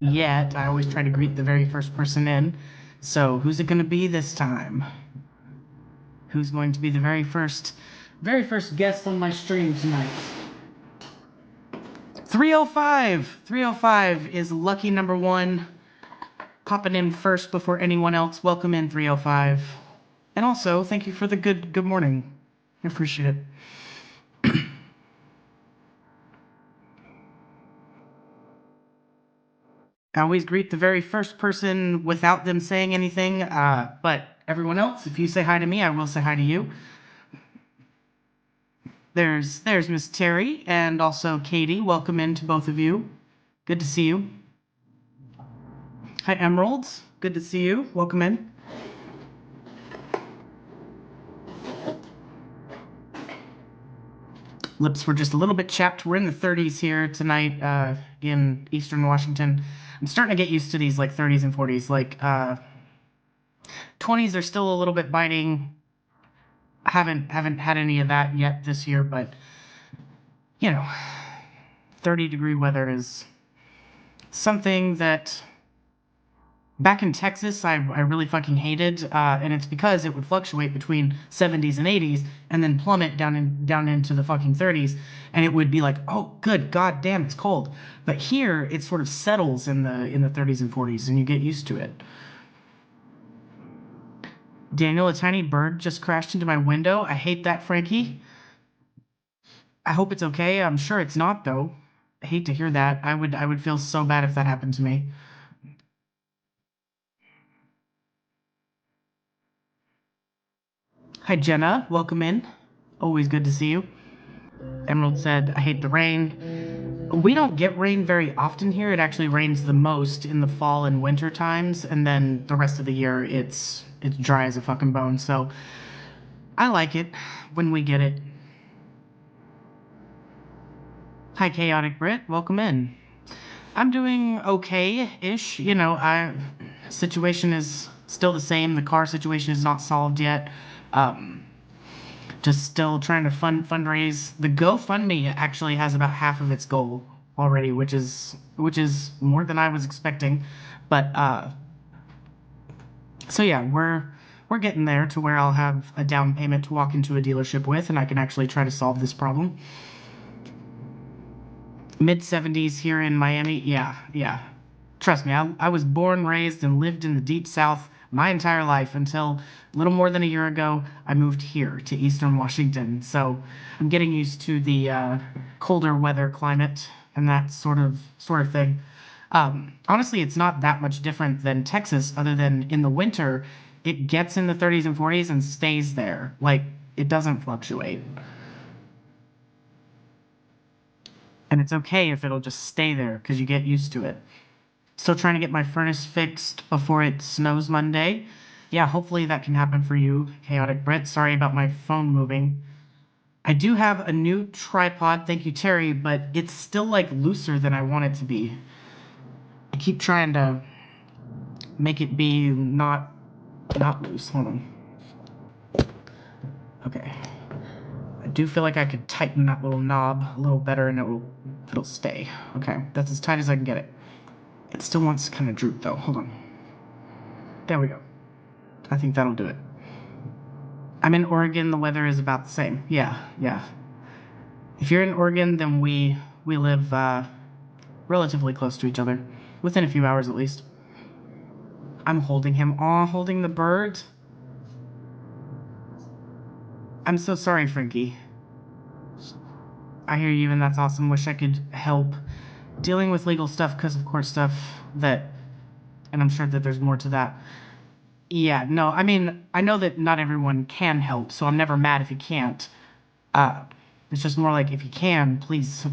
yet. I always try to greet the very first person in. So who's it going to be this time? Who's going to be the very first guest on my stream tonight? 305. 305 is lucky number one. Popping in first before anyone else. Welcome in, 305. And also, thank you for the good morning. I appreciate it. I always greet the very first person without them saying anything, but everyone else, if you say hi to me, I will say hi to you. There's Miss Terry and also Katie. Welcome in to both of you. Good to see you. Hi, Emeralds. Good to see you. Welcome in. Lips were just a little bit chapped. We're in the 30s here tonight in Eastern Washington. I'm starting to get used to these like 30s and 40s. Like 20s are still a little bit biting. Haven't had any of that yet this year, but you know, 30-degree weather is something that back in Texas I really fucking hated, and it's because it would fluctuate between 70s and 80s and then plummet down into the fucking 30s, and it would be like, oh good god damn, it's cold. But here it sort of settles in the 30s and 40s and you get used to it. Daniel, a tiny bird just crashed into my window. I hate that, Frankie. I hope it's okay. I'm sure it's not, though. I hate to hear that. I would feel so bad if that happened to me. Hi, Jenna. Welcome in. Always good to see you. Emerald said, I hate the rain. We don't get rain very often here. It actually rains the most in the fall and winter times, and then the rest of the year it's dry as a fucking bone. So I like it when we get it. Hi, Chaotic Brit. Welcome in. I'm doing okay-ish. You know, situation is still the same. The car situation is not solved yet. Just still trying to fundraise. The GoFundMe actually has about half of its goal already, which is more than I was expecting. But so yeah, we're getting there to where I'll have a down payment to walk into a dealership with, and I can actually try to solve this problem. Mid-70s here in Miami. Yeah. Trust me, I was born, raised, and lived in the Deep South my entire life until a little more than a year ago. I moved here to Eastern Washington. So I'm getting used to the colder weather climate and that sort of thing. Honestly, it's not that much different than Texas, other than in the winter, it gets in the 30s and 40s and stays there. Like, it doesn't fluctuate. And it's okay if it'll just stay there because you get used to it. Still trying to get my furnace fixed before it snows Monday. Yeah, hopefully that can happen for you, Chaotic Brett. Sorry about my phone moving. I do have a new tripod, thank you, Terry, but it's still like looser than I want it to be. I keep trying to make it be not loose. Hold on. Okay. I do feel like I could tighten that little knob a little better and it'll stay. Okay, that's as tight as I can get it. It still wants to kind of droop though. Hold on. There we go. I think that'll do it. I'm in Oregon. The weather is about the same. Yeah. If you're in Oregon, then we live relatively close to each other, within a few hours at least. I'm holding him. Aw, holding the bird. I'm so sorry, Frankie. I hear you, and that's awesome. Wish I could help dealing with legal stuff, because of course stuff that, and I'm sure that there's more to that. Yeah, no, I mean, I know that not everyone can help, so I'm never mad if you can't. It's just more like, if you can, please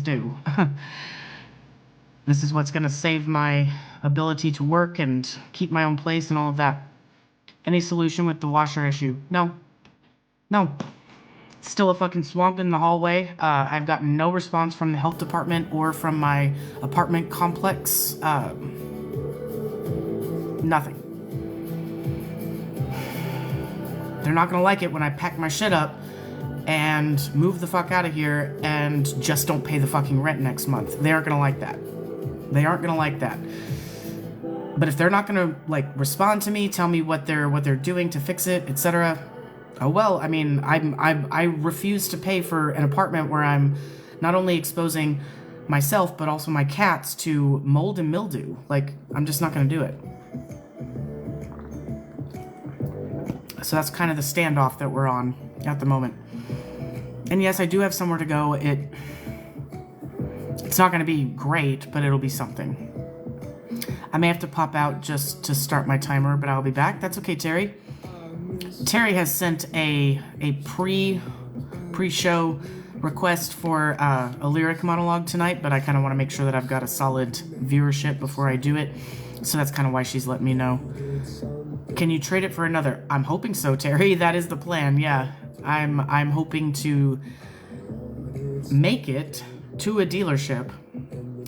do. This is what's gonna save my ability to work and keep my own place and all of that. Any solution with the washer issue? No. Still a fucking swamp in the hallway. I've gotten no response from the health department or from my apartment complex. Nothing. They're not gonna like it when I pack my shit up and move the fuck out of here and just don't pay the fucking rent next month. They aren't gonna like that. They aren't gonna like that. But if they're not gonna like respond to me, tell me what they're doing to fix it, etc. Oh well, I mean, I refuse to pay for an apartment where I'm not only exposing myself but also my cats to mold and mildew. Like, I'm just not gonna do it. So that's kind of the standoff that we're on at the moment. And yes, I do have somewhere to go. It's not gonna be great, but it'll be something. I may have to pop out just to start my timer, but I'll be back. That's okay, Terry. Terry has sent a pre-show request for a lyric monologue tonight, but I kind of want to make sure that I've got a solid viewership before I do it. So that's kind of why she's let me know. Can you trade it for another? I'm hoping so, Terry. That is the plan. Yeah, I'm hoping to make it to a dealership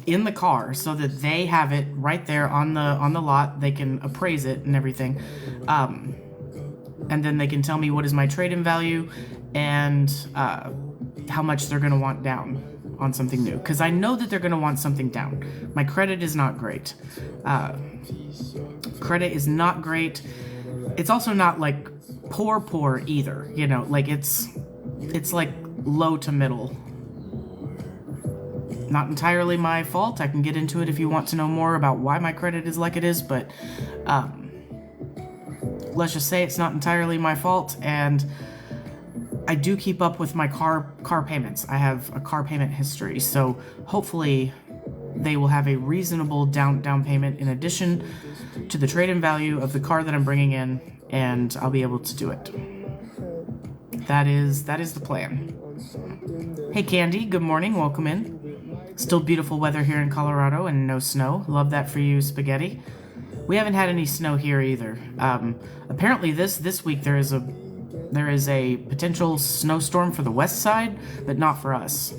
in the car so that they have it right there on the lot. They can appraise it and everything, and then they can tell me what is my trade-in value and how much they're gonna want down on something new, because I know that they're gonna want something down. My credit is not great. Credit is not great. It's also not like poor either, you know, like it's like low to middle. Not entirely my fault. I can get into it if you want to know more about why my credit is like it is, but let's just say it's not entirely my fault, and I do keep up with my car payments. I have a car payment history, so hopefully they will have a reasonable down payment in addition to the trade-in value of the car that I'm bringing in, and I'll be able to do it. That is the plan. Hey Candy, good morning, welcome in. Still beautiful weather here in Colorado and no snow. Love that for you, Spaghetti. We haven't had any snow here either. Apparently this week there is a potential snowstorm for the west side, but not for us.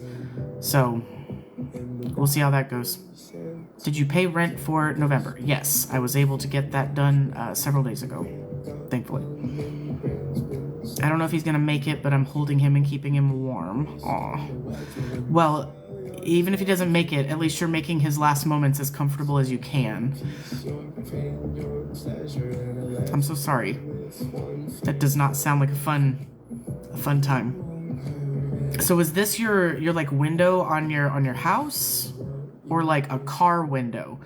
So we'll see how that goes. Did you pay rent for November? Yes, I was able to get that done several days ago, thankfully. I don't know if he's gonna make it, but I'm holding him and keeping him warm. Aw. Well, even if he doesn't make it, at least you're making his last moments as comfortable as you can. I'm so sorry. That does not sound like a fun time. So is this your like window on your house, or like a car window?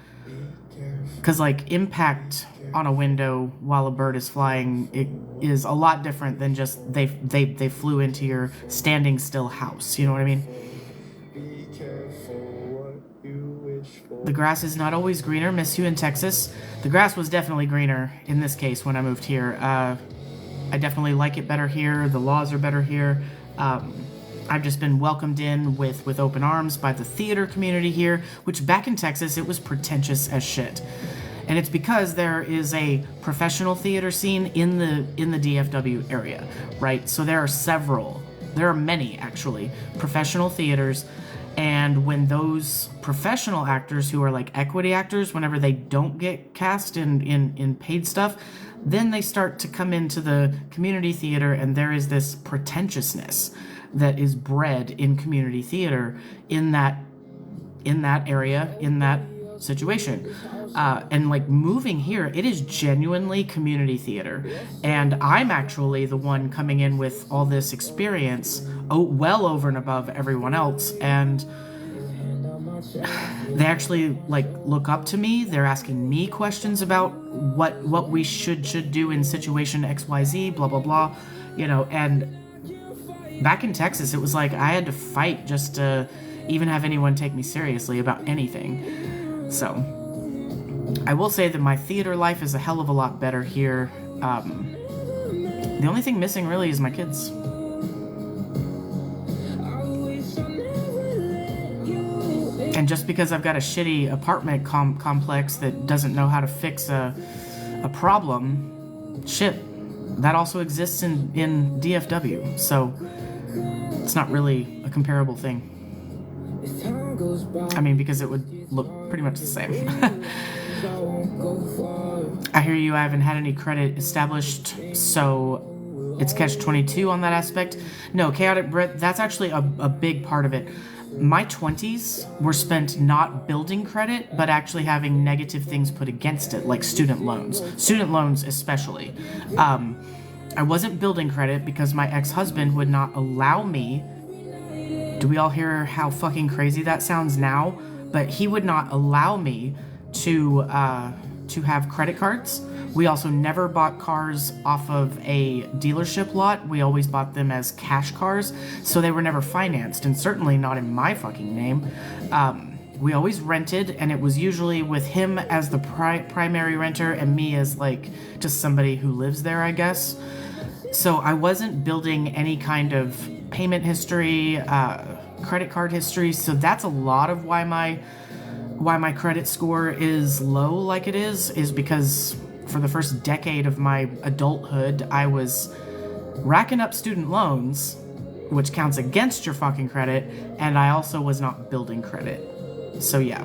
Because like impact on a window while a bird is flying, it is a lot different than just they flew into your standing still house. You know what I mean? The grass is not always greener. Miss you in Texas. The grass was definitely greener in this case when I moved here. I definitely like it better here. The laws are better here. I've just been welcomed in with open arms by the theater community here, which back in Texas, it was pretentious as shit. And it's because there is a professional theater scene in the DFW area, right? So there are many actually, professional theaters. And when those professional actors who are like equity actors, whenever they don't get cast in paid stuff, then they start to come into the community theater, and there is this pretentiousness that is bred in community theater in that area, in that situation. And like moving here, it is genuinely community theater. And I'm actually the one coming in with all this experience, well over and above everyone else. And they actually like look up to me. They're asking me questions about what we should do in situation XYZ, blah, blah, blah, you know. And back in Texas, it was like I had to fight just to even have anyone take me seriously about anything. So I will say that my theater life is a hell of a lot better here. The only thing missing really is my kids. And just because I've got a shitty apartment complex that doesn't know how to fix a problem, shit, that also exists in DFW. So it's not really a comparable thing. I mean, because it would look pretty much the same. I hear you haven't had any credit established, so it's catch-22 on that aspect. No, Chaotic Brit, that's actually a big part of it. my 20s were spent not building credit, but actually having negative things put against it, like student loans. Student loans especially. I wasn't building credit because my ex-husband would not allow me. Do we all hear how fucking crazy that sounds now? But he would not allow me to have credit cards. We also never bought cars off of a dealership lot. We always bought them as cash cars, so they were never financed, and certainly not in my fucking name. We always rented, and it was usually with him as the primary renter and me as, like, just somebody who lives there, I guess. So I wasn't building any kind of payment history, credit card history, so that's a lot of why my credit score is low like it is because for the first decade of my adulthood, I was racking up student loans, which counts against your fucking credit, and I also was not building credit. So yeah,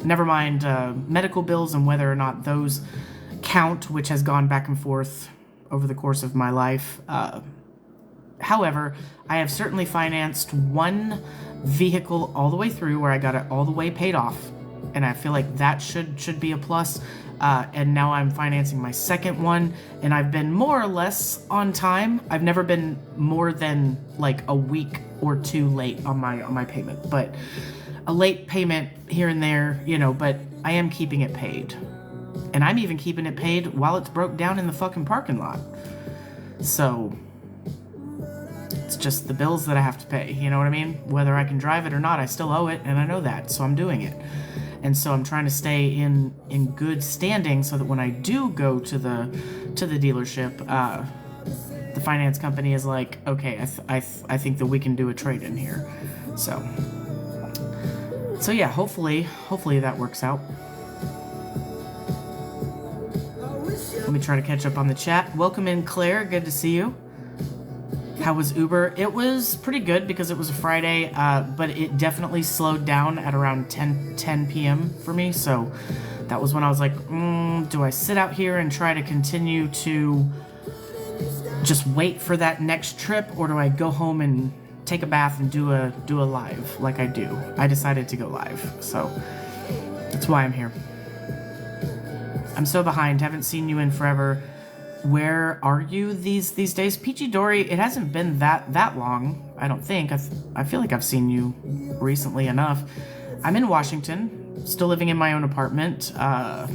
never mind medical bills and whether or not those count, which has gone back and forth over the course of my life. However, I have certainly financed one vehicle all the way through where I got it all the way paid off, and I feel like that should be a plus. And now I'm financing my second one, and I've been more or less on time. I've never been more than like a week or two late on my payment, but a late payment here and there, you know, but I am keeping it paid. And I'm even keeping it paid while it's broke down in the fucking parking lot. So it's just the bills that I have to pay, you know what I mean? Whether I can drive it or not, I still owe it, and I know that, so I'm doing it. And so I'm trying to stay in good standing so that when I do go to the dealership, the finance company is like, okay, I think that we can do a trade-in here. So yeah, hopefully that works out. Let me try to catch up on the chat. Welcome in, Claire. Good to see you. How was Uber? It was pretty good because it was a Friday, but it definitely slowed down at around 10 p.m. for me. So that was when I was like, do I sit out here and try to continue to just wait for that next trip, or do I go home and take a bath and do a live like I do? I decided to go live, so that's why I'm here. I'm so behind, haven't seen you in forever. Where are you these days? Peachy Dory, it hasn't been that long, I don't think. I feel like I've seen you recently enough. I'm in Washington, still living in my own apartment. I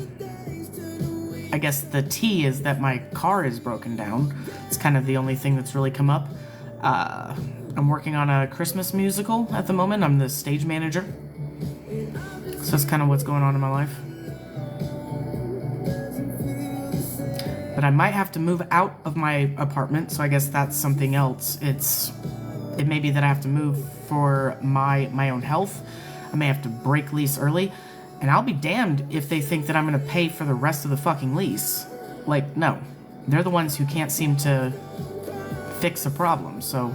guess the T is that my car is broken down. It's kind of the only thing that's really come up. I'm working on a Christmas musical at the moment. I'm the stage manager. So that's kind of what's going on in my life. But I might have to move out of my apartment, so I guess that's something else. It may be that I have to move for my own health. I may have to break lease early, and I'll be damned if they think that I'm gonna pay for the rest of the fucking lease. Like, no. They're the ones who can't seem to fix a problem, so...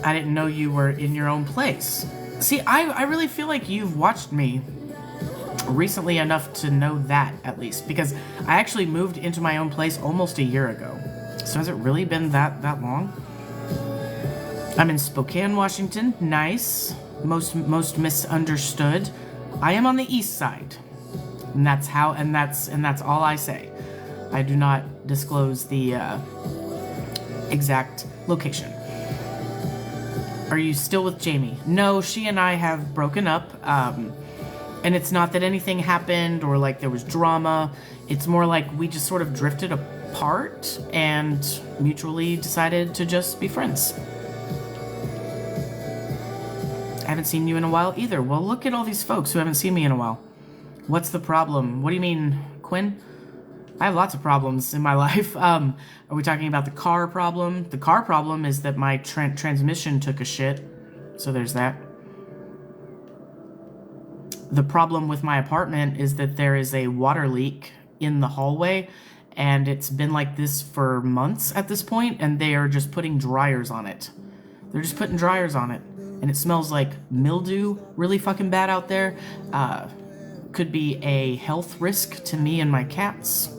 I didn't know you were in your own place. See, I really feel like you've watched me recently enough to know that, at least, because I actually moved into my own place almost a year ago. So has it really been that long? I'm in Spokane, Washington. Nice. Most misunderstood. I am on the east side. And that's all I say. I do not disclose the exact location. Are you still with Jamie? No, she and I have broken up, and it's not that anything happened or like there was drama. It's more like we just sort of drifted apart and mutually decided to just be friends. I haven't seen you in a while either. Well, look at all these folks who haven't seen me in a while. What's the problem? What do you mean, Quinn? I have lots of problems in my life. Are we talking about the car problem? The car problem is that my transmission took a shit. So there's that. The problem with my apartment is that there is a water leak in the hallway, and it's been like this for months at this point, and they are just putting dryers on it. They're just putting dryers on it, and it smells like mildew really fucking bad out there. Could be a health risk to me and my cats.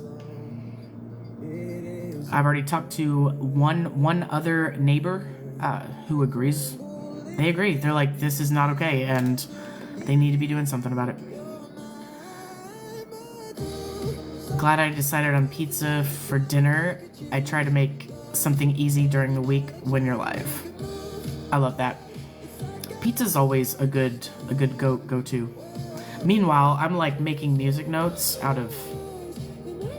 I've already talked to one other neighbor who agrees. They agree. They're like, this is not okay, and they need to be doing something about it. Glad I decided on pizza for dinner. I try to make something easy during the week when you're live. I love that. Pizza's always a good go-to. Meanwhile, I'm like making music notes out of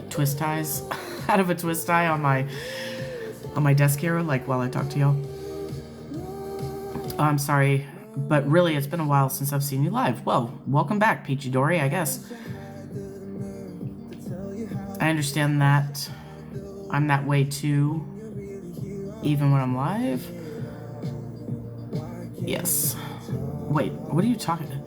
twist ties, out of a twist tie on my desk here, like while I talk to y'all. Oh, I'm sorry, but really, it's been a while since I've seen you live. Well, welcome back, Peachy Dory, I guess. I understand that I'm that way too, even when I'm live. Yes. Wait, what are you talking about?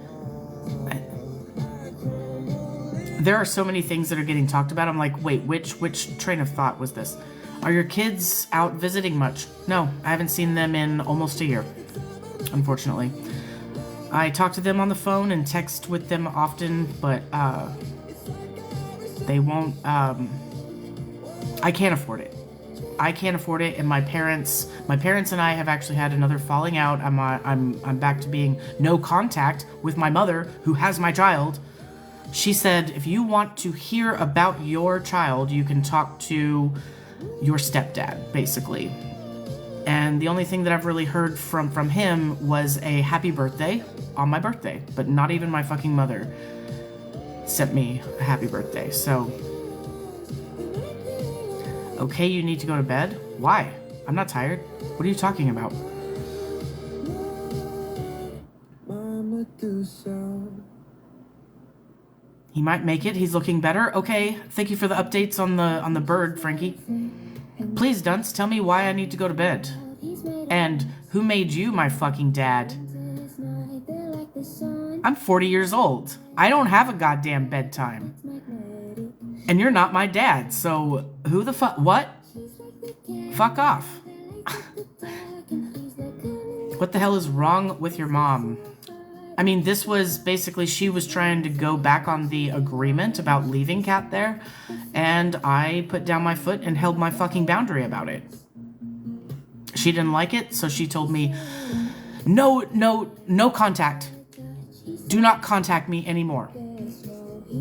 There are so many things that are getting talked about. I'm like, wait, which train of thought was this? Are your kids out visiting much? No, I haven't seen them in almost a year, unfortunately. I talk to them on the phone and text with them often, but they won't. I can't afford it. I can't afford it, and my parents and I have actually had another falling out. I'm back to being no contact with my mother, who has my child. She said, if you want to hear about your child, you can talk to your stepdad, basically. And the only thing that I've really heard from him was a happy birthday on my birthday, but not even my fucking mother sent me a happy birthday. So, okay, you need to go to bed? Why? I'm not tired. What are you talking about? He might make it. He's looking better. Okay, thank you for the updates on the bird, Frankie. Please, Dunce, tell me why I need to go to bed. And who made you my fucking dad? I'm 40 years old. I don't have a goddamn bedtime. And you're not my dad, so who the fuck? What? Fuck off. What the hell is wrong with your mom? I mean, this was basically, she was trying to go back on the agreement about leaving Kat there, and I put down my foot and held my fucking boundary about it. She didn't like it, so she told me, no contact. Do not contact me anymore.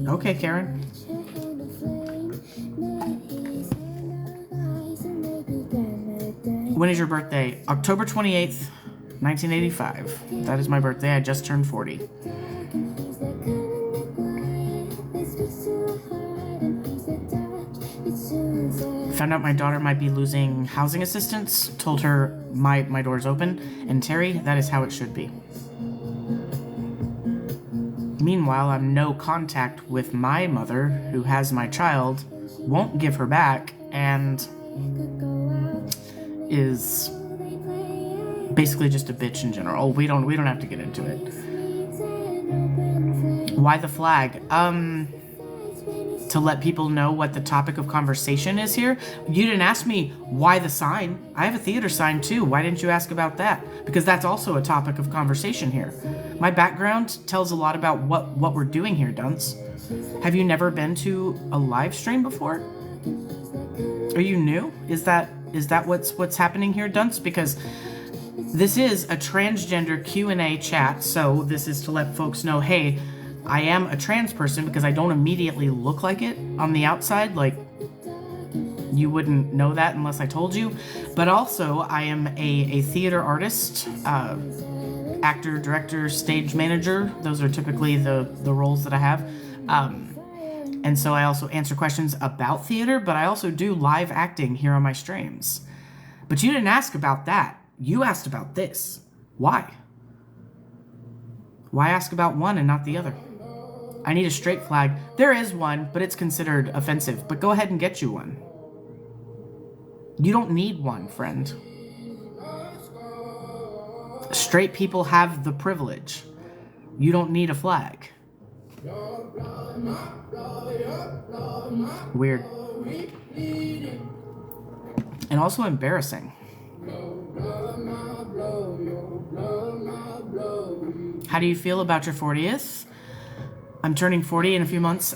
Okay, Karen. When is your birthday? October 28th, 1985. That is my birthday. I just turned 40. Found out my daughter might be losing housing assistance. Told her my door's open. And Terry, that is how it should be. Meanwhile, I'm no contact with my mother, who has my child, won't give her back, and is basically just a bitch in general. We don't have to get into it. Why the flag? To let people know what the topic of conversation is here. You didn't ask me why the sign. I have a theater sign too. Why didn't you ask about that? Because that's also a topic of conversation here. My background tells a lot about what we're doing here, Dunce. Have you never been to a live stream before? Are you new? Is that what's happening here, Dunce? Because this is a transgender Q&A chat, so this is to let folks know, hey, I am a trans person because I don't immediately look like it on the outside. Like, you wouldn't know that unless I told you. But also, I am a theater artist, actor, director, stage manager. Those are typically the roles that I have. And so I also answer questions about theater, but I also do live acting here on my streams. But you didn't ask about that. You asked about this. Why? Why ask about one and not the other? I need a straight flag. There is one, but it's considered offensive. But go ahead and get you one. You don't need one, friend. Straight people have the privilege. You don't need a flag. Weird. And also embarrassing. How do you feel about your 40th? I'm turning 40 in a few months.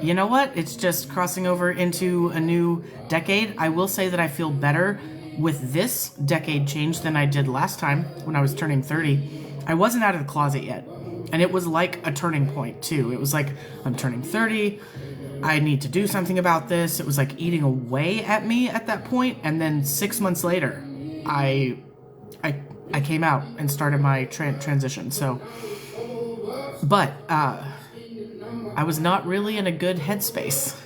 You know what? It's just crossing over into a new decade. I will say that I feel better with this decade change than I did last time when I was turning 30. I wasn't out of the closet yet. And it was like a turning point, too. It was like, I'm turning 30. I need to do something about this. It was like eating away at me at that point. And then 6 months later, I came out and started my transition. So, but I was not really in a good headspace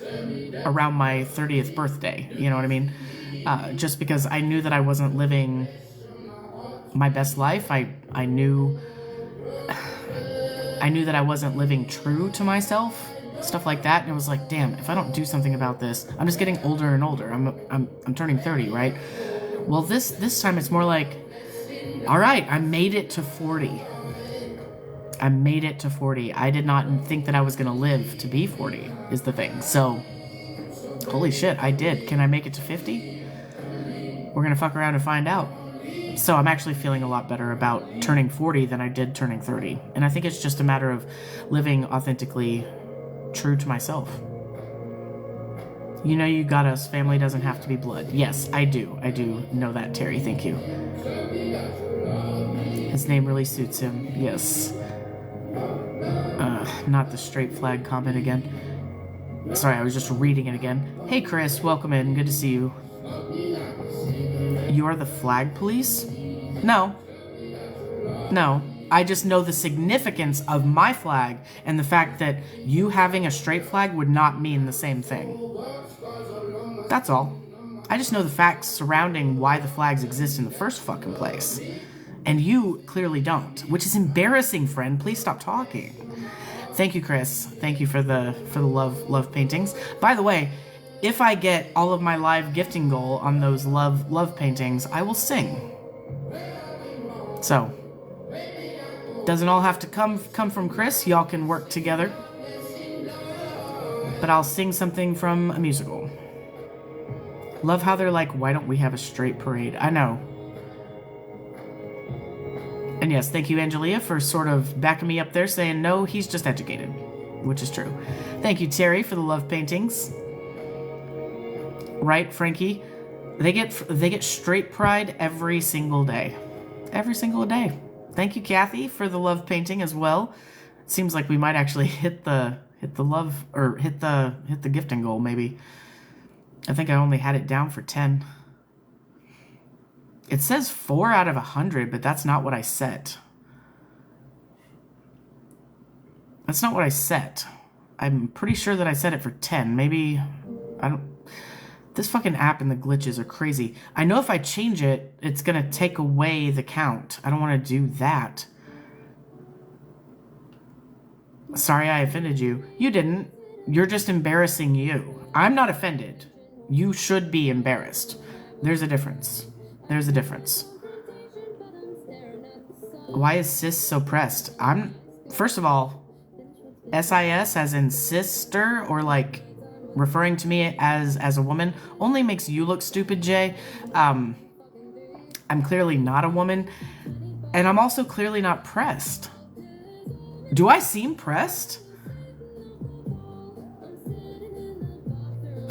around my 30th birthday. You know what I mean? Just because I knew that I wasn't living my best life. I knew that I wasn't living true to myself, stuff like that. And it was like, damn, if I don't do something about this, I'm just getting older and older. I'm turning 30, right? Well, this time it's more like, all right, I made it to 40. I made it to 40. I did not think that I was gonna live to be 40, is the thing. So, holy shit, I did. Can I make it to 50? We're gonna fuck around and find out. So I'm actually feeling a lot better about turning 40 than I did turning 30. And I think it's just a matter of living authentically true to myself. You know you got us. Family doesn't have to be blood. Yes, I do. I do know that, Terry. Thank you. His name really suits him. Yes. Not the straight flag comment again. Sorry, I was just reading it again. Hey, Chris. Welcome in. Good to see you. You are the flag police? No. No. I just know the significance of my flag and the fact that you having a straight flag would not mean the same thing. That's all. I just know the facts surrounding why the flags exist in the first fucking place. And you clearly don't, which is embarrassing, friend. Please stop talking. Thank you, Chris. Thank you for the love paintings. By the way, if I get all of my live gifting goal on those love paintings, I will sing. So, doesn't all have to come from Chris. Y'all can work together. But I'll sing something from a musical. Love how they're like, why don't we have a straight parade? I know. And yes, thank you, Angelia, for sort of backing me up there, saying, no, he's just educated, which is true. Thank you, Terry, for the love paintings. Right, Frankie? They get straight pride every single day. Every single day. Thank you, Kathy, for the love painting as well. It seems like we might actually hit the love, or hit the gifting goal, maybe. I think I only had it down for 10. It says 4 out of 100, but that's not what I set. That's not what I set. I'm pretty sure that I set it for 10. Maybe, I don't... This fucking app and the glitches are crazy. I know if I change it, it's gonna take away the count. I don't want to do that. Sorry I offended you. You didn't. You're just embarrassing you. I'm not offended. You should be embarrassed. There's a difference. There's a difference. Why is cis so pressed? First of all, SIS as in sister, or like referring to me as a woman, only makes you look stupid, Jay. I'm clearly not a woman, and I'm also clearly not pressed. Do I seem pressed?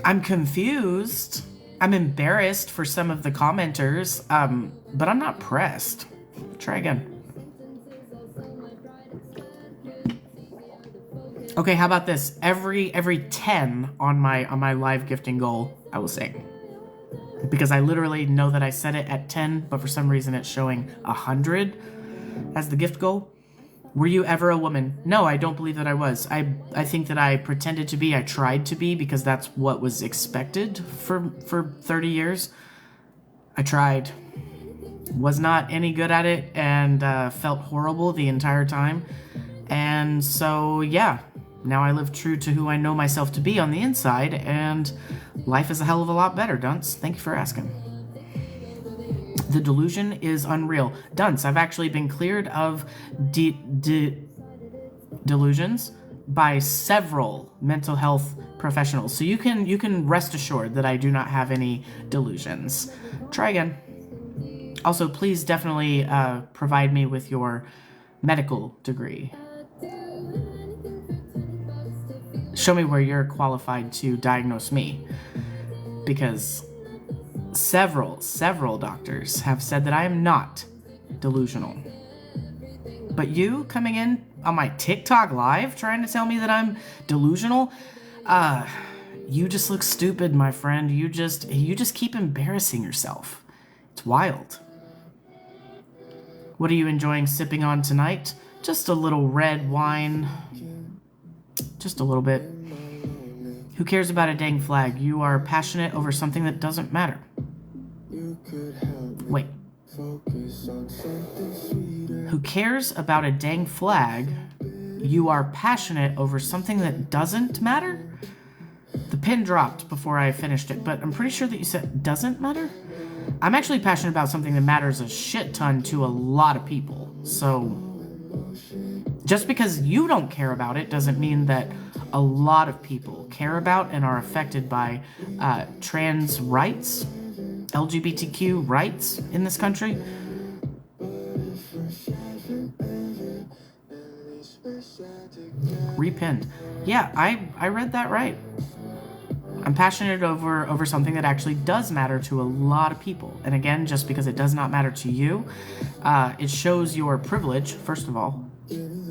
I'm confused. I'm embarrassed for some of the commenters, but I'm not pressed. Try again. Okay, how about this? Every 10 on my live gifting goal, I will sing. Because I literally know that I set it at 10, but for some reason it's showing 100 as the gift goal. Were you ever a woman? No, I don't believe that I was. I think that I pretended to be. I tried to be because that's what was expected for 30 years. I tried. Was not any good at it and felt horrible the entire time. And so, yeah, now I live true to who I know myself to be on the inside, and life is a hell of a lot better, Dunce. Thank you for asking. The delusion is unreal. Dunce, I've actually been cleared of delusions by several mental health professionals. So you can rest assured that I do not have any delusions. Try again. Also, please definitely provide me with your medical degree. show me where you're qualified to diagnose me. Because several doctors have said that I am not delusional. But you coming in on my TikTok live trying to tell me that I'm delusional, you just look stupid, my friend. You just keep embarrassing yourself. It's wild. What are you enjoying sipping on tonight? Just a little red wine. Just a little bit. Who cares about a dang flag? You are passionate over something that doesn't matter. Wait. Who cares about a dang flag? You are passionate over something that doesn't matter? The pin dropped before I finished it, but I'm pretty sure that you said doesn't matter? I'm actually passionate about something that matters a shit ton to a lot of people. So just because you don't care about it doesn't mean that a lot of people care about and are affected by trans rights, LGBTQ rights in this country. Repinned. Yeah, I read that right. I'm passionate over something that actually does matter to a lot of people. And again, just because it does not matter to you, it shows your privilege, first of all.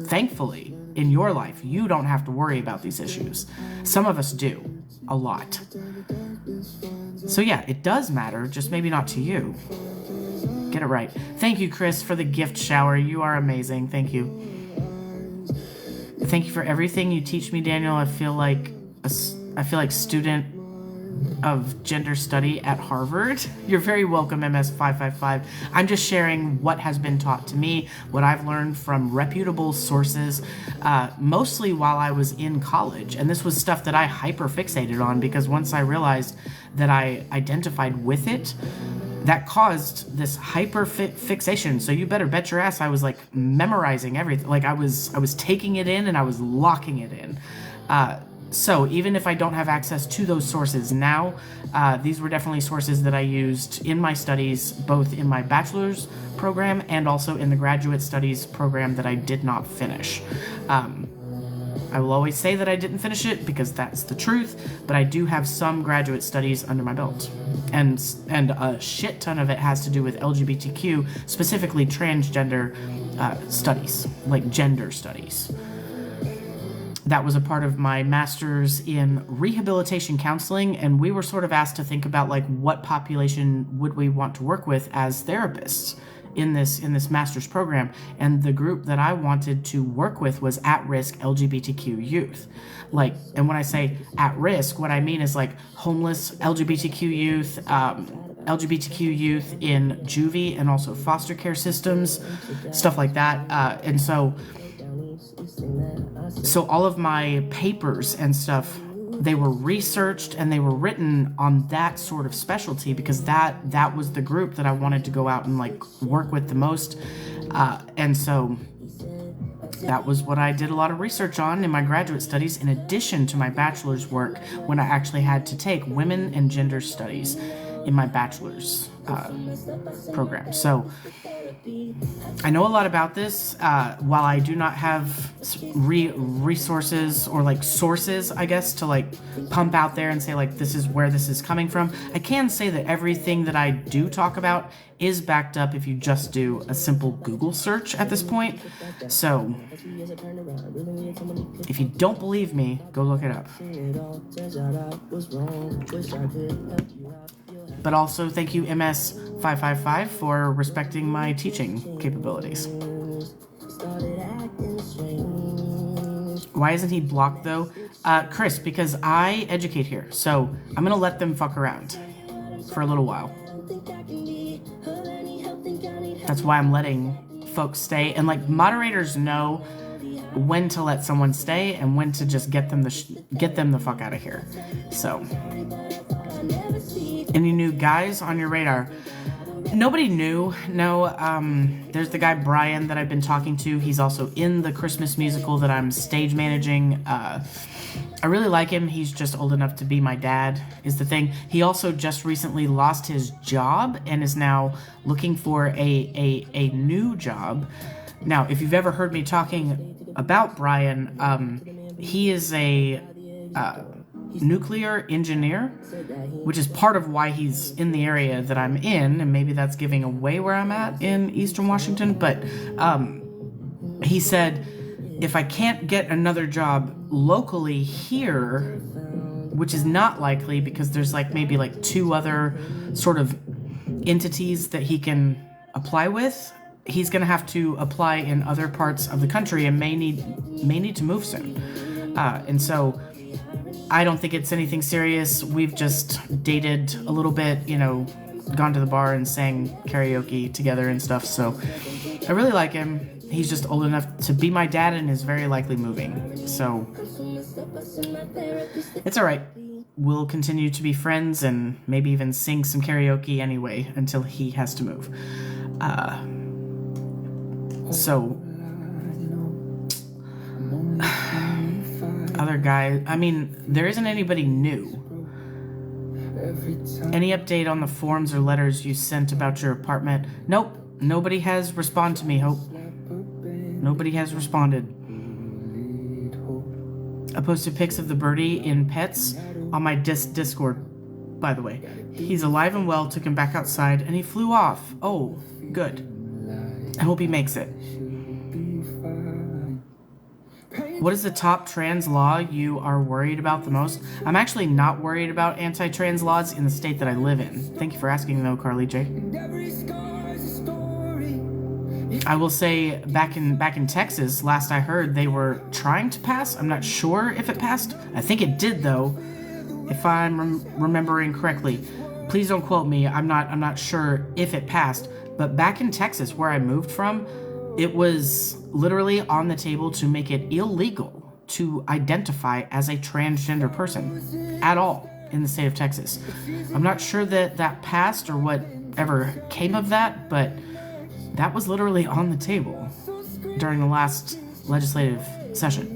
Thankfully, in your life, you don't have to worry about these issues. Some of us do. A lot. So yeah, it does matter, just maybe not to you. Get it right. Thank you, Chris, for the gift shower. You are amazing. Thank you. Thank you for everything you teach me, Daniel. I feel like student of gender study at Harvard. You're very welcome, MS555. I'm just sharing what has been taught to me, what I've learned from reputable sources, mostly while I was in college. And this was stuff that I hyper-fixated on because once I realized that I identified with it, that caused this hyper-fixation. So you better bet your ass I was like memorizing everything. Like I was taking it in and I was locking it in. So even if I don't have access to those sources now, these were definitely sources that I used in my studies, both in my bachelor's program and also in the graduate studies program that I did not finish. I will always say that I didn't finish it because that's the truth, but I do have some graduate studies under my belt. And a shit ton of it has to do with LGBTQ, specifically transgender studies, like gender studies. That was a part of my master's in rehabilitation counseling, and we were sort of asked to think about like what population would we want to work with as therapists in this master's program. And the group that I wanted to work with was at-risk LGBTQ youth. Like, and when I say at risk, what I mean is like homeless LGBTQ youth, LGBTQ youth in juvie and also foster care systems, stuff like that. And so all of my papers and stuff, they were researched and they were written on that sort of specialty because that was the group that I wanted to go out and like work with the most. And so that was what I did a lot of research on in my graduate studies, in addition to my bachelor's work when I actually had to take women and gender studies in my bachelor's program. So I know a lot about this. While I do not have resources or like sources, I guess, to like pump out there and say like this is where this is coming from, I can say that everything that I do talk about is backed up if you just do a simple Google search at this point. So if you don't believe me, go look it up. But also thank you MS555 for respecting my teaching capabilities. Why isn't he blocked though? Chris, because I educate here, so I'm gonna let them fuck around for a little while. That's why I'm letting folks stay, and like moderators know when to let someone stay and when to just get them the fuck out of here. So, any new guys on your radar? Nobody new. No, there's the guy Brian that I've been talking to. He's also in the Christmas musical that I'm stage managing. I really like him. He's just old enough to be my dad, is the thing. He also just recently lost his job and is now looking for a new job. Now, if you've ever heard me talking about Brian, he is a nuclear engineer, which is part of why he's in the area that I'm in, and maybe that's giving away where I'm at in Eastern Washington, but he said if I can't get another job locally here, which is not likely because there's like maybe like 2 other sort of entities that he can apply with, he's going to have to apply in other parts of the country and may need to move soon. And so I don't think it's anything serious. We've just dated a little bit, you know, gone to the bar and sang karaoke together and stuff. So I really like him. He's just old enough to be my dad and is very likely moving. So it's all right. We'll continue to be friends and maybe even sing some karaoke anyway until he has to move. So other guy, I mean, there isn't anybody new. Any update on the forms or letters you sent about your apartment? Nope. Nobody has responded to me, Hope. Nobody has responded. I posted pics of the birdie in pets on my Discord, by the way. He's alive and well, took him back outside, and he flew off. Oh, good. I hope he makes it. What is the top trans law you are worried about the most? I'm actually not worried about anti-trans laws in the state that I live in. Thank you for asking, though, Carly J. I will say, back in Texas, last I heard, they were trying to pass. I'm not sure if it passed. I think it did, though, if I'm remembering correctly. Please don't quote me. I'm not sure if it passed. But back in Texas, where I moved from, it was literally on the table to make it illegal to identify as a transgender person at all in the state of Texas. I'm not sure that passed or whatever came of that, but that was literally on the table during the last legislative session.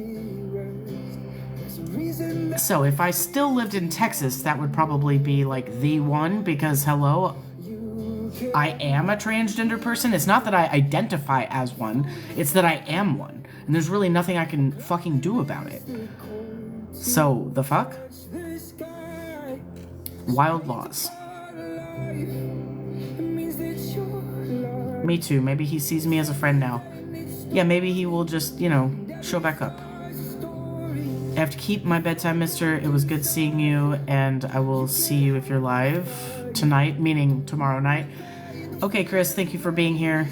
So if I still lived in Texas, that would probably be like the one, because hello, I am a transgender person. It's not that I identify as one, it's that I am one. And there's really nothing I can fucking do about it. So, the fuck? Wild laws. Me too. Maybe he sees me as a friend now. Yeah, maybe he will just, you know, show back up. I have to keep my bedtime, mister. It was good seeing you, and I will see you if you're live tonight, meaning tomorrow night. Okay, Chris, thank you for being here.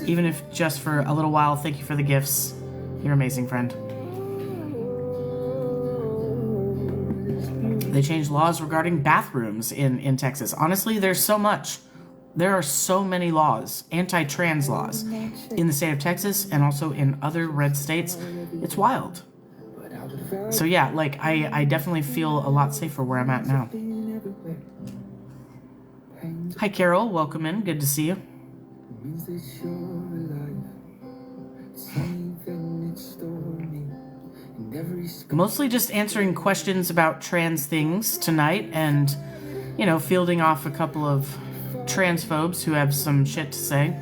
Even if just for a little while, thank you for the gifts. You're amazing, friend. They changed laws regarding bathrooms in Texas. Honestly, there's so much. There are so many laws, anti-trans laws, in the state of Texas and also in other red states. It's wild. So yeah, like, I definitely feel a lot safer where I'm at now. Hi, Carol. Welcome in. Good to see you. Mostly just answering questions about trans things tonight and, you know, fielding off a couple of transphobes who have some shit to say.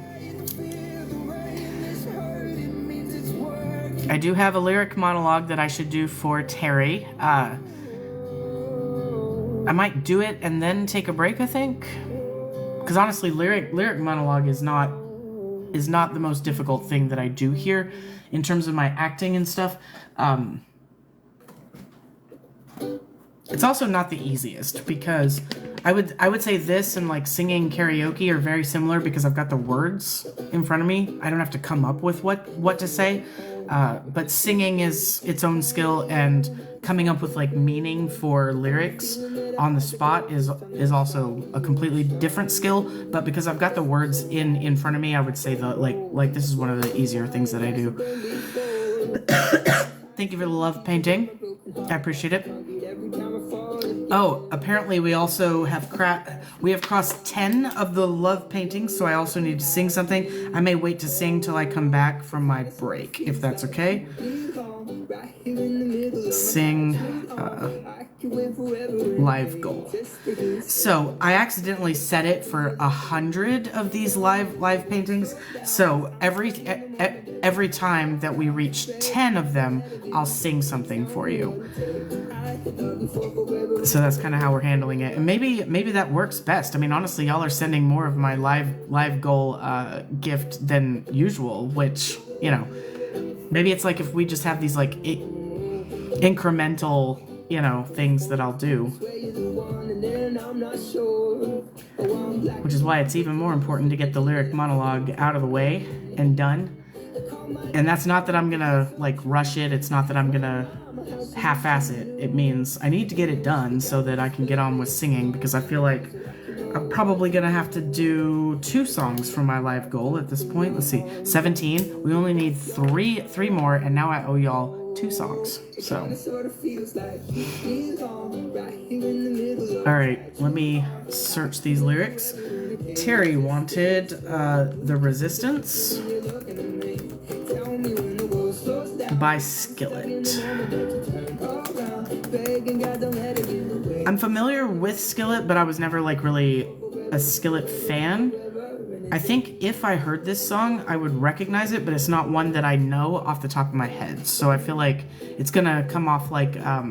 I do have a lyric monologue that I should do for Terry. I might do it and then take a break, I think. Because honestly, lyric monologue is not the most difficult thing that I do here in terms of my acting and stuff. It's also not the easiest, because I would say this and like singing karaoke are very similar because I've got the words in front of me. I don't have to come up with what to say. But singing is its own skill, and coming up with like meaning for lyrics on the spot is also a completely different skill. But because I've got the words in front of me, I would say that like this is one of the easier things that I do. Thank you for the love painting. I appreciate it. Oh, apparently we also have crossed 10 of the love paintings, so I also need to sing something. I may wait to sing till I come back from my break, if that's okay. Sing live goal. So I accidentally set it for 100 of these live paintings. So every time that we reach 10 of them, I'll sing something for you. So that's kind of how we're handling it, and maybe that works best. I mean, honestly, y'all are sending more of my live goal gift than usual, which, you know, maybe it's like if we just have these like incremental, you know, things that I'll do, which is why it's even more important to get the lyric monologue out of the way and done. And that's not that I'm gonna like rush it, it's not that I'm gonna half-ass it. It means I need to get it done so that I can get on with singing, because I feel like I'm probably gonna have to do 2 songs for my live goal at this point. Let's see, 17. We only need three more, and now I owe y'all 2 songs. So, all right, let me search these lyrics. Terry wanted The Resistance by Skillet. I'm familiar with Skillet, but I was never like really a Skillet fan. I think if I heard this song, I would recognize it, but it's not one that I know off the top of my head. So I feel like it's gonna come off like a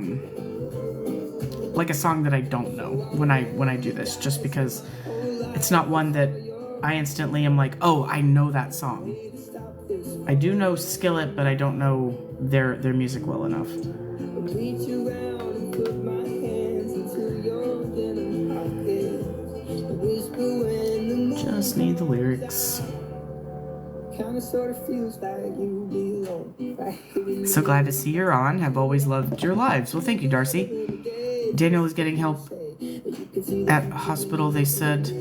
song that I don't know when I do this, just because it's not one that I instantly am like, oh, I know that song. I do know Skillet, but I don't know their music well enough. Just need the lyrics. So glad to see you're on. Have always loved your lives. Well, thank you, Darcy. Daniel is getting help at hospital, they said.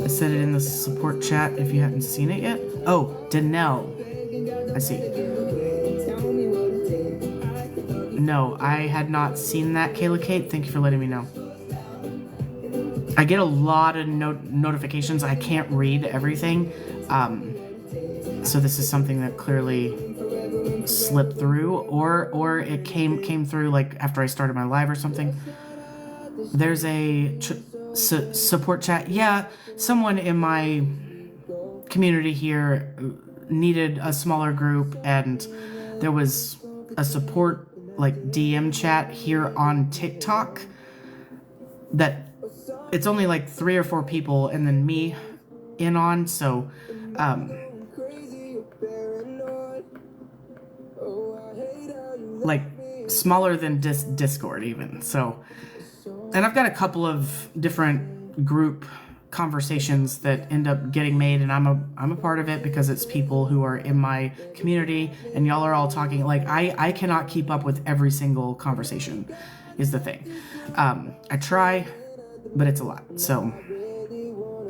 I said it in the support chat if you hadn't seen it yet. Oh, Daniel. I see. No, I had not seen that, Kayla Kate. Thank you for letting me know. I get a lot of notifications. I can't read everything. So this is something that clearly slipped through, or it came through like after I started my live or something. There's a support chat. Yeah, someone in my community here needed a smaller group, and there was a support like DM chat here on TikTok that it's only like 3 or 4 people and then me in on, so like smaller than Discord even. So, and I've got a couple of different group conversations that end up getting made, and I'm a part of it because it's people who are in my community, and y'all are all talking. Like I cannot keep up with every single conversation, is the thing. I try, but it's a lot. So,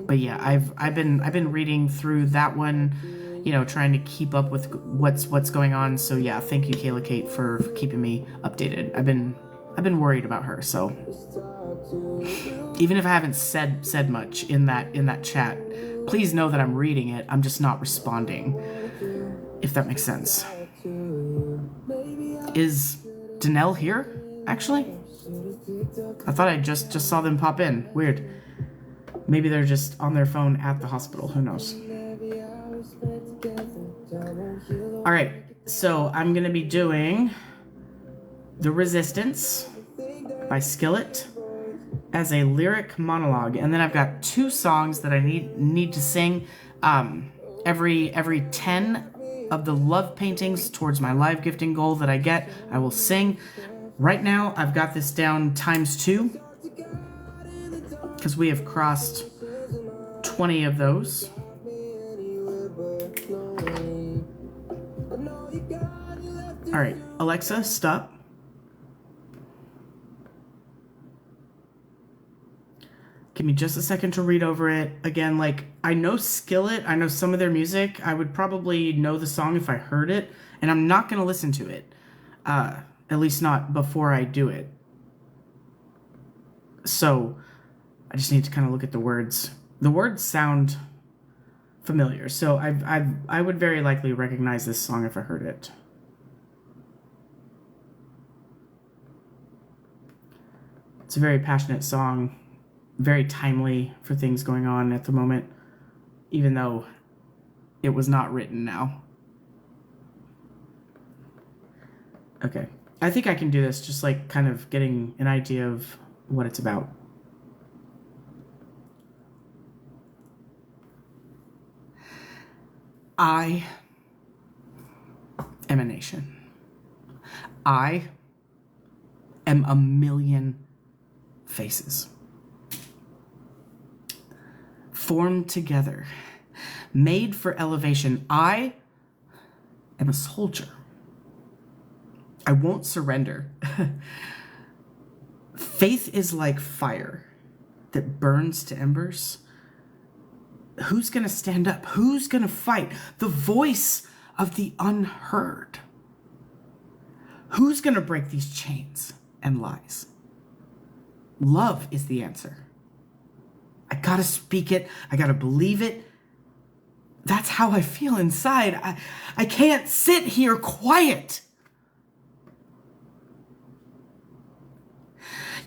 but yeah, I've been reading through that one, you know, trying to keep up with what's going on. So yeah, thank you, Kayla Kate, for keeping me updated. I've been worried about her, so even if I haven't said much in that chat, please know that I'm reading it. I'm just not responding, if that makes sense. Is Danelle here, actually? I thought I just saw them pop in. Weird. Maybe they're just on their phone at the hospital. Who knows? All right, so I'm going to be doing The Resistance by Skillet as a lyric monologue, and then I've got 2 songs that I need to sing. Every 10 of the love paintings towards my live gifting goal that I get, I will sing. Right now, I've got this down ×2 because we have crossed 20 of those. All right, Alexa, stop. Give me just a second to read over it. Again, like, I know Skillet, I know some of their music. I would probably know the song if I heard it, and I'm not going to listen to it. At least not before I do it. So, I just need to kind of look at the words. The words sound familiar, so I would very likely recognize this song if I heard it. It's a very passionate song, very timely for things going on at the moment, even though it was not written now. Okay. I think I can do this, just like kind of getting an idea of what it's about. I am a nation. I am a million faces. Formed together, made for elevation. I am a soldier. I won't surrender. Faith is like fire that burns to embers. Who's going to stand up? Who's going to fight? The voice of the unheard. Who's going to break these chains and lies? Love is the answer. I got to speak it. I got to believe it. That's how I feel inside. I can't sit here quiet.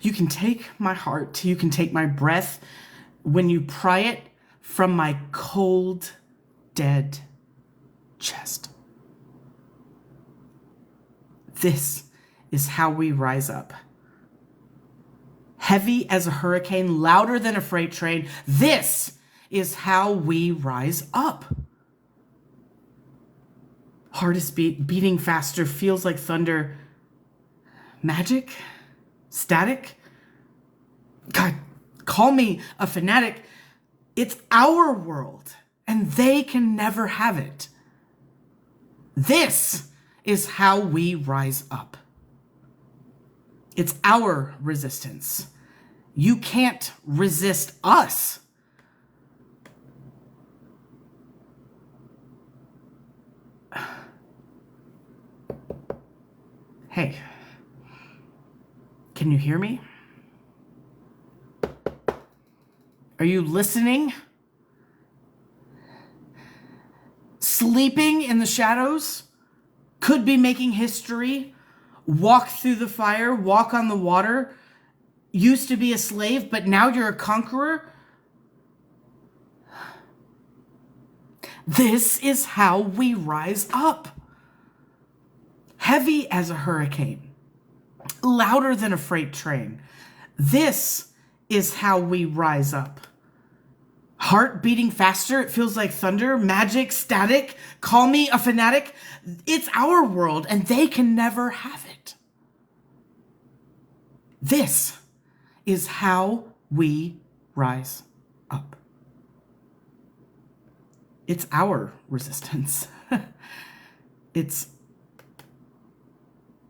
You can take my heart, you can take my breath when you pry it from my cold, dead chest. This is how we rise up. Heavy as a hurricane, louder than a freight train. This is how we rise up. Hardest beating faster, feels like thunder. Magic? Static? God, call me a fanatic. It's our world, and they can never have it. This is how we rise up. It's our resistance. You can't resist us. Hey, can you hear me? Are you listening? Sleeping in the shadows? Could be making history. Walk through the fire, walk on the water. Used to be a slave, but now you're a conqueror? This is how we rise up. Heavy as a hurricane. Louder than a freight train. This is how we rise up. Heart beating faster, it feels like thunder. Magic, static, call me a fanatic. It's our world, and they can never have it. This is how we rise up. It's our resistance. It's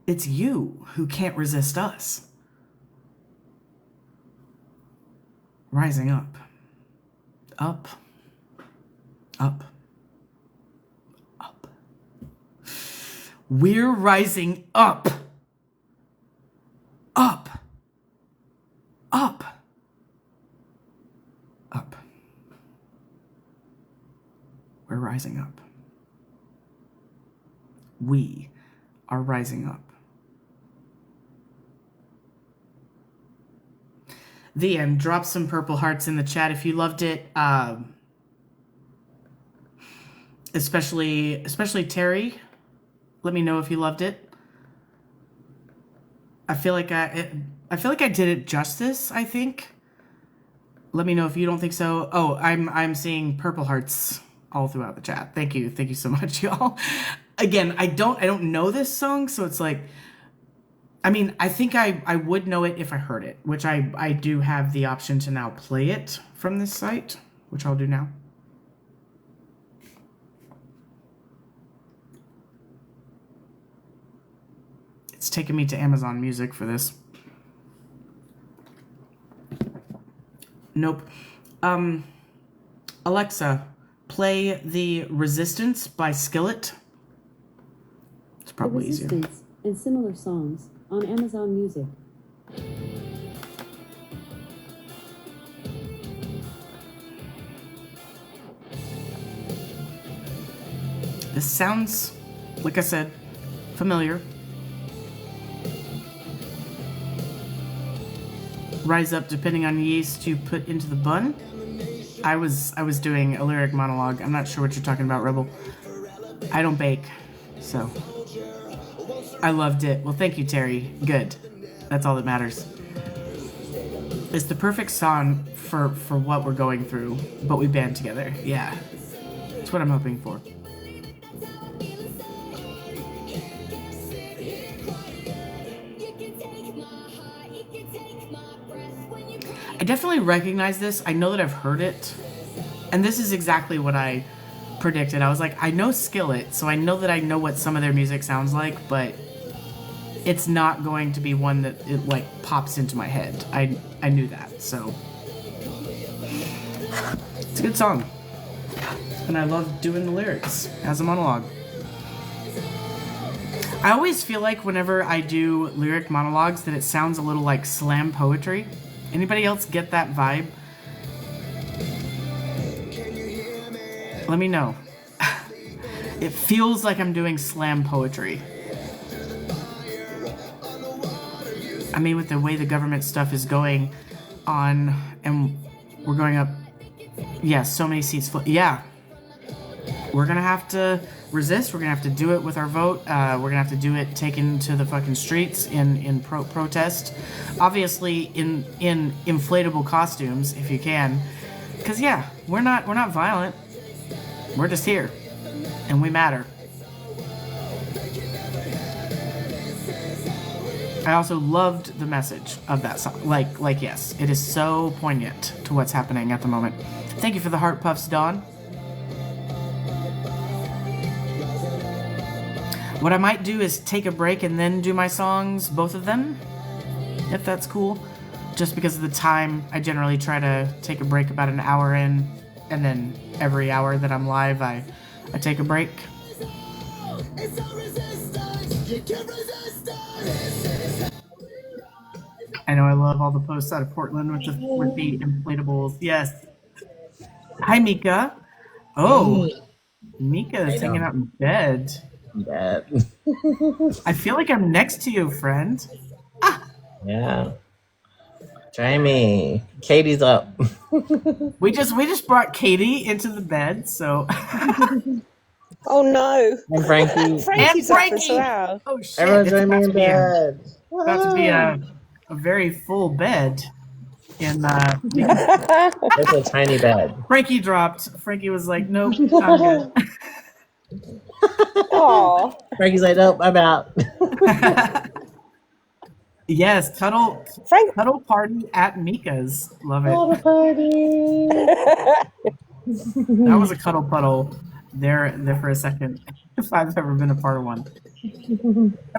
you who can't resist us. Rising up. Up. Up. Up. We're rising up. Up. Up. Up. We're rising up. We are rising up. The end. Drop some purple hearts in the chat if you loved it. Especially Terry. Let me know if you loved it. I feel like I did it justice, I think. Let me know if you don't think so. Oh, I'm seeing purple hearts all throughout the chat. Thank you so much, y'all. Again, I don't know this song, so it's like, I mean, I think I would know it if I heard it, which I do have the option to now play it from this site, which I'll do now. It's taking me to Amazon Music for this. Nope. Alexa, play The Resistance by Skillet. It's probably easier. The Resistance and similar songs on Amazon Music. This sounds, like I said, familiar. rise up depending on yeast you put into the bun. I was doing a lyric monologue. I'm not sure what you're talking about, Rebel. I don't bake, so I loved it. Well, thank you, Terry. Good. That's all that matters. It's the perfect song for what we're going through, but we band together. Yeah, that's what I'm hoping for. I definitely recognize this. I know that I've heard it. And this is exactly what I predicted. I was like, I know Skillet, so I know that I know what some of their music sounds like, but it's not going to be one that it like pops into my head. I knew that, so it's a good song. And I love doing the lyrics as a monologue. I always feel like whenever I do lyric monologues that it sounds a little like slam poetry. Anybody else get that vibe? Let me know. It feels like I'm doing slam poetry. I mean, with the way the government stuff is going on, and we're going up, yeah, so many seats. Yeah, we're gonna have to resist. We're gonna have to do it with our vote. We're gonna have to do it taken to the fucking streets in protest. Obviously, in inflatable costumes, if you can, because yeah, we're not violent. We're just here, and we matter. I also loved the message of that song. Like yes, it is so poignant to what's happening at the moment. Thank you for the heart puffs, Dawn. What I might do is take a break and then do my songs, both of them, if that's cool. Just because of the time, I generally try to take a break about an hour in, and then every hour that I'm live, I take a break. I know I love all the posts out of Portland with the inflatables. Yes. Hi, Mika. Oh, Mika is hanging out in bed. Bed. I feel like I'm next to you, friend. Yeah. Try me. Katie's up. We just brought Katie into the bed, so. Oh no! And Frankie. Frankie's and up as Frankie. well. Oh shit! Everyone It's join me in bed. about to be a very full bed. In It's a tiny bed. Frankie dropped. Frankie was like, "Nope, I'm good." Oh, Frankie's like, nope, I'm out. Yes, cuddle Frank. party at Mika's. Love it. Cuddle party. That was a cuddle puddle there for a second. If I've ever been a part of one.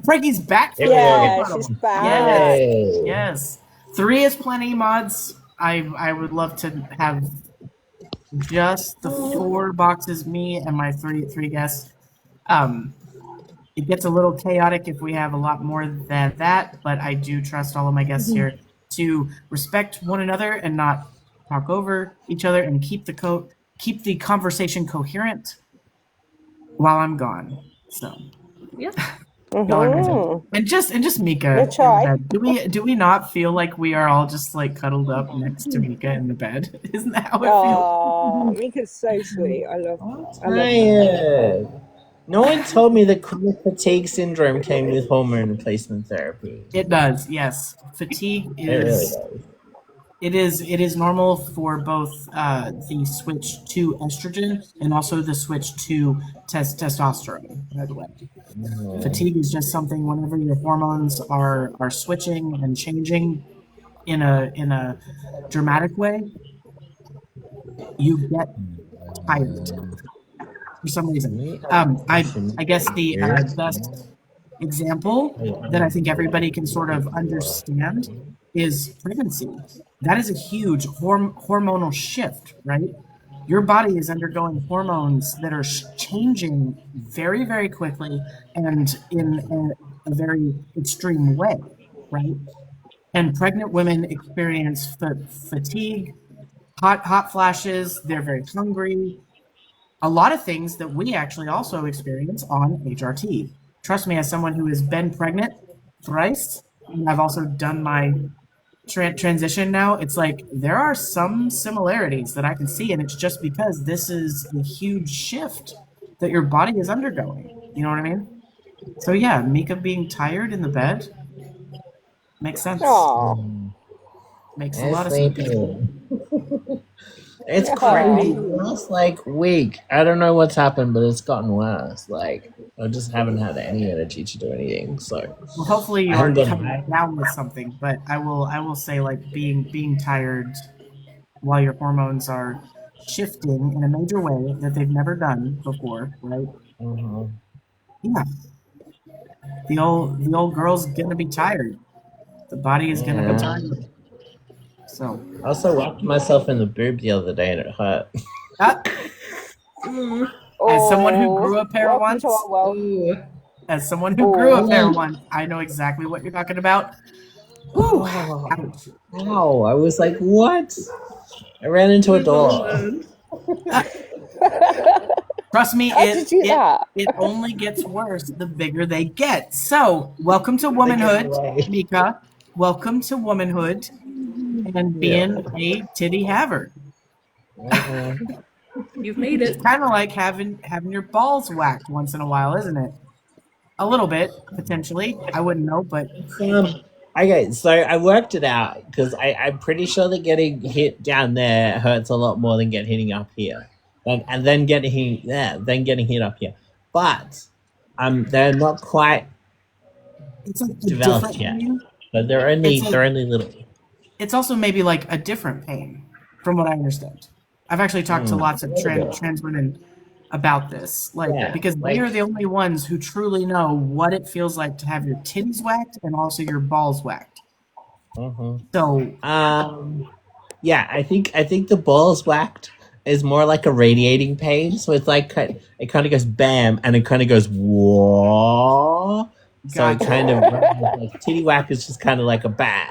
Frankie's back. Yeah, she's back. Yes. Yes. 3 is plenty, mods. I would love to have just the 4 boxes, me and my three guests. It gets a little chaotic if we have a lot more than that, but I do trust all of my guests here to respect one another and not talk over each other and keep the conversation coherent while I'm gone. So yeah. And just Mika. Do we not feel like we are all just like cuddled up next to Mika in the bed? Isn't that how it feels? Oh, Mika's so sweet. I love Tired. No one told me that chronic fatigue syndrome came with hormone replacement therapy. It does, yes. Fatigue It really is. does. It is normal for both the switch to estrogen and also the switch to testosterone. By the way, fatigue is just something whenever your hormones are switching and changing in a dramatic way, you get tired for some reason. I guess the best example that I think everybody can sort of understand is pregnancy. That is a huge hormonal shift, right? Your body is undergoing hormones that are changing very, very quickly and in a very extreme way, right? And pregnant women experience fatigue, hot flashes. They're very hungry. A lot of things that we actually also experience on HRT. Trust me, as someone who has been pregnant thrice, and I've also done my transition now, it's like there are some similarities that I can see, and it's just because this is a huge shift that your body is undergoing. You know what I mean? So yeah, Mika being tired in the bed makes sense. Oh, Makes a And lot of sense. sleeping. It's crazy. oh. The last like week, I don't know what's happened, but it's gotten worse. Like I just haven't had any energy to do anything. So Well, hopefully I you haven't aren't gone coming back. down with something, but I will say like being tired while your hormones are shifting in a major way that they've never done before, right? Mhm. Yeah, the old girl's gonna be tired. The body is gonna be Yeah. tired. So, I also whacked myself in the boob the other day and it hurt. uh, as someone who Oh, grew a pair welcome to once, our world. Ooh. as someone who grew a And pair Oh, then, once, I know exactly what you're talking about. Whew, oh, ouch. ow. I was like, what? I ran into a door. Uh, Trust me, how did you do it that? it only gets worse the bigger they get. So, welcome to They get in the womanhood, way. Mika. Welcome to womanhood and Yeah. being a titty haver. Mhm. You've made It's it. kind of like having your balls whacked once in a while, isn't it? A little bit, potentially. I wouldn't know, but Um, okay, so I worked it out because I'm pretty sure that getting hit down there hurts a lot more than getting hitting up here, and then getting hit there, then getting hit up here. But they're not quite it's like a developed different yet. pain. But It's like they're only little. it's also maybe like a different pain, from what I understand. I've actually talked to lots A of little bit. trans women about this, like Yeah, because they are like the only ones who truly know what it feels like to have your titties whacked and also your balls whacked. mhm. So um, yeah, I think the balls whacked is more like a radiating pain. So it's like it kind of goes bam, and it kind of goes whoa. So it kind gotcha. of like titty whack is just kind of like a bah.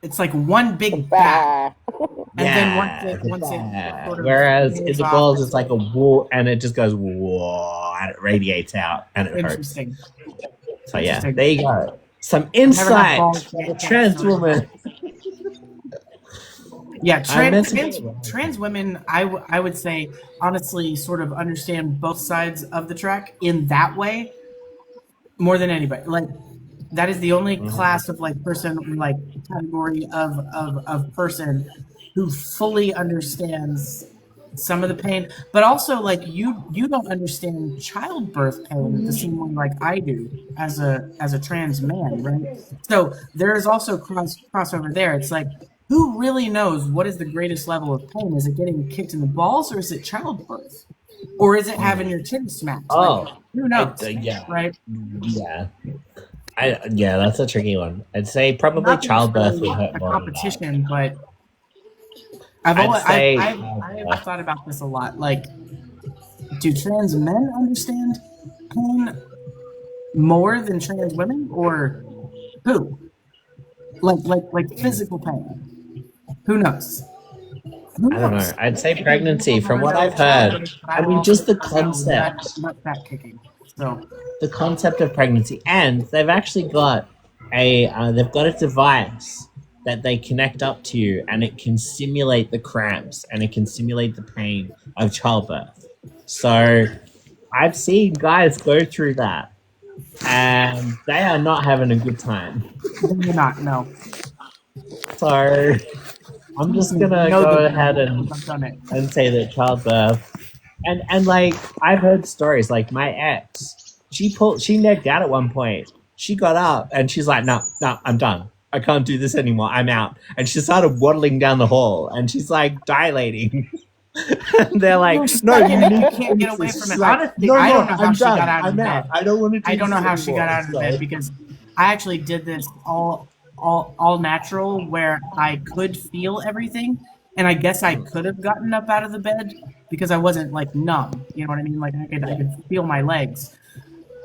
It's like one big bat, Bah. and then Yeah, the once it bah. sort of Whereas in wears the off, balls, it's it's like a whoa, and it just goes whoa, and it radiates out, and it hurts. interesting. So yeah, Interesting. there you go. Some I've never had insight balls from a yet, trans so I don't know. woman. Yeah, I meant to be. trans women, I would say honestly sort of understand both sides of the track in that way more than anybody. Like that is the only Mhm. class of like person or like category of person who fully understands some of the pain, but also like you don't understand childbirth pain the same way like I do as a trans man, right? So there is also crossover there. It's like who really knows what is the greatest level of pain? Is it getting kicked in the balls or is it childbirth? Or is it having your titty smacked? Like Oh, who knows? yeah, Right? yeah. Yeah, that's a tricky one. I'd say probably Not that it's childbirth really would hurt a more than that. competition, but I've I'd always say I've childbirth. thought about this a lot. Like, do trans men understand pain more than trans women, or who? Like physical pain. Wwho knows? Who I don't know. knows? I'd say Because we will pregnancy. From never what know I've heard, childbirth, but I I will mean, also just never know nut fat kicking. So the concept of pregnancy, and they've actually got they've got a device that they connect up to you, and it can simulate the cramps and it can simulate the pain of childbirth. So I've seen guys go through that, and they are not having a good time. they're not. No, So I'm trust just me, I gonna know go the ahead pain because I've done it. and say that childbirth and like I've heard stories like my ex, she necked out at one point. She got up and she's like, no, no, I'm done. I can't do this anymore. I'm out. And she started waddling down the hall and she's like dilating. And they're You're like, no, stuck in you it. You need to can't get finish away this. from She's it. like, Honestly, no, I no, don't know how I'm she got done. out of the I'm out. bed. I don't want to I do don't know this how she got anymore. out of the bed So because I actually did this all natural where I could feel everything. And I guess I could have gotten up out of the bed because I wasn't like numb. You know what I mean? Like I yeah. could feel my legs.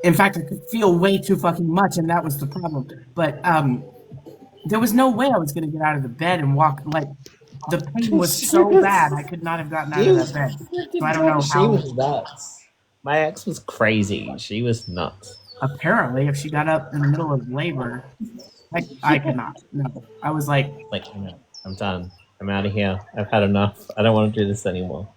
In fact, I could feel way too fucking much, and that was the problem. But there was no way I was gonna get out of the bed and walk like the pain was she so bad I was could not have gotten out she of was that bed. So I freaking don't know she how. was nuts. My ex was crazy. She was nuts. Apparently, if she got up in the middle of labor, I could not. No, I was like, Like, I'm done. I'm out of here. I've had enough. I don't want to do this anymore.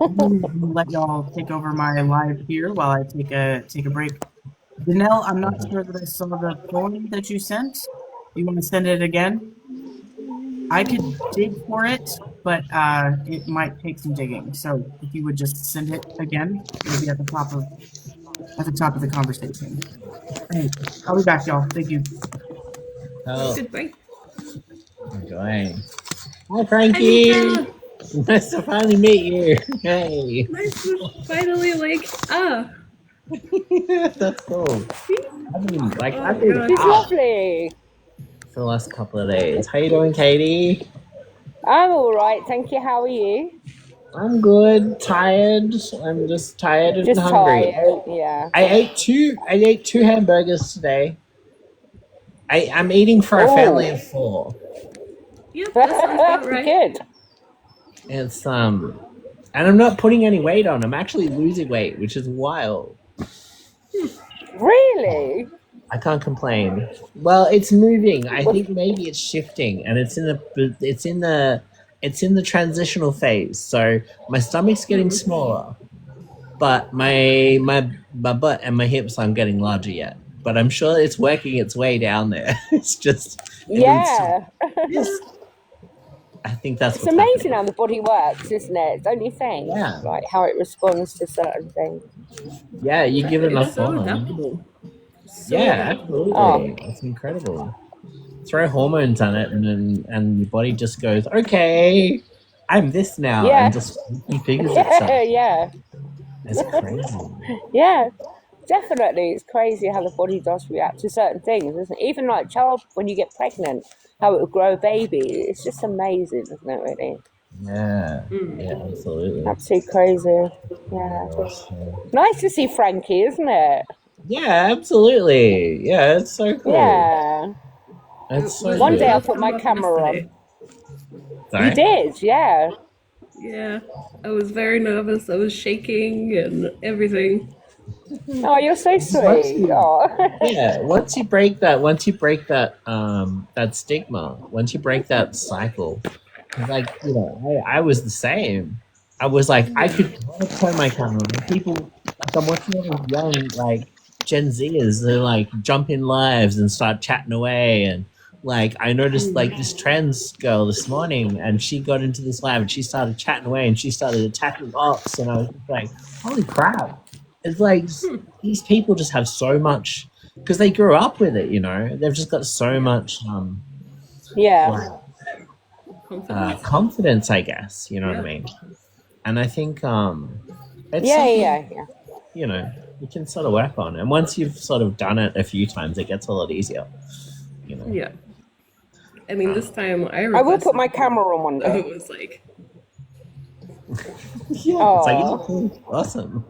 I'm gonna let y'all take over my live here while I take a break. Danelle, I'm not sure that I saw the poem that you sent. You want to send it again? I could dig for it, but it might take some digging. So if you would just send it again, it'll be at the top of the conversation. All right, I'll be back, y'all. Thank you. Oh, Goodbye. I'm going. Hi, Hi, Frankie. Mika. Nice to finally meet you. Hey. Nice to finally That's cool. Oh I've been god. She's out lovely. for the last couple of days. How you doing, Katie? I'm all right, thank you. How are you? I'm good. Tired. I'm just tired and Just hungry. tired. Yeah. I ate two. I ate two hamburgers today. I'm eating for a family Oh, of four. Yep, that sounds about right. good. It's and I'm not putting any weight on. I'm actually losing weight, which is wild. Really? I can't complain. Well, it's moving. I think maybe it's shifting, and it's in the transitional phase. So my stomach's getting smaller, but my butt and my hips aren't getting larger yet. But I'm sure it's working its way down there. It's just it needs to. Yeah. Yeah. I think that's It's what's amazing happening. how the body works, isn't it? Don't you think? Yeah, Like how it responds to certain things. yeah. You give it It's enough so thought. adaptable. So Yeah, adaptable. Oh, absolutely. It's incredible. Throw hormones on it, and your body just goes, okay, I'm this now, and yeah. just figures Yeah, itself. yeah. It's crazy. Yeah. Definitely. It's crazy how the body does react to certain things, isn't it? Even like child when you get pregnant, how it will grow a baby. It's just amazing, isn't it, really? Yeah, yeah, absolutely. Absolutely crazy. Oh my Yeah. gosh. Yeah. Nice to see Frankie, isn't it? Yeah, absolutely. Yeah, it's so cool. Yeah. It's It so was One day I'll good. just put come my up camera on. yesterday. You Sorry. did, yeah. Yeah. I was very nervous. I was shaking and everything. Oh, you're so Once sweet. you, Oh. yeah, that stigma, once you break that cycle, like I was the same. I was like, I Yeah. could turn my camera on. People, like I'm watching all these young Gen Zers, they like jump in lives and start chatting away, and like I noticed like this trans girl this morning, and she got into this live and she started chatting away and she started attacking ops, and I was just like, holy crap! It's like these people just have so much because they grew up with it, they've just got so Yeah. much Yeah. like Confidence. confidence, I guess. You know what I Yeah. mean? And I think it's Yeah, something yeah, yeah. you can sort of work on. And once you've sort of done it a few times, it gets a lot easier. You know. Yeah. I mean, this time I I will put requested my the poem. camera on one So day. it was like, Yeah, it's like yeah, Oh. cool, awesome.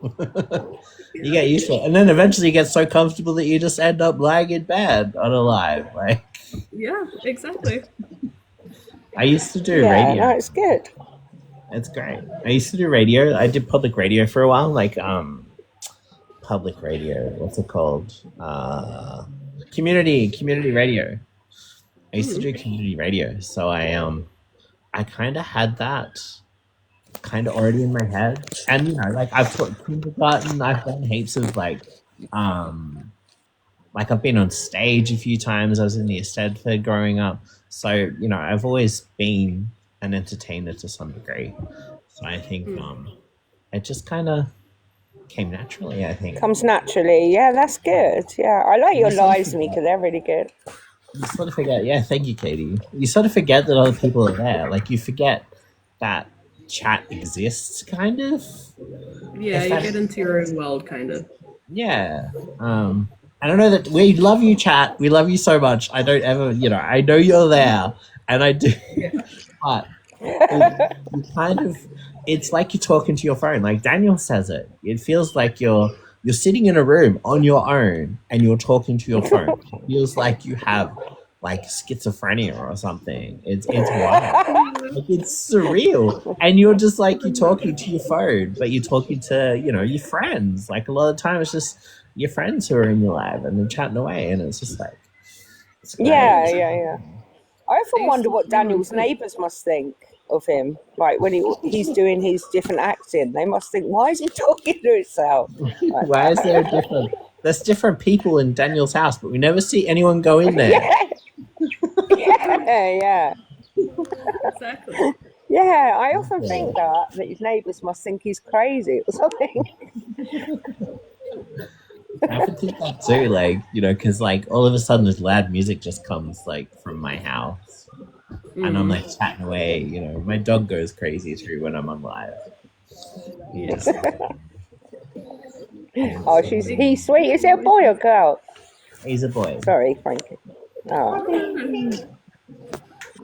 You yeah. get used to it, and then eventually you get so comfortable that you just end up lying in bed on a live. Like Yeah, exactly. I used to do Yeah, no, radio. it's good. It's great. I used to do radio. I did public radio for a while, like public radio. What's it called? Community radio. I used to do community radio, so I kind of had that kind of already in my head, and like I've taught kindergarten. I've done heaps of um, like I've been on stage a few times. I was in the Eisteddfod growing up, so I've always been an entertainer to some degree. So I think it just kind of came naturally. I think Comes naturally. Yeah, that's good. Yeah, I like your you sort of lives, Mika. They're really good. forget. Yeah, thank you, Katie. You sort of forget that other people are there. Like you forget that chat exists, kind of. Yeah, If you that, get into your own world, kind of. yeah. I don't know that we love you, chat. We love you so much. I don't ever, I know you're there, and I do, but you kind of, it's like you're talking to your phone. Like Daniel says it. It feels like you're sitting in a room on your own and you're talking to your phone. It feels like you have like schizophrenia or something. It's wild. Like it's surreal, and you're just like you're talking to your phone, but you're talking to your friends. Like a lot of times, it's just your friends who are in your life and they're chatting away, and it's just like it's Yeah, great. yeah. I I often used wonder to what see him on Daniel's Twitch. neighbours must think of him. Like when he's doing his different acting, they must think, why is he talking to himself like Why is there a that? different? There's different people in Daniel's house, but we never see anyone go in there. Yeah, yeah. Exactly. Yeah, I often think that his neighbours must think he's crazy or something. I often think that too, like because like all of a sudden this loud music just comes like from my house, and I'm like chatting away. My dog goes crazy too when I'm on live. Yeah. He's, Oh, Big, he's sweet. Is big it a boy. boy or girl? he's a boy. Sorry, Frankie. Oh, No,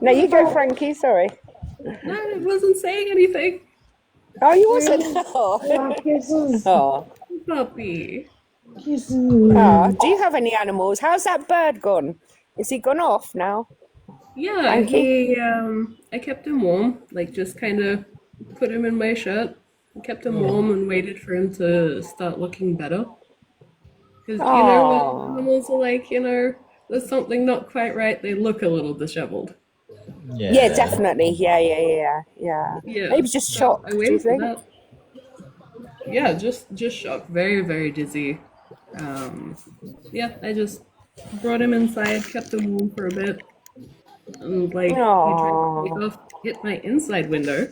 no, you go, Frankie. Sorry. I wasn't saying anything. Oh, you wasn't. Oh, oh, Puppy. oh. Do you have any animals? How's that bird gone? Is he gone off now, Yeah, Frankie? I kept him warm, like just kind of put him in my shirt, kept him warm and waited for him to start looking better. Because when Oh, animals are like, there's something not quite right, they look a little disheveled. yeah, Yeah. definitely. Yeah. Yeah, Maybe just so I shocked. Do you waited for think? that. Yeah, just shocked, very, very dizzy. Um, yeah, I just brought him inside, kept him warm for a bit, and like he tried to take Oh, off, hit my inside window,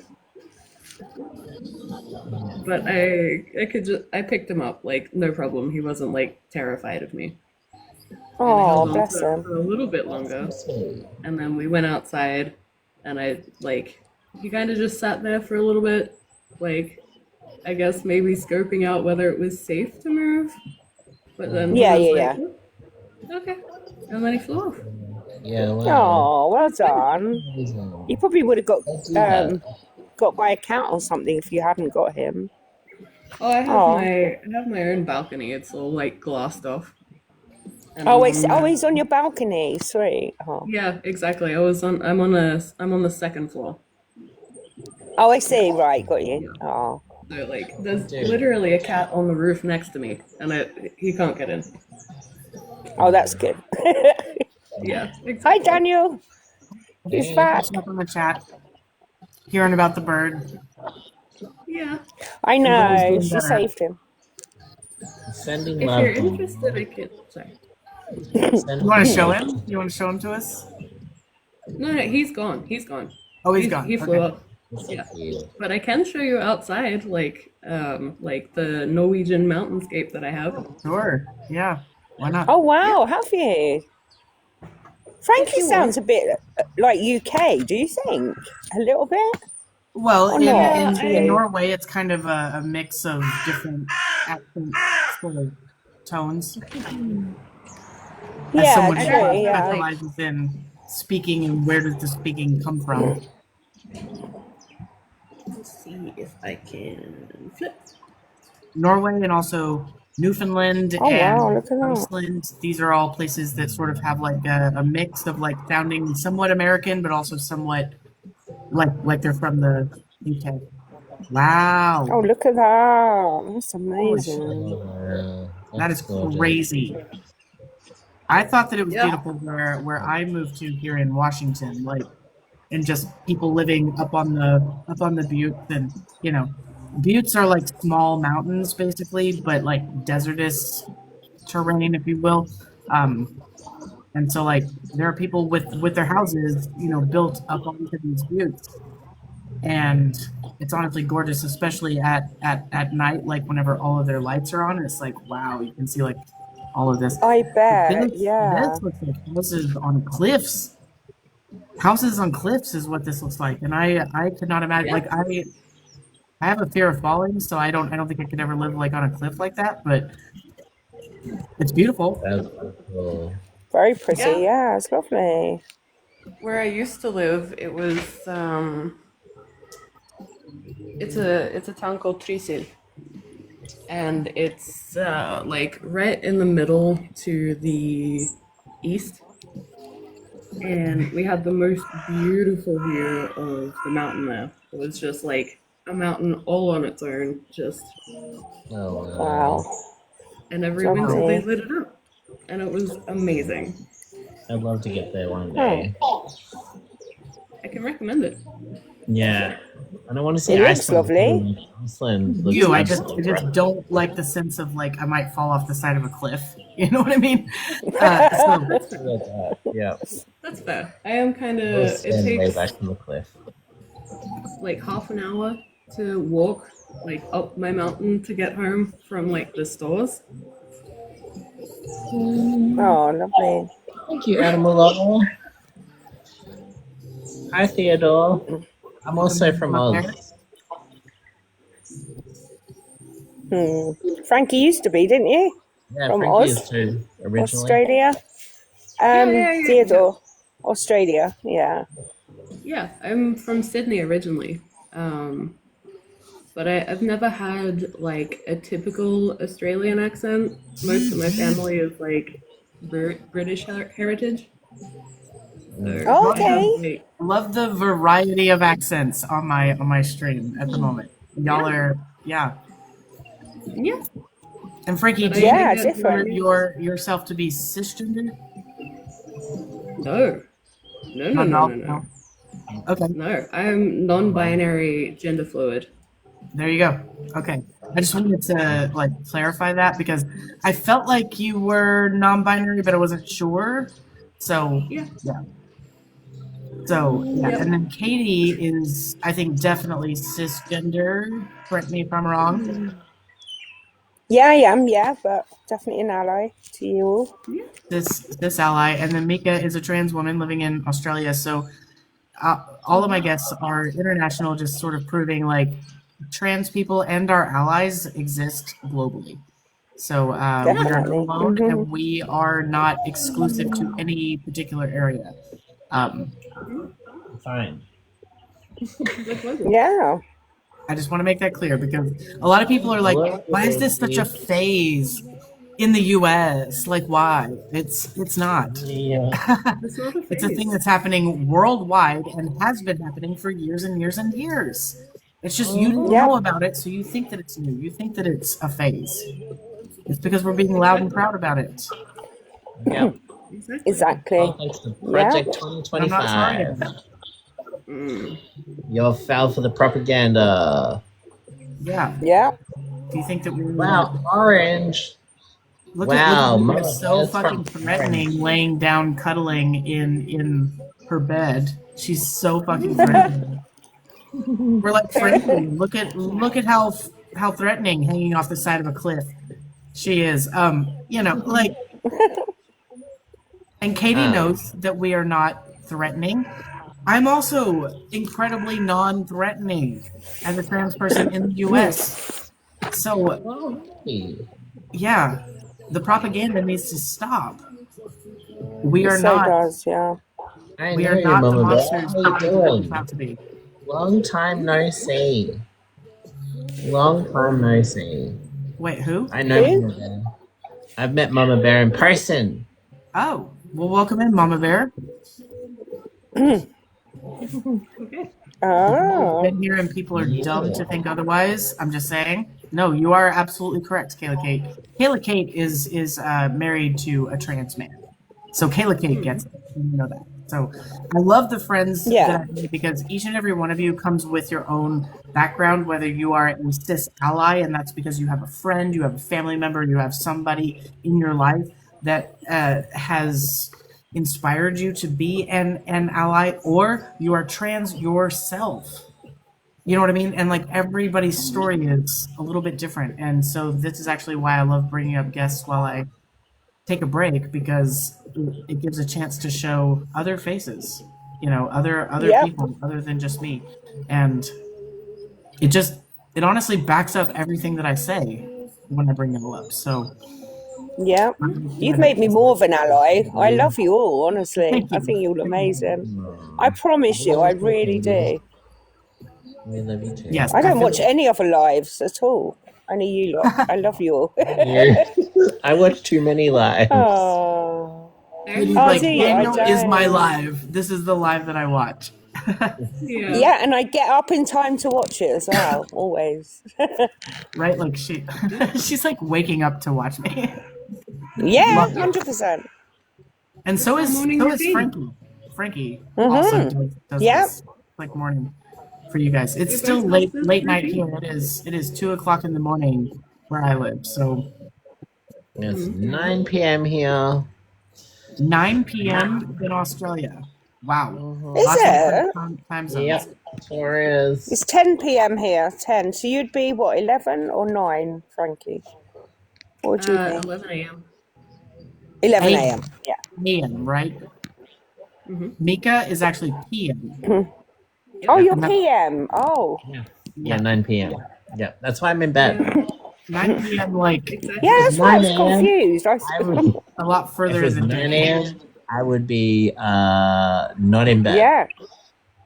but I picked him up like no problem. He wasn't like terrified of me, and I oh, held on bless to it him. for a little bit That's so longer, sweet. and then we went outside, and he kind of just sat there for a little bit, like I guess maybe scoping out whether it was safe to move, but then he Yeah, was yeah, like, yeah. "Oh, okay," and then he flew off. Yeah, wow. Oh, It well was good. done. Amazing. You probably would have I do that. got by a cat or something if you hadn't got him. Oh, Oh, I have my own balcony. It's all like glassed off, and I'm on he's on your balcony. Sweet. Oh, yeah, exactly. I'm on the second floor. oh, I see. Right, got you. Yeah. Oh, So there's Dude. literally a cat on the roof next to me, and he can't get in. oh, that's good. Yeah, Hi, exactly. Daniel. He's Hey, back. Catching up on the chat, hearing about the bird. Yeah. I Everybody's know. doing She better. saved him. sending If you're love. interested, I can. Sorry. You Sending want to show love. him? You want to show him to us? No, he's gone. He's gone. Oh, he's He gone. flew Okay. up. That's so Yeah. cute. But I can show you outside, like the Norwegian mountainscape that I have. Sure. Yeah. Why not? Oh, Yeah, wow. Have you? if Frankie you want. sounds a bit like UK. Do you think? A little bit Well, or in not Yeah, in to in I you? Norway, it's kind of a mix of different accent sort of tones. As Yeah, someone I who true. don't Yeah. like. specializes in speaking and where does the speaking come from? Let's see if I can flip. Norway and also Newfoundland Oh, wow. and Look at that. Iceland. These are all places that sort of have like a mix of like sounding somewhat American, but also somewhat like they're from the UK. Oh, Wow, look at that. That's holy shit, amazing. that That's is gorgeous. crazy. I thought that it was Yeah. beautiful where I moved to here in Washington, like and just people living up on the buttes and buttes are like small mountains basically, but like desertous terrain, if you will. Um, and so like there are people with their houses, built up onto these buttes, and it's honestly gorgeous, especially at night, like whenever all of their lights are on. It's like wow, you can see like all of this. I But bet. this Yeah. looks like houses on cliffs. Houses on cliffs is what this looks like, and I could not imagine. Yeah. Like I have a fear of falling, so I don't think I could ever live like on a cliff like that. But it's beautiful. That's so cool. Very pretty. Yeah. Yeah, it's lovely. Where I used to live, it was it's a town called Trysil, and it's like right in the middle to the east, and we had the most beautiful view of the mountain there. It was just like a mountain all on its own, just Oh wow. Wow. and every winter they lit it up, and it was amazing. I'd love to get there one day. I can recommend it. Yeah. I don't want to see It looks Iceland. lovely. Iceland looks I absolutely just great. don't like the sense of like I might fall off the side of a cliff. You know what I mean? So Yeah. That's fair. I am kind We'll of. It stand way takes back from the cliff. like half an hour to walk like up my mountain to get home from like the stores. Oh, lovely. Thank you, Animal Lover. Hi, Theodore. I'm also from Oz. Frankie used to be, didn't you? Yeah, From Frankie Oz, is too, originally. Australia. Yeah. Theodore, Australia. Yeah. Yeah, I'm from Sydney originally. But I've never had like a typical Australian accent. Most of my family is like British heritage. So Oh, I have okay. like love the variety of accents on my stream at the moment. Y'all are yeah. And Frankie, But do you I get different. yourself to be cisgender? no. No. Okay, No, I'm non-binary, gender fluid. there you go. Okay, I just wanted to like clarify that because I felt like you were non-binary, but I wasn't sure. So Yeah. Yep. And then Katie is, I think, definitely cisgender. Correct me if I'm wrong. Yeah, I am. Yeah, but definitely an ally to you all. This ally, and then Mika is a trans woman living in Australia. So all of my guests are international, just sort of proving like trans people and our allies exist globally. So we are not Definitely. alone, and we are not exclusive to any particular area. Fine. Yeah. I just want to make that clear because a lot of people are like, "Why is this such a phase in the U.S.? Like, why?" It's not. Yeah. It's not a phase. It's a thing that's happening worldwide and has been happening for years and years and years. It's just you didn't know about it, so you think that it's new. You think that it's a phase. It's because we're being loud and proud about it. Yeah. Exactly. All thanks to Project I'm not sorry 2025. about it. You fell for the propaganda. Yeah. Yeah. Do you think that we're Wow, orange. Look Wow, at Mama Mika so Bear's fucking from threatening, Orange. laying down, cuddling in her bed. She's so fucking threatening. We're like friendly. Look at how threatening, hanging off the side of a cliff she is. Like, and Katie knows that we are not threatening. I'm also incredibly non-threatening as a trans person in the U.S. So yeah, the propaganda needs to stop. We are So not. does, yeah. We are not the Mama Bear. monsters How you that we doing? have to be. Long time no see. Long time no see. Wait, who? I know Mama Bear. I've met Mama Bear in person. Oh, well, welcome in, Mama Bear. Okay. Oh. Been here and people are dumb to think otherwise. I'm just saying. No, you are absolutely correct, Kayla Kate. Kayla Kate is married to a trans man, so Kayla Kate gets it. You know that. So I love the friends that I've made because each and every one of you comes with your own background. Whether you are a cis ally, and that's because you have a friend, you have a family member, you have somebody in your life that has inspired you to be an ally, or you are trans yourself. You know what I mean? And like everybody's story is a little bit different. And so this is actually why I love bringing up guests while I take a break, because it gives a chance to show other faces, other people other than just me. And it honestly backs up everything that I say when I bring it all up. So yeah, you've made me more of an ally. I love you all, honestly. I think you're all amazing. I promise you, I really do. We love you too. Yes, I don't watch any other lives at all. Only you lot. I love you all. I watch too many lives. Oh. Katie's Oh, like, do you? I Daniel is my don't. live. This is the live that I watch. Yeah, and I get up in time to watch it as well, always. Right? Like she's like waking up to watch me. Yeah, Love it. 100%. And It's the morning so is routine. Frankie. Frankie also Mm-hmm. does Yeah. this like morning for you guys. It's We still both have this late night here. routine. It is 2 o'clock in the morning where I live. So It's 9 p.m. here. 9 p.m. in Australia. Wow. Mhm. Is Lots of different it? time zones. Yep, sure is. It's 10 p.m. here, 10. So you'd be, what, 11 or 9, Frankie? What would you be? 11 a.m. 11 a.m. AM. Yeah. AM, right? Mm-hmm. Mika is actually PM. Oh, you're And that, PM. Oh. Yeah, yeah. 9 p.m. Yeah, that's why I'm in bed. Yeah, 9 p.m. like Yeah, exactly. that's why I 9 was a.m. confused. I would, a lot if further it in was the 9 day. a.m., I would be not in bed. Yeah.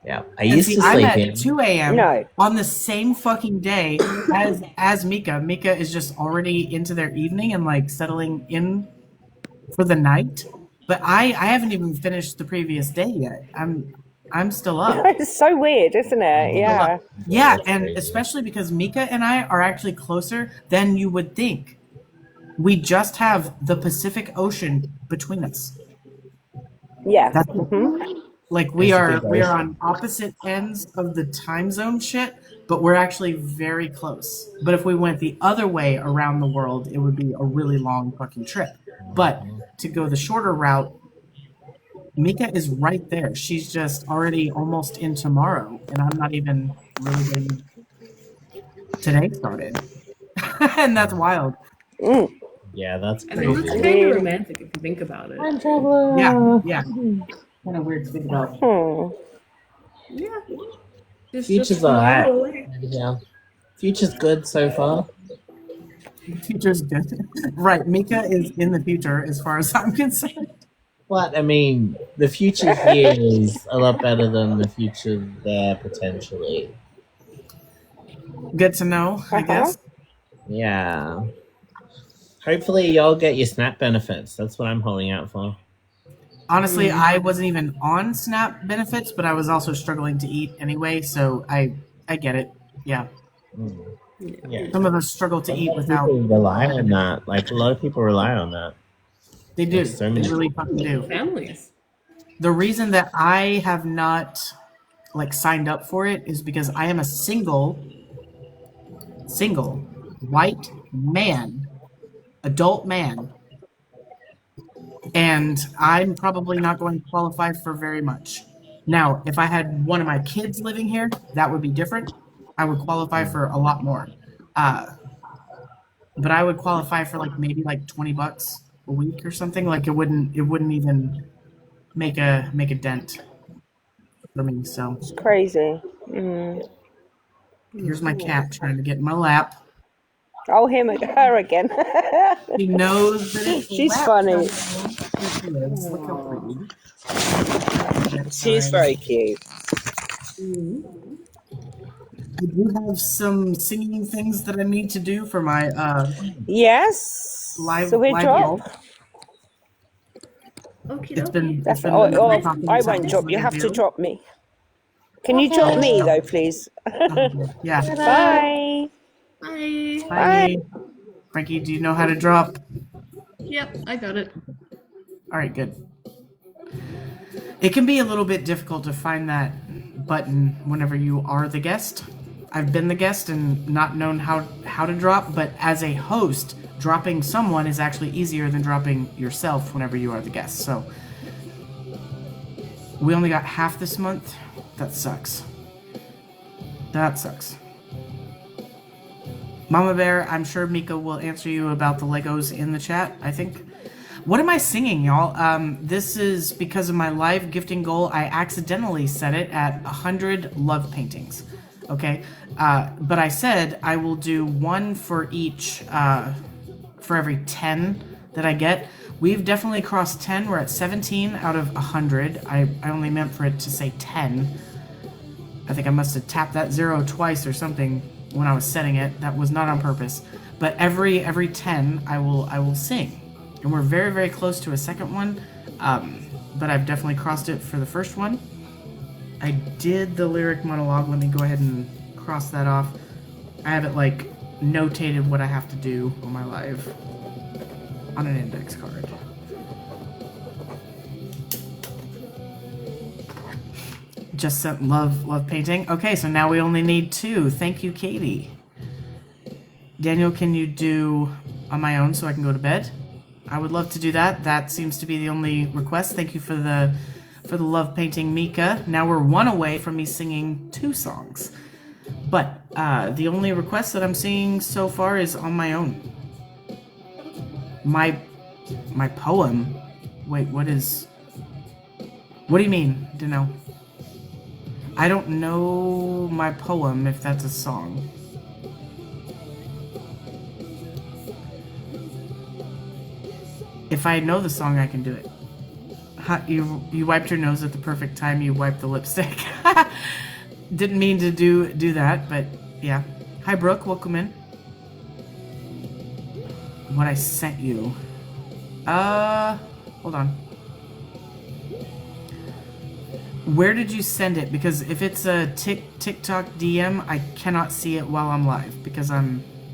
Yeah, I And used see, to I'm sleep at in. 2 a.m. No. on the same fucking day as Mika. Mika is just already into their evening and like settling in for the night. But I haven't even finished the previous day yet. I'm still up. It's so weird, isn't it? Still Yeah. up. Yeah, Yeah, that's and crazy. especially because Mika and I are actually closer than you would think. We just have the Pacific Ocean between us. Yeah. That's it. Mm-hmm. Like Pacific we are Ocean. on opposite ends of the time zone shit, but we're actually very close. But if we went the other way around the world, it would be a really long fucking trip. But to go the shorter route, Mika is right there. She's just already almost in tomorrow, and I'm not even really getting today started. And that's wild. Mm. Yeah, that's I mean, that's crazy. kind of Really? romantic if you think about it. Time Yeah, traveler. yeah. Kind of weird to think about. Hmm. Yeah, it's just Future's tomorrow alright. away. Yeah, future's good so far. The future's good. Right, Mika is in the future as far as I'm concerned. But I mean, the future here is a lot better than the future there potentially. Good to know, I Uh-huh. guess. Yeah. Hopefully, y'all get your SNAP benefits. That's what I'm holding out for. Honestly, I wasn't even on SNAP benefits, but I was also struggling to eat anyway, so I get it. Yeah. Mm. Yeah. Yeah. Some of us struggle to A eat lot of without people rely on having it. that. Like, a lot of people rely on that. They Like, do. so They many really people fucking do. do. Families. The reason that I have not like signed up for it is because I am a single white man, adult man, and I'm probably not going to qualify for very much. Now, if I had one of my kids living here, that would be different. I would qualify for a lot more. Uh, but I would qualify for like maybe like $20 a week or something. Like it wouldn't even make a dent for me. So It's crazy. Mm. here's my cat trying to get in my lap. Oh, her again. She knows that it's She's lap funny. time. Here she is. Look how pretty. She's very cute. I do have some singing things that I need to do for my Yes. So we live drop. vault. Okie It's dokie. been Or, wonderful or talking I to won't drop. everybody You of have to you. drop me. Can you drop me though, please? Yeah. Bye. Bye. Bye. Frankie, do you know how to drop? Yep, I got it. All right, good. It can be a little bit difficult to find that button whenever you are the guest. I've been the guest and not known how to drop, but as a host, dropping someone is actually easier than dropping yourself whenever you are the guest. So we only got half this month. That sucks. That sucks. Mama Bear, I'm sure Mika will answer you about the Legos in the chat, I think. What am I singing, y'all? This is because of my live gifting goal. I accidentally set it at 100 love paintings. Okay? But I said I will do one for each, for every 10 that I get. We've definitely crossed 10. We're at 17 out of 100. I only meant for it to say 10. I think I must have tapped that zero twice or something when I was setting it. That was not on purpose. But every 10, I will sing. And we're very, very close to a second one. But I've definitely crossed it for the first one. I did the lyric monologue. Let me go ahead and cross that off. I have it like notated what I have to do on my live on an index card. Just love painting. Okay, so now we only need 2. Thank you, Katie. Daniel, can you do on my own so I can go to bed? I would love to do that. That seems to be the only request. Thank you for the love painting, Mika. Now we're 1 away from me singing 2 songs. But the only request that I'm seeing so far is on my own. My poem. Wait, what do you mean, Dano? I don't know my poem, if that's a song. If I know the song, I can do it. You wiped your nose at the perfect time. You wiped the lipstick. Didn't mean to do that, but yeah. Hi, Brooke. Welcome in. What I sent you. Hold on. Where did you send it? Because if it's a TikTok DM, I cannot see it while I'm live because I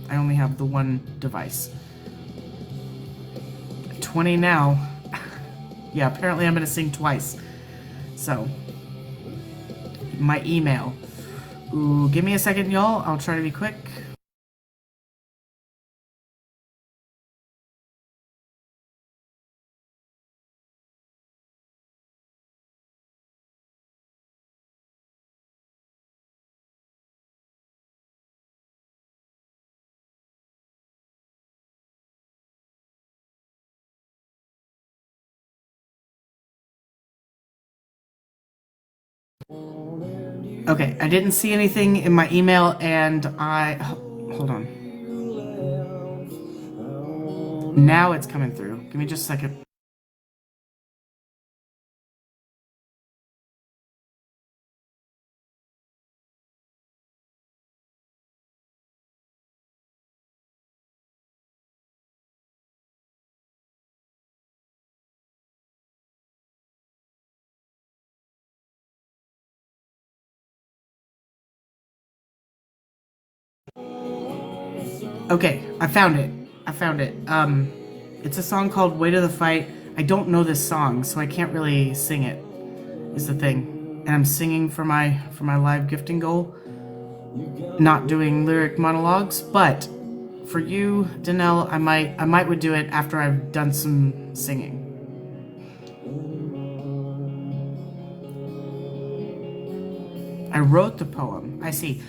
only have the one device. 20 now. Yeah, apparently I'm gonna sing twice. So, my email. Ooh, give me a second, y'all. I'll try to be quick. Okay, I didn't see anything in my email, and hold on. Now it's coming through. Give me just a second. Okay, I found it. It's a song called Way to the Fight. I don't know this song, so I can't really sing it, is the thing. And I'm singing for my live gifting goal. Not doing lyric monologues, but for you, Danelle, I might would do it after I've done some singing. I wrote the poem. I see.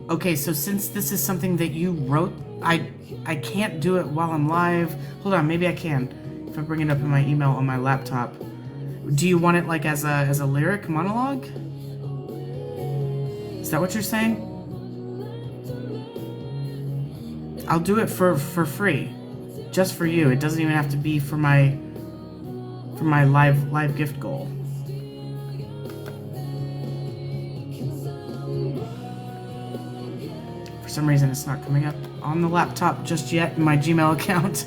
Okay, so since this is something that you wrote, I can't do it while I'm live. Hold on, maybe I can. If I bring it up in my email on my laptop. Do you want it like as a lyric monologue? Is that what you're saying? I'll do it for free. Just for you. It doesn't even have to be for my live gift goal. For some reason it's not coming up on the laptop just yet in my Gmail account.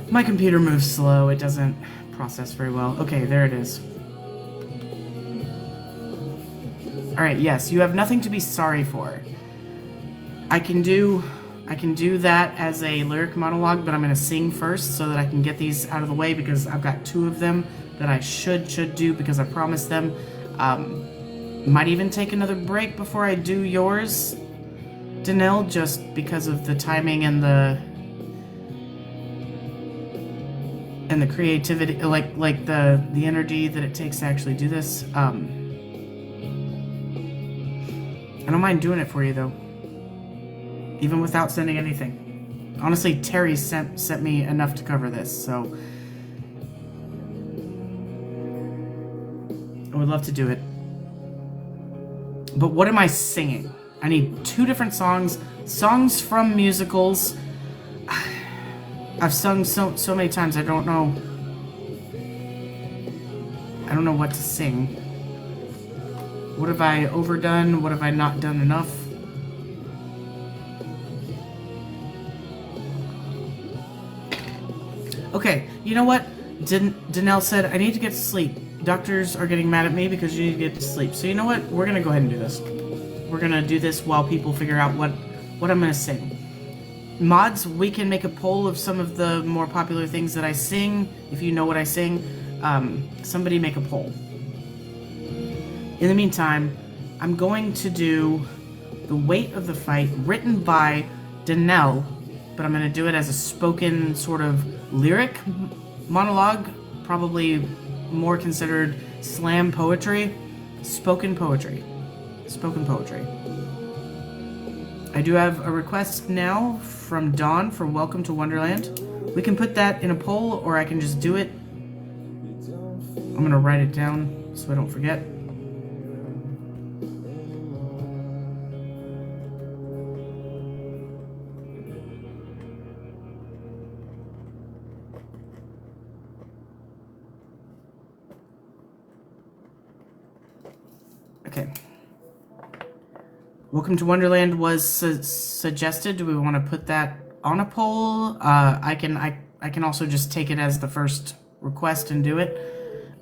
My computer moves slow. It doesn't process very well. Okay, there it is. Alright, yes, you have nothing to be sorry for. I can do that as a lyric monologue, but I'm going to sing first so that I can get these out of the way because I've got 2 of them that I should do because I promised them. Might even take another break before I do yours, Danelle, just because of the timing and the creativity, like the energy that it takes to actually do this. I don't mind doing it for you though, even without sending anything. Honestly, Terry sent me enough to cover this, so I would love to do it. But what am I singing? I need 2 different songs from musicals. I've sung so many times I don't know what to sing. What have I overdone? What have I not done enough? Okay, you know what? Danelle said I need to get to sleep. Doctors are getting mad at me because you need to get to sleep. So you know what? We're gonna go ahead and do this. We're gonna do this while people figure out what I'm gonna sing. Mods, we can make a poll of some of the more popular things that I sing. If you know what I sing, somebody make a poll. In the meantime, I'm going to do The Weight of the Fight, written by Daniel, but I'm going to do it as a spoken sort of lyric monologue, probably more considered slam poetry. Spoken poetry. Spoken poetry. I do have a request now from Dawn for Welcome to Wonderland. We can put that in a poll, or I can just do it. I'm going to write it down so I don't forget. Okay. Welcome to Wonderland was suggested. Do we want to put that on a poll? I can also just take it as the first request and do it.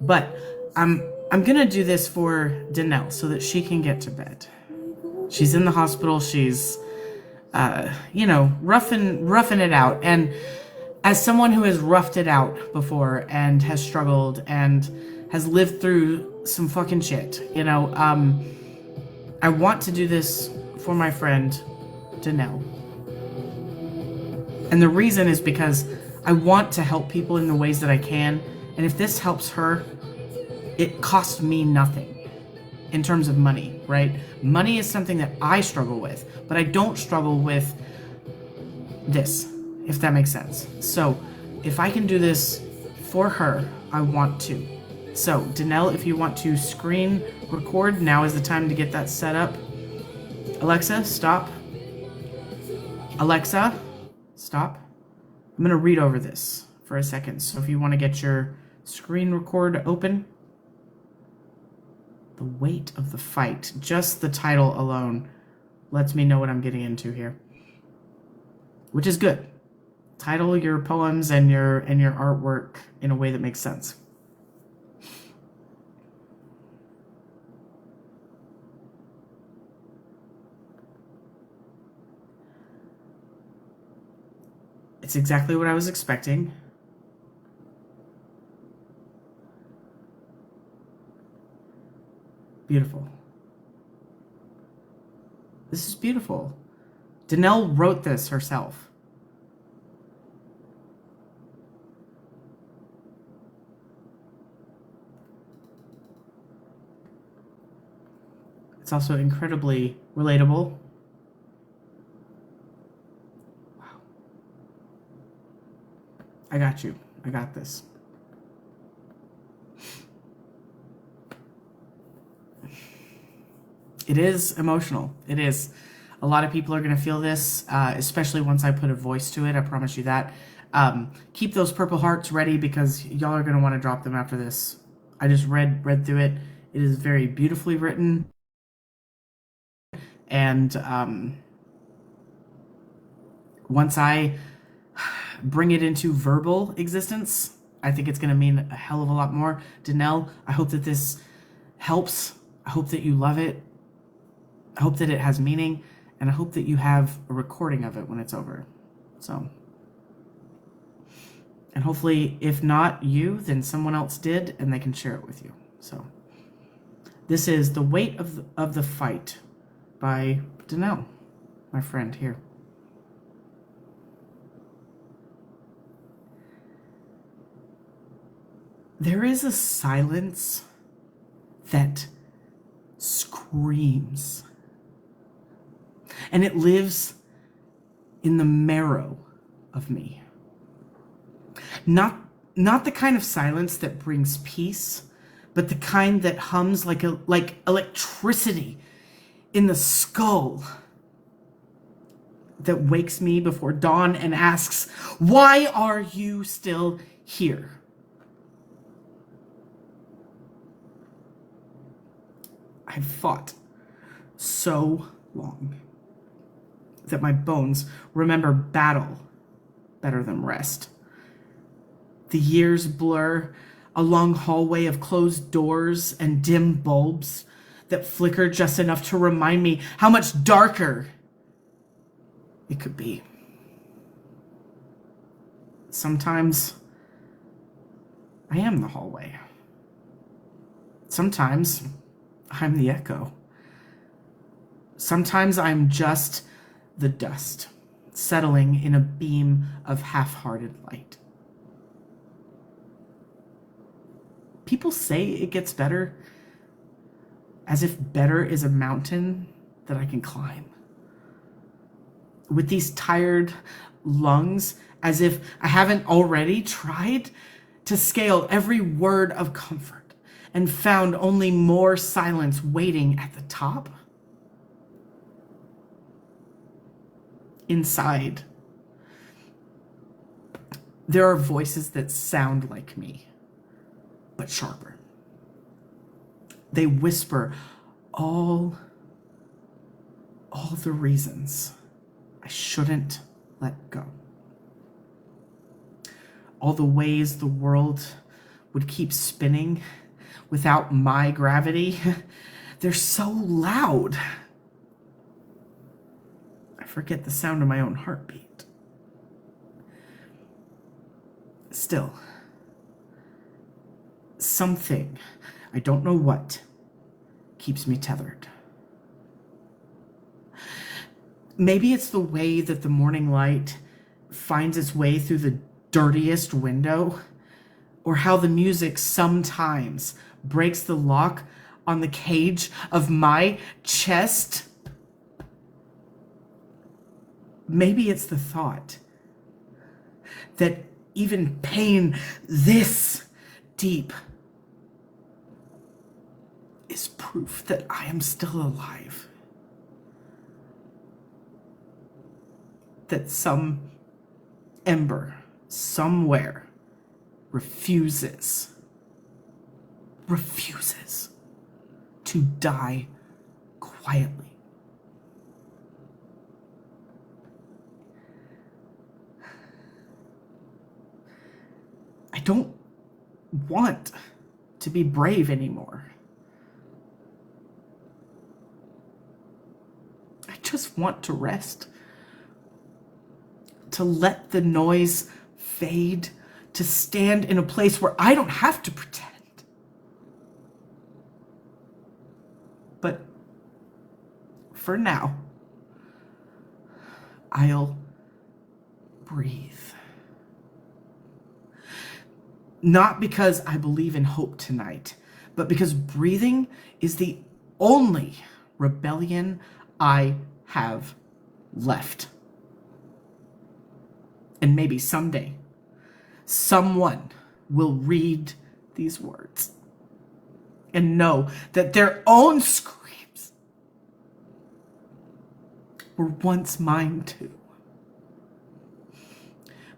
But I'm gonna do this for Danelle so that she can get to bed. She's in the hospital. She's roughing it out. And as someone who has roughed it out before and has struggled and has lived through some fucking shit, I want to do this for my friend, Danelle. And the reason is because I want to help people in the ways that I can. And if this helps her, it costs me nothing in terms of money, right? Money is something that I struggle with, but I don't struggle with this, if that makes sense. So if I can do this for her, I want to. So, Danelle, if you want to screen record, now is the time to get that set up. Alexa, stop. Alexa, stop. I'm going to read over this for a second. So if you want to get your screen record open. The Weight of the Fight. Just the title alone lets me know what I'm getting into here. Which is good. Title your poems and your artwork in a way that makes sense. It's exactly what I was expecting. Beautiful. This is beautiful. Danelle wrote this herself. It's also incredibly relatable. Wow. I got you. I got this. It is emotional. It is. A lot of people are going to feel this, especially once I put a voice to it. I promise you that. Keep those purple hearts ready because y'all are going to want to drop them after this. I just read through it. It is very beautifully written. And once I bring it into verbal existence, I think it's going to mean a hell of a lot more. Danelle, I hope that this helps. I hope that you love it. I hope that it has meaning, and I hope that you have a recording of it when it's over. So, and hopefully, if not you, then someone else did, and they can share it with you. So, this is The Weight of the Fight by Danelle, my friend here. There is a silence that screams, and it lives in the marrow of me. Not the kind of silence that brings peace, but the kind that hums like electricity in the skull that wakes me before dawn and asks, "Why are you still here?" I've fought so long that my bones remember battle better than rest. The years blur. A long hallway of closed doors and dim bulbs that flicker just enough to remind me how much darker it could be. Sometimes I am the hallway. Sometimes I'm the echo. Sometimes I'm just the dust settling in a beam of half-hearted light. People say it gets better, as if better is a mountain that I can climb. With these tired lungs, as if I haven't already tried to scale every word of comfort and found only more silence waiting at the top. Inside, there are voices that sound like me, but sharper. They whisper all the reasons I shouldn't let go. All the ways the world would keep spinning without my gravity. They're so loud. I forget the sound of my own heartbeat. Still, something, I don't know what, keeps me tethered. Maybe it's the way that the morning light finds its way through the dirtiest window, or how the music sometimes breaks the lock on the cage of my chest. Maybe it's the thought that even pain this deep is proof that I am still alive. That some ember somewhere refuses to die quietly. I don't want to be brave anymore. I just want to rest. To let the noise fade, to stand in a place where I don't have to pretend. But for now, I'll breathe. Not because I believe in hope tonight, but because breathing is the only rebellion I have left. And maybe someday, someone will read these words and know that their own screams were once mine too.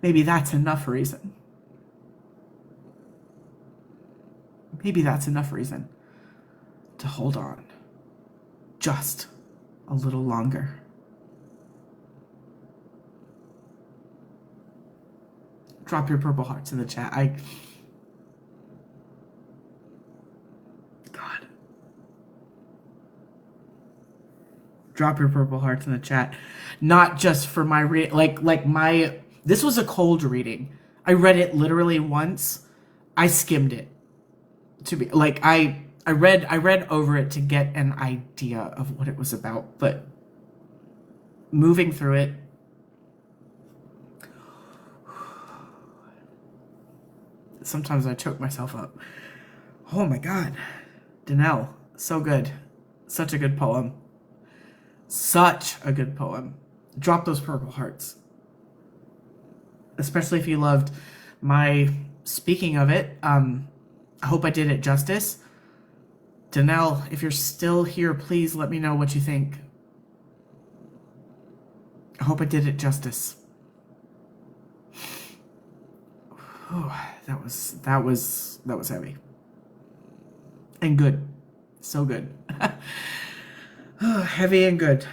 Maybe that's enough reason. Maybe that's enough reason to hold on just a little longer. Drop your purple hearts in the chat. God. Drop your purple hearts in the chat. Not just for my this was a cold reading. I read it literally once. I skimmed it. I read over it to get an idea of what it was about, but moving through it, sometimes I choke myself up. Oh my God. Danielle, so good. Such a good poem. Such a good poem. Drop those purple hearts. Especially if you loved my speaking of it. I hope I did it justice. Danielle, if you're still here, please let me know what you think. I hope I did it justice. Oh, that was heavy. And good. So good. Oh, heavy and good.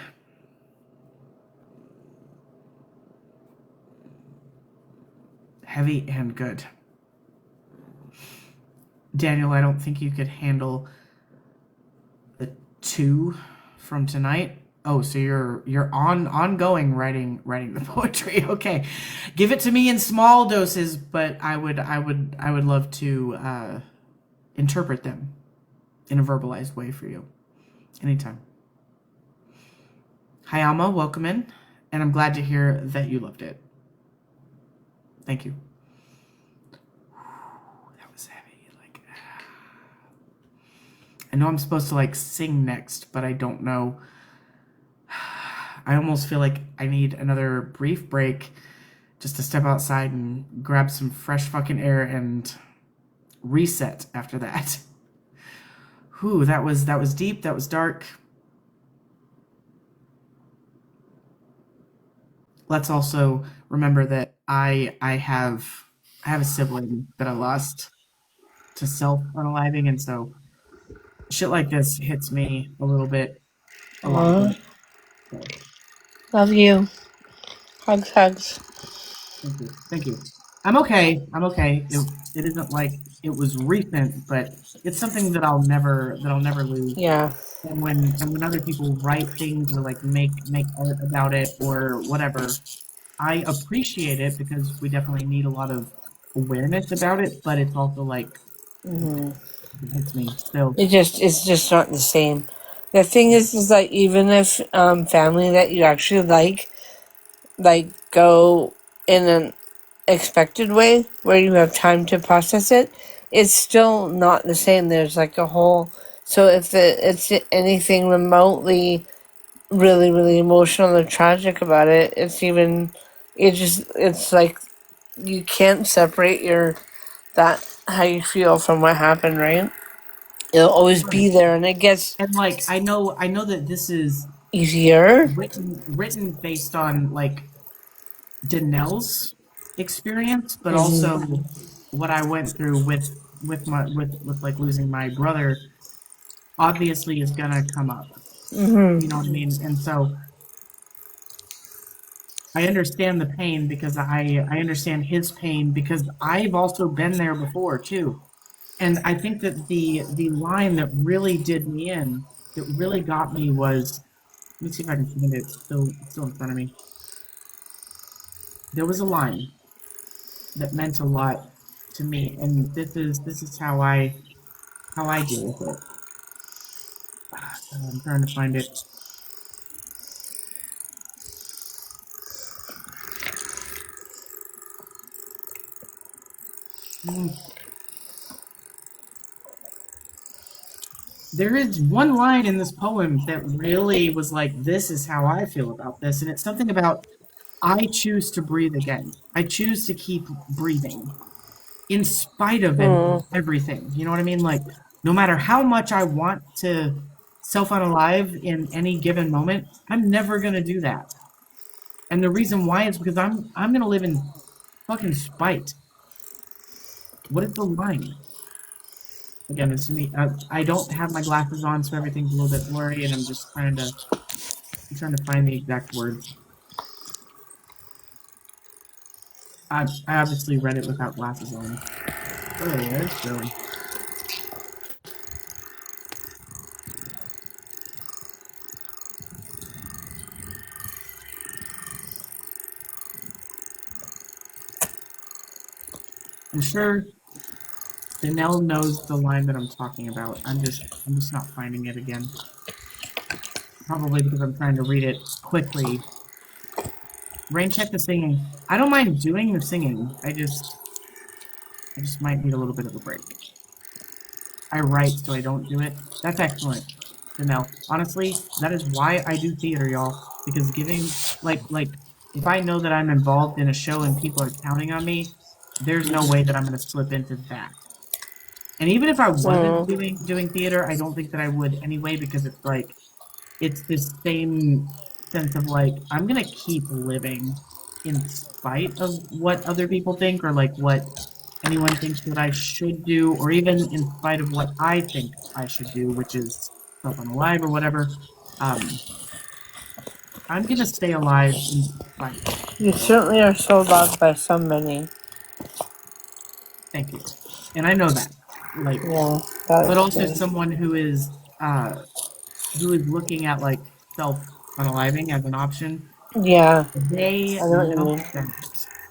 Heavy and good. Daniel, I don't think you could handle the 2 from tonight. Oh, so you're ongoing writing the poetry. Okay. Give it to me in small doses, but I would love to interpret them in a verbalized way for you. Anytime. Hi Alma, welcome in, and I'm glad to hear that you loved it. Thank you. That was heavy. Like, I know I'm supposed to like sing next, but I don't know. I almost feel like I need another brief break just to step outside and grab some fresh fucking air and reset after that. Whew, that was deep, that was dark. Let's also remember that I have a sibling that I lost to self-unaliving, and so shit like this hits me a little bit, a lot. Aw, So, love you. Hugs, hugs. thank you, thank you. I'm okay. I'm okay. It isn't like it was recent, but it's something that I'll never lose. Yeah. And when other people write things or like make art about it or whatever, I appreciate it because we definitely need a lot of awareness about it. But it's also like it hits me still. It's just not the same. The thing is like even if family that you actually like go in an expected way where you have time to process it, it's still not the same. There's like a whole, so if it's anything remotely really really emotional or tragic about it, it's like you can't separate your that how you feel from what happened, right? It'll always Right. be there, and it gets And like I know that this is easier. written based on like Danelle's experience, but Mm-hmm. also what I went through with like losing my brother obviously is gonna come up. You know what I mean? And so I understand the pain because I understand his pain because I've also been there before too. And I think that the line that really did me in, that really got me was, let me see if I can find it. It's still in front of me. There was a line that meant a lot to me, and this is how I deal with it. I'm trying to find it. Mm, There is one line in this poem that really was like, this is how I feel about this, and it's something about I choose to breathe again. I choose to keep breathing in spite of everything. You know what I mean? Like, no matter how much I want to self unalive in any given moment, I'm never gonna do that. And the reason why is because I'm gonna live in fucking spite. What is the line? Again, it's me. I don't have my glasses on, so everything's a little bit blurry, and I'm trying to find the exact words. I obviously read it without glasses on. Oh, there it's showing. I'm sure Danelle knows the line that I'm talking about. I'm just not finding it again. Probably because I'm trying to read it quickly. Rain check the singing. I don't mind doing the singing. I just might need a little bit of a break. I write so I don't do it. That's excellent, Danelle. Honestly, that is why I do theater, y'all. Because giving like if I know that I'm involved in a show and people are counting on me, there's no way that I'm gonna slip into that. And even if I wasn't doing theater, I don't think that I would anyway because it's like it's this same sense of like I'm gonna keep living in spite of what other people think or like what anyone thinks that I should do, or even in spite of what I think I should do, which is self unalive or whatever. Um, I'm gonna stay alive in spite. You certainly are so loved by so many. Thank you, and I know that. like, Yeah, but that's also true. someone who is looking at like self unaliving as an option. Yeah, They I know what you know mean. that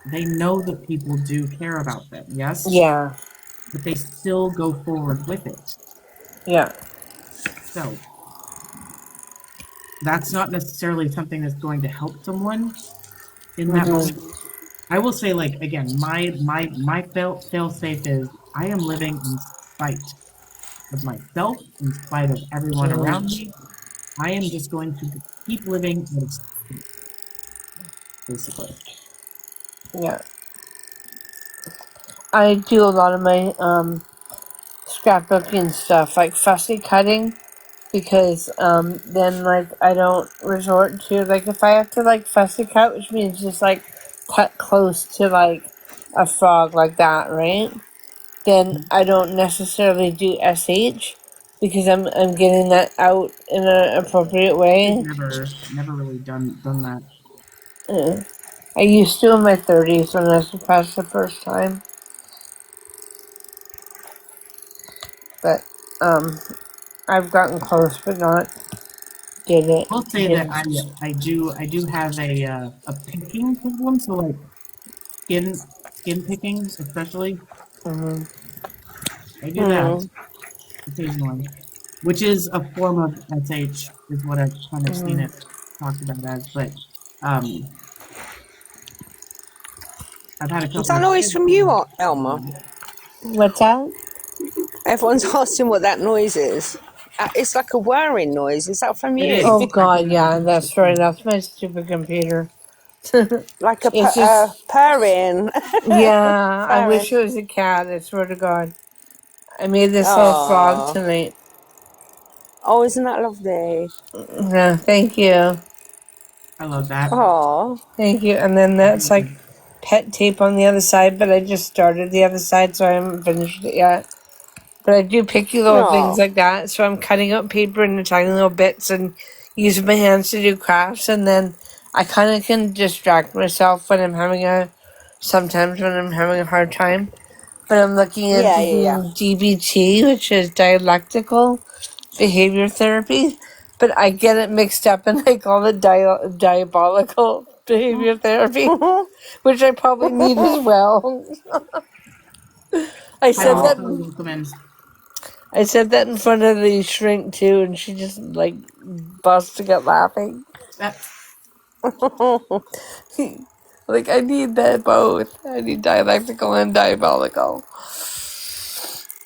they know that people do care about them, yes, Yeah, but they still go forward with it. yeah. So that's not necessarily something that's going to help someone in that moment. Mm-hmm. I will say, like, again, my fail safe is I am living in spite of myself, in spite of everyone around Mm-hmm. me. I am just going to keep living out of spite, basically. Yeah. I do a lot of my scrapbooking stuff, like fussy cutting, because then like I don't resort to like if I have to like fussy cut, which means just like cut close to like a frog like that, right? Then I don't necessarily do SH because I'm getting that out in an appropriate I've way. never really done that. Uh, I used to in my 30s when I was depressed the first time, but um I've gotten close but not did it I'll say that because I do have a picking problem. So like skin picking, especially, mm, I do that Hmm. occasionally, which is a form of SH, is what I've kind of seen mm, it talked about as. But um, I've had a Is couple that of noise kids from who you, Elma? are what's that? Everyone's asking what that noise is. It's like a whirring noise. Is that from it you? Oh is. I god, can yeah, attest that's right. That's my stupid computer. Like a It's just purring. yeah, I Purring. wish it was a cat, I swear to god. I made this little frog Oh. tonight. Oh, isn't that lovely? Yeah, thank you. I love that. Oh. Thank you. And then that's like pet tape on the other side, but I just started the other side so I haven't finished it yet. But I do picky little things No. like that. So I'm cutting out paper into tiny little bits and using my hands to do crafts. And then I kind of can distract myself when sometimes when I'm having a hard time. But I'm looking Yeah, into yeah, yeah. doing DBT, which is dialectical behavior therapy. But I get it mixed up and I call it diabolical behavior therapy, which I probably need as well. I I said that also recommend. I said that in front of the shrink too, and she just like busted out laughing. That. Like I need that both. I need dialectical and diabolical.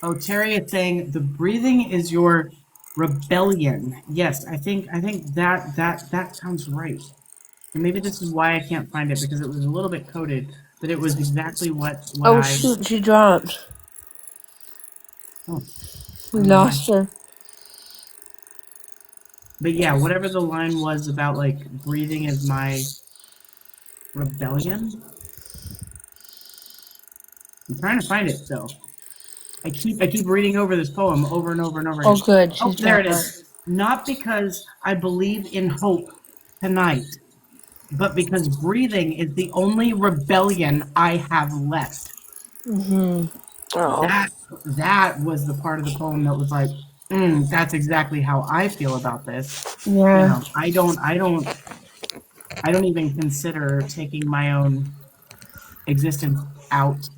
Oh, Terry is saying the breathing is your rebellion. Yes, I think that sounds right. And maybe this is why I can't find it because it was a little bit coded, but it was exactly what Oh I. shoot, she dropped. Oh, I We don't know why. lost her. But yeah, whatever the line was about, like breathing is my rebellion. I'm trying to find it still. I keep reading over this poem over and over and over Oh again. good, Oh, she's there it back. is. Not because I believe in hope tonight, but because breathing is the only rebellion I have left. Mhm. Oh. That was the part of the poem that was like, that's exactly how I feel about this. You Yeah. know, I don't even consider taking my own existence out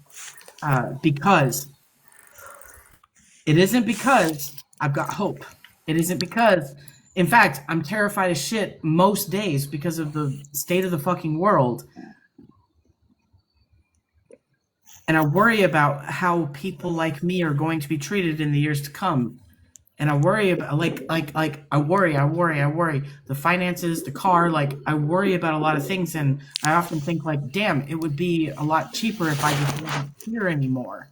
because it isn't because I've got hope. It isn't because, in fact, I'm terrified as shit most days because of the state of the fucking world. And I worry about how people like me are going to be treated in the years to come. And I worry about like I worry the finances, the car, like I worry about a lot of things, and I often think like, damn, it would be a lot cheaper if I just wasn't here anymore.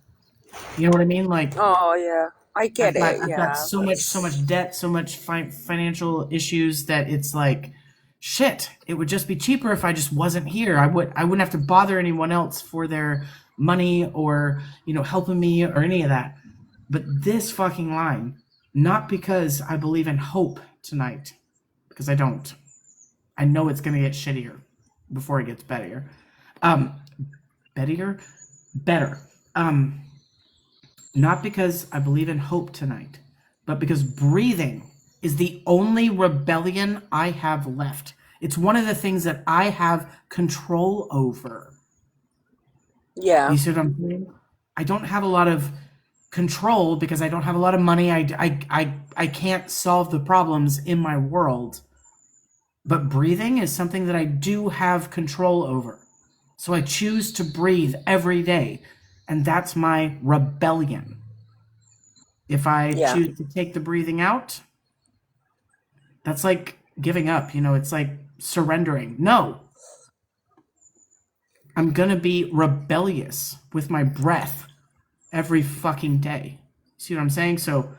You know what I mean? Like Oh, yeah. I I've get got it. I've got Yeah. so much debt, so much financial issues that it's like, shit. It would just be cheaper if I just wasn't here. I wouldn't have to bother anyone else for their money or helping me or any of that. But this fucking line, not because I believe in hope tonight, because I don't. I know it's gonna get shittier before it gets better. Um, better, better. not because I believe in hope tonight, but because breathing is the only rebellion I have left. It's one of the things that I have control over. Yeah. You see what I'm saying? I don't have a lot of control because I don't have a lot of money. I can't solve the problems in my world. But breathing is something that I do have control over. So I choose to breathe every day. And that's my rebellion. If I Yeah. choose to take the breathing out, that's like giving up. It's like surrendering. No, I'm going to be rebellious with my breath every fucking day. See what I'm saying? So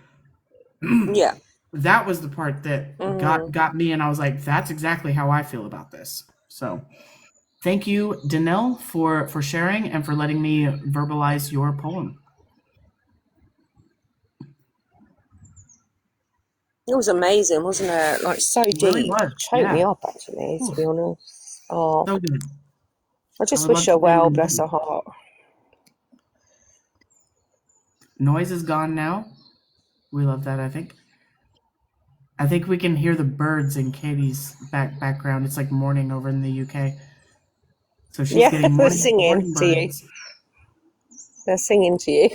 Yeah. that was the part that got me, and I was like, that's exactly how I feel about this. So thank you, Danielle, for sharing and for letting me verbalize your poem. It was amazing, wasn't it? Like, so It really deep. was. Choked me Yeah. up, actually, to Oof, be honest. Oh, so good. I I just would wish love her to do it well, bless again. her heart. Noise is gone now. We love that, I think. I think we can hear the birds in Katie's background. It's like morning over in the UK. So she's Yeah, getting they're morning singing morning to you. birds. They're singing to you.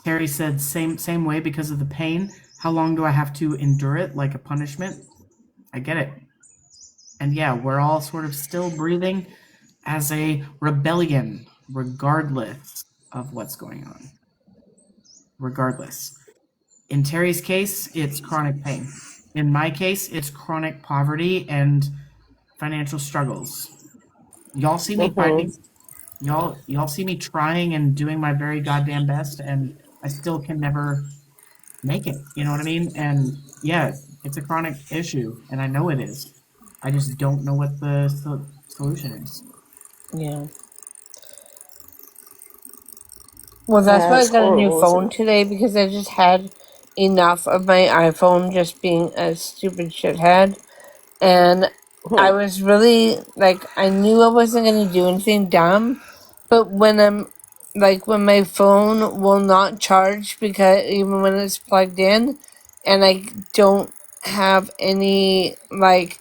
Terry said same way because of the pain. How long do I have to endure it like a punishment? I get it. And yeah, we're all sort of still breathing as a rebellion, regardless of what's going on. Regardless. In Terry's case, it's chronic pain. In my case, it's chronic poverty and financial struggles. Y'all see me fighting. Y'all see me trying and doing my very goddamn best, and I still can never make it. You know what I mean? And yeah, it's a chronic issue, and I know it is. I just don't know what the solution is. Yeah. Well, that's Yeah, why I it's got a new horrible, isn't phone it? today because I just had enough of my iPhone just being a stupid shithead. And I was really like, I knew I wasn't going to do anything dumb, but when my phone will not charge because even when it's plugged in, and I don't have any like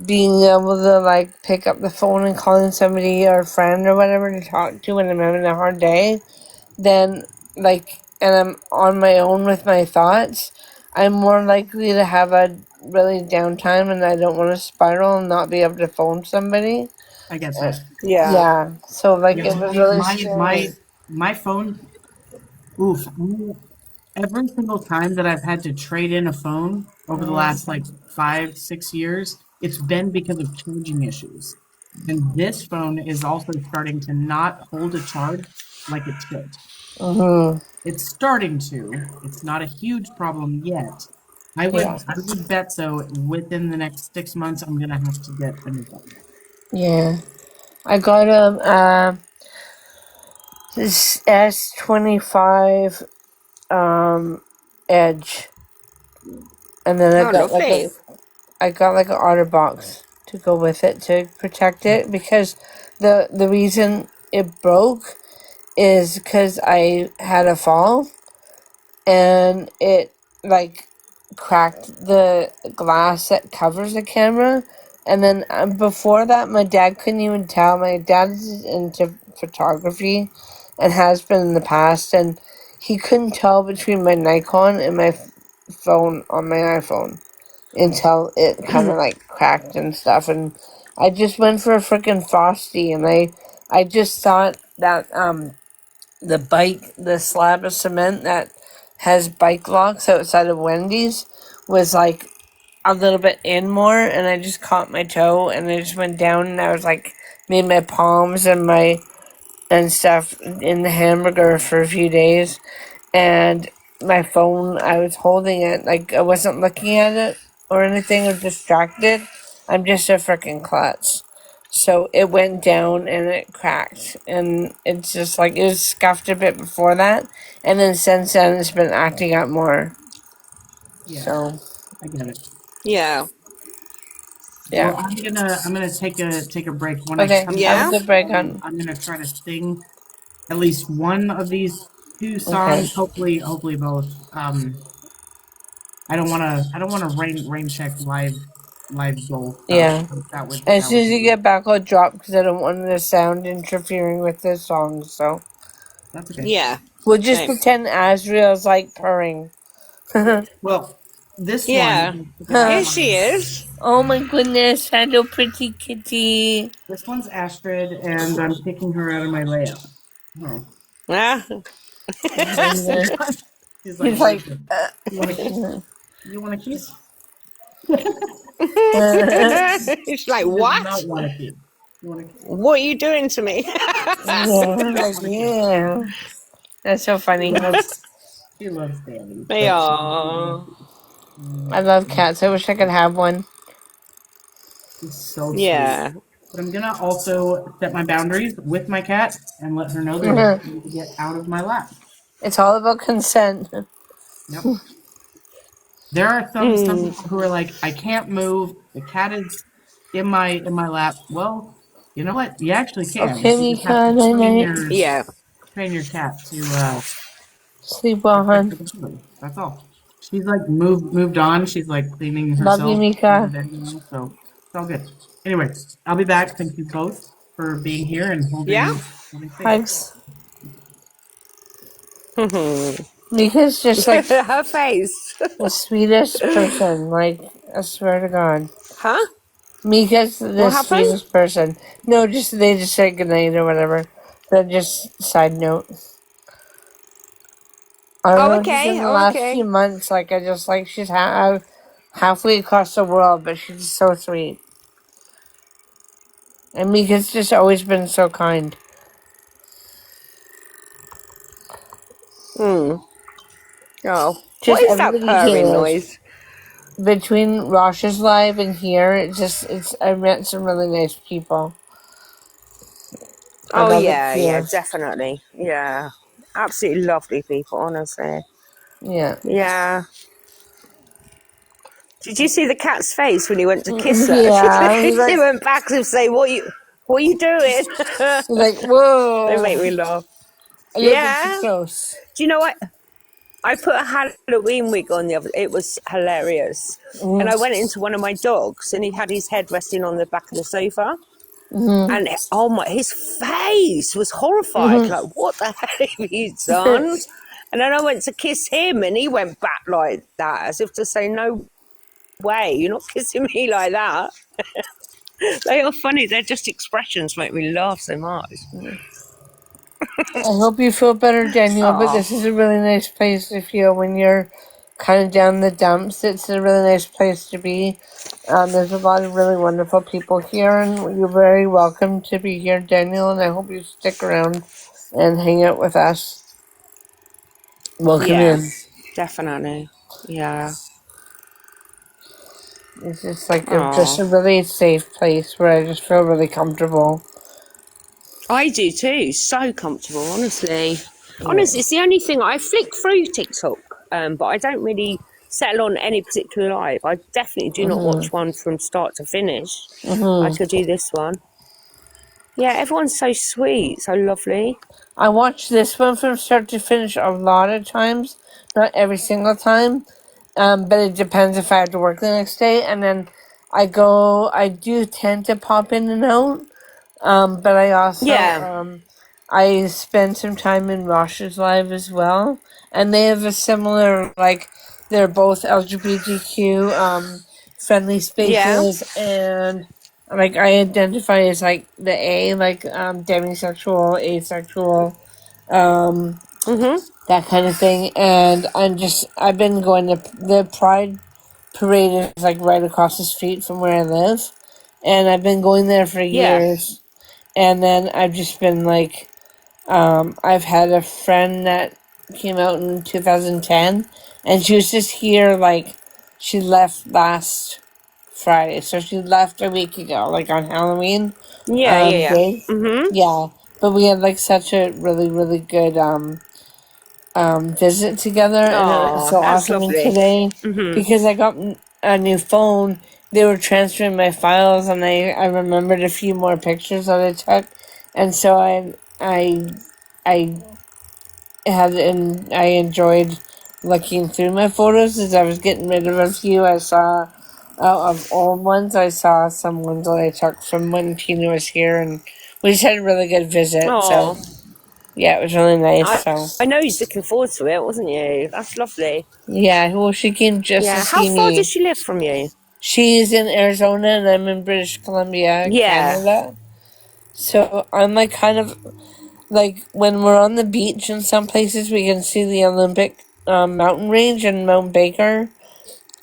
being able to like pick up the phone and calling somebody or a friend or whatever to talk to when I'm having a hard day, then and I'm on my own with my thoughts, I'm more likely to have a really downtime and I don't want to spiral and not be able to phone somebody. I get Uh, that. Yeah. yeah, so like Yeah, it was really scary. my phone. Oof. Every single time that I've had to trade in a phone over the last like 5 6 years, it's been because of charging issues. And this phone is also starting to not hold a charge like it should. Mm-hmm. It's starting to. It's not a huge problem yet. I Yeah, would I would bet so within the next 6 months I'm gonna have to get a new phone. yeah. I got this S25 Edge, and then Oh, lovely. I got like an OtterBox to go with it to protect it because the reason it broke is because I had a fall and it like cracked the glass that covers the camera. And then before that, my dad couldn't even tell. My dad's into photography and has been in the past, and he couldn't tell between my Nikon and my phone on my iPhone until it kind of like cracked and stuff. And I just went for a freaking Frosty, and I just thought that the slab of cement that has bike locks outside of Wendy's was like a little bit in more, and I just caught my toe and I just went down and I was like made my palms and my and stuff in the hamburger for a few days. And my phone, I was holding it like I wasn't looking at it or anything or distracted. I'm just a freaking klutz. So it went down and it cracked, and it's just like it was scuffed a bit before that, and then since then it's been acting up more. Yeah, So I get it. Yeah. Yeah. Well, I'm gonna take a break. When I Okay. come Have a back, Yeah. good break, hon. I'm gonna try to sing at least one of these two Okay. songs. Hopefully both. I don't wanna rain check live goal stuff. Yeah. That would As that soon would as you get back, I'll drop because I don't want the sound interfering with the song. So that's okay. Yeah. we'll just Same. pretend Asriel's like purring. Well, this one, Yeah. if I get out Here my she is. Oh my goodness, hello, pretty kitty. this one's Astrid, and I'm picking her out of my layout. Oh, Ah. And, she's like, he's what is like, it? You want a kiss? You want a kiss? It's like, She does what? not want a kiss. You want a kiss? What are you doing to me? yeah, like, yeah. That's so She funny. Like, loves, she loves Danny, They but are. I love cats. I wish I could have one. she's so sweet. Yeah. But I'm gonna also set my boundaries with my cat and let her know that it's time to get out of my lap. It's all about consent. Yep. There are some Mm. people who are like, I can't move. The cat is in my lap. Well, you know what? You actually can. Okay, You just have Mika, to night night. Yeah. train your cat to Sleep well, respect hon. the boundary. That's all. She's like moved on. She's like cleaning Love you, herself in the Mika. bed now, so it's all good. Anyway, I'll be back. Thank you both for being here and Yeah. holding space. Hugs. Mika's just like Her face. the sweetest person. Like, I swear to God. Huh? Mika's the What happened? sweetest person. No, just they just said goodnight or whatever. But just side note. I don't Oh, know, just in okay. the Oh, last okay. few months, like I just like she's halfway across the world, but she's so sweet. And Mika's just always been so kind. Hmm. Oh. What Just is that everybody purring here, like, noise? between Rosh's live and here, it's I met some really nice people. I Oh, love it yeah. Yeah, here. definitely. Yeah. Absolutely lovely people, honestly. Yeah. Yeah. Did you see the cat's face when he went to kiss her? Yeah. He's She like went back and say, what are you doing? he's like, They whoa. make me laugh. A little bit too Yeah. close. Do you know what? I put a Halloween wig on the other. It was hilarious. And I Mm-hmm. went into one of my dogs, and he had his head resting on the back of the sofa. Mm-hmm. And oh my, his face was horrified. Mm-hmm. Like, what the hell have you done? And then I went to kiss him, and he went back like that, as if to say, "No way, you're not kissing me like that." They are funny. They're just expressions make me laugh so much. I hope you feel better, Daniel, but Oh, this is a really nice place to feel when you're kind of down the dumps. It's a really nice place to be. There's a lot of really wonderful people here, and you're very welcome to be here, Daniel, and I hope you stick around and hang out with us. Welcome yeah, in. definitely. Yeah. It's just like just Oh, a really safe place where I just feel really comfortable. I do too. So comfortable, honestly. Yeah. Honestly, it's the only thing I flick through TikTok, but I don't really settle on any particular live. I definitely do not watch one from start to finish. I Mm-hmm. could do this one. Yeah, everyone's so sweet, so lovely. I watch this one from start to finish a lot of times, not every single time. But it depends if I have to work the next day, and then I do tend to pop in and out. But I also, Yeah, I spend some time in Rosh's live as well, and they have a similar, like, they're both LGBTQ, friendly yeah. spaces, and, like, I identify as, like, the A, like, demisexual, asexual, um, Mhm. that kind of thing, and I've been going to the Pride parade is like right across the street from where I live, and I've been going there for Yeah. years. And then I've just been like, I've had a friend that came out in 2010, and she was just here like, she left last Friday, so she left a week ago, like on Halloween, Yeah, yeah, yeah. day. Mhm. Yeah, but we had like such a really really good visit together, and it was Oh, so that's awesome. And lovely. today, Mhm. because I got a new phone, they were transferring my files, and I remembered a few more pictures that I took, and so I I enjoyed looking through my photos as I was getting rid of a few. I saw of old ones. I saw some ones that I took from when Tina was here, and we just had a really good visit. So Oh, yeah, it was really nice. So I know he's looking forward to it, wasn't you? That's lovely. yeah, well, she came just to Yeah. How see far does me. she live from you? She's in Arizona, and I'm in British Columbia, Yeah. Canada. So I'm like kind of like when we're on the beach in some places, we can see the Olympic mountain range in Mount Baker,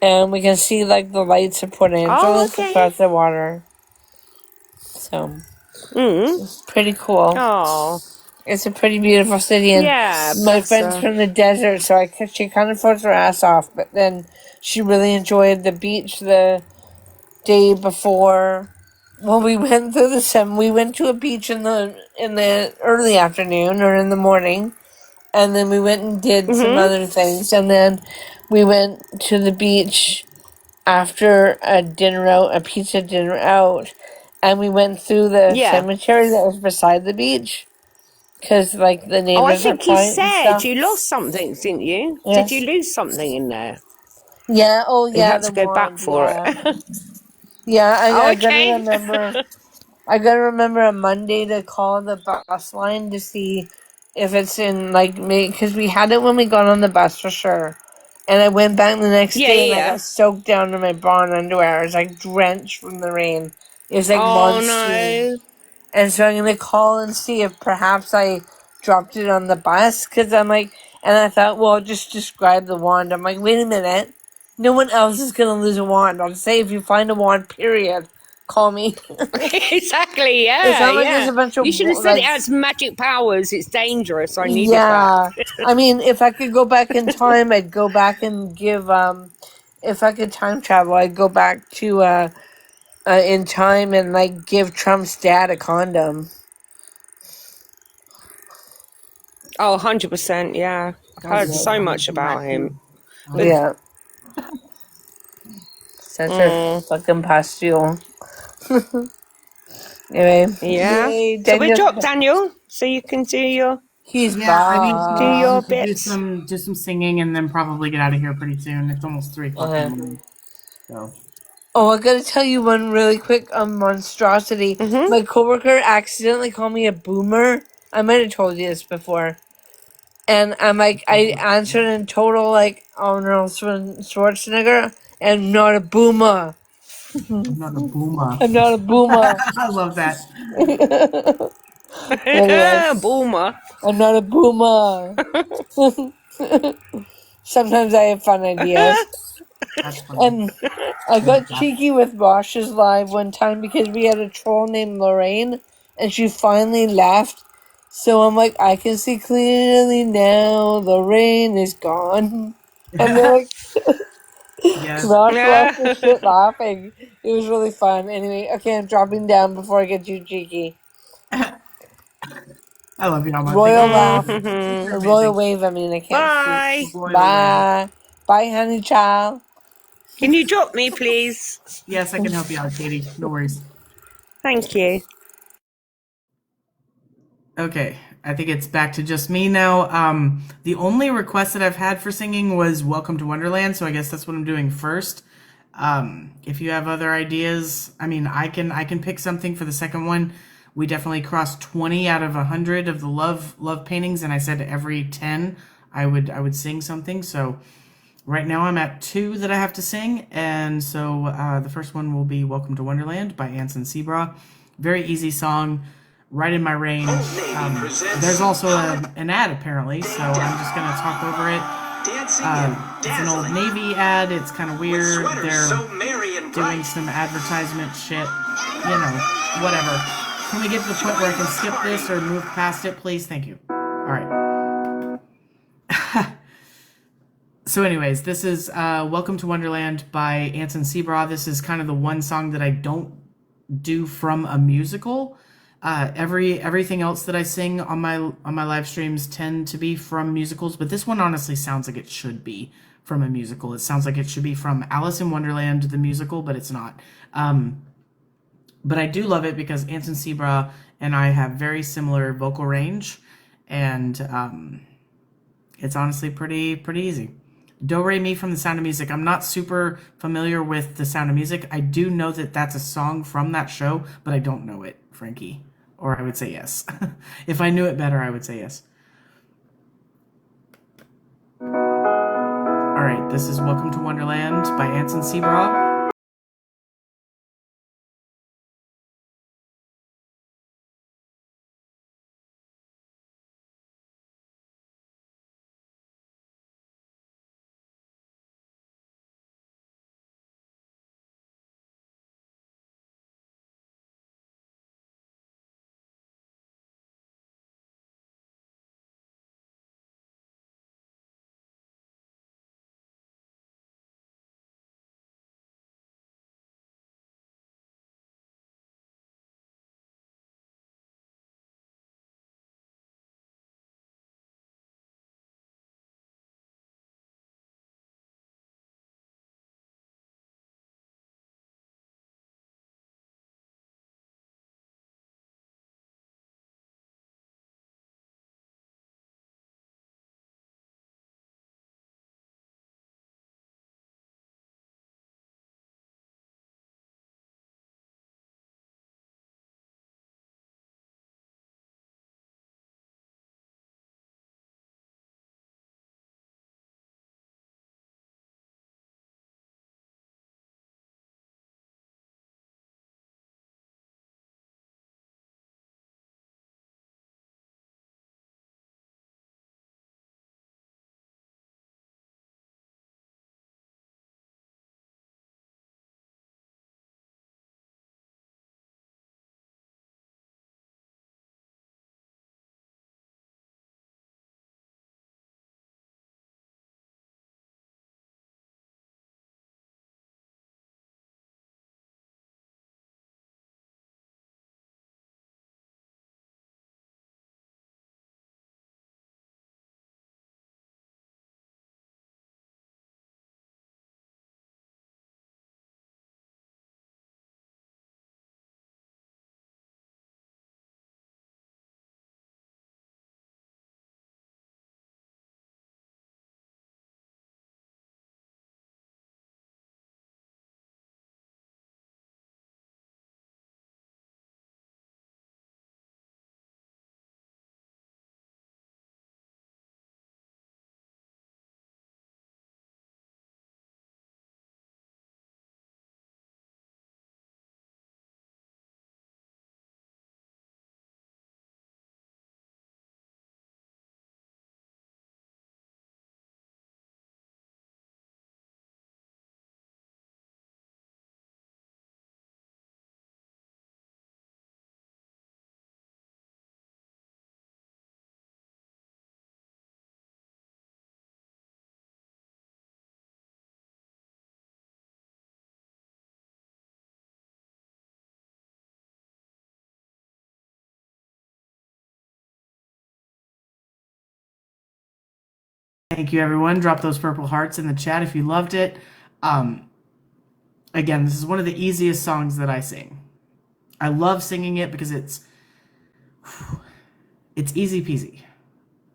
and we can see like the lights of Port Oh, Angeles okay. across the water. So it's pretty cool. Oh, It's a pretty beautiful city, and yeah. my Bless friend's her. from the desert, so she kind of froze her ass off, but then she really enjoyed the beach the day before. Well, we went to a beach in the early afternoon or in the morning, and then we went and did some other things, and then we went to the beach after a pizza dinner out, and we went through the Yeah. cemetery that was beside the beach, because like the Oh, I neighbors are think you quiet and said stuff. you lost something, didn't you? Did you Yes. lose something in there? Yeah. Oh, You yeah. had The to go back wand. for Yeah. it. Yeah. Oh, I gotta okay. remember. I gotta remember a Monday to call the bus line to see if it's in like me, because we had it when we got on the bus for sure. And I went back the next Yeah, day and yeah, I yeah. got soaked down to my bra and underwear. I was like drenched from the rain. It was like Oh monsoon. no. And so I'm gonna call and see if perhaps I dropped it on the bus, because I'm like, and I thought, well, just describe the wand. I'm like, wait a minute. No one else is gonna lose a wand. I'll say if you find a wand, period, call me. Exactly, It's yeah, not like there's yeah. a bunch of You should have said it like, has magic powers. It's dangerous. I need it back. yeah. I mean, if I could go back in time, I'd go back and give. If I could time travel, I'd go back to in time and like give Trump's dad a condom. Oh, 100%, yeah. I've That was heard Yeah. so that would much do that about him. too. Yeah. Such a Mm, fucking pustule. Anyway, yeah. yay, So we're Daniel's dropped, Daniel, so you can he's Yeah, I mean, do back. your we could bits. do some singing and then probably get out of here pretty soon. It's almost 3 o'clock in the Uh, morning. So oh, I gotta tell you one really quick monstrosity. Mm-hmm. My coworker accidentally called me a boomer. I might have told you this before. And I'm like, I answered in total like Arnold Schwarzenegger, and not a boomer. I'm not a boomer. I'm not a boomer. I love that. Anyway, Boomer. I'm not a boomer. Sometimes I have fun ideas. That's funny. And I got cheeky with Bosch's live one time because we had a troll named Lorraine, and she finally laughed. So I'm like, I can see clearly now, Lorraine is gone. And they're like, Yes, Bosch lost his shit laughing. It was really fun. Anyway, okay, I'm dropping down before I get too cheeky. I love you, Alma. Thank you Royal for laugh. singing. Mm-hmm. You're A royal amazing. wave, I mean, I can't speak. Bye. Royal wave. Bye. Bye, honey child. Can you drop me, please? Yes, I can help you out, Katie. No worries. Thank you. Okay, I think it's back to just me now. The only request that I've had for singing was "Welcome to Wonderland," so I guess that's what I'm doing first. If you have other ideas, I mean, I can pick something for the second one. We definitely crossed 20 out of 100 of the love paintings, and I said every 10 I would sing something. So right now I'm at 2 that I have to sing, and so the first one will be "Welcome to Wonderland" by Anson Seabra. Very easy song, right in my range. There's also an ad apparently, so I'm just gonna talk over it. It's an old Navy ad. It's kind of weird. They're doing some advertisement shit. You know, whatever. Can we get to the point where I can skip this or move past it, please? Thank you. All right. So, anyways, this is "Welcome to Wonderland" by Anson Seabra. This is kind of the one song that I don't do from a musical. Everything else that I sing on my live streams tend to be from musicals, but this one honestly sounds like it should be from a musical. It sounds like it should be from Alice in Wonderland, the musical, but it's not. But I do love it because Anton Seabra and I have very similar vocal range, and it's honestly pretty easy. Do Re Mi from The Sound of Music. I'm not super familiar with The Sound of Music. I do know that that's a song from that show, but I don't know it, Frankie. Or I would say yes. If I knew it better, I would say yes. All right, this is Welcome to Wonderland by Anson Seabra. Thank you, everyone. Drop those purple hearts in the chat if you loved it. Um, Again, this is one of the easiest songs that I sing. I love singing it because it's easy peasy.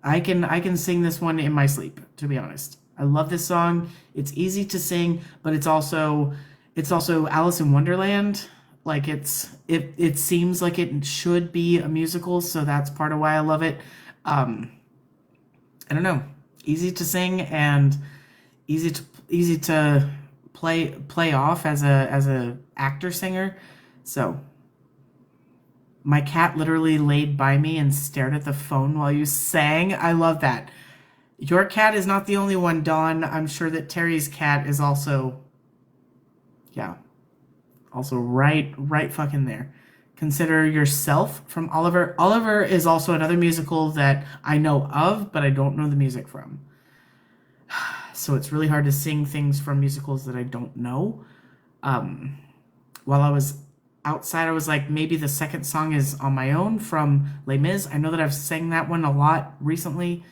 I can sing this one in my sleep, to be honest. I love this song. It's easy to sing, but it's also Alice in Wonderland. Like it seems like it should be a musical, so that's part of why I love it. I don't know. Easy to sing and easy to play off as a actor singer. So my cat literally laid by me and stared at the phone while you sang. I love that. Your cat is not the only one, Dawn. I'm sure that Terry's cat is also, yeah, also right fucking there. Consider Yourself from Oliver. Oliver is also another musical that I know of, but I don't know the music from. So it's really hard to sing things from musicals that I don't know. While I was outside, I was like, maybe the second song is On My Own from Les Mis. I know that I've sang that one a lot recently.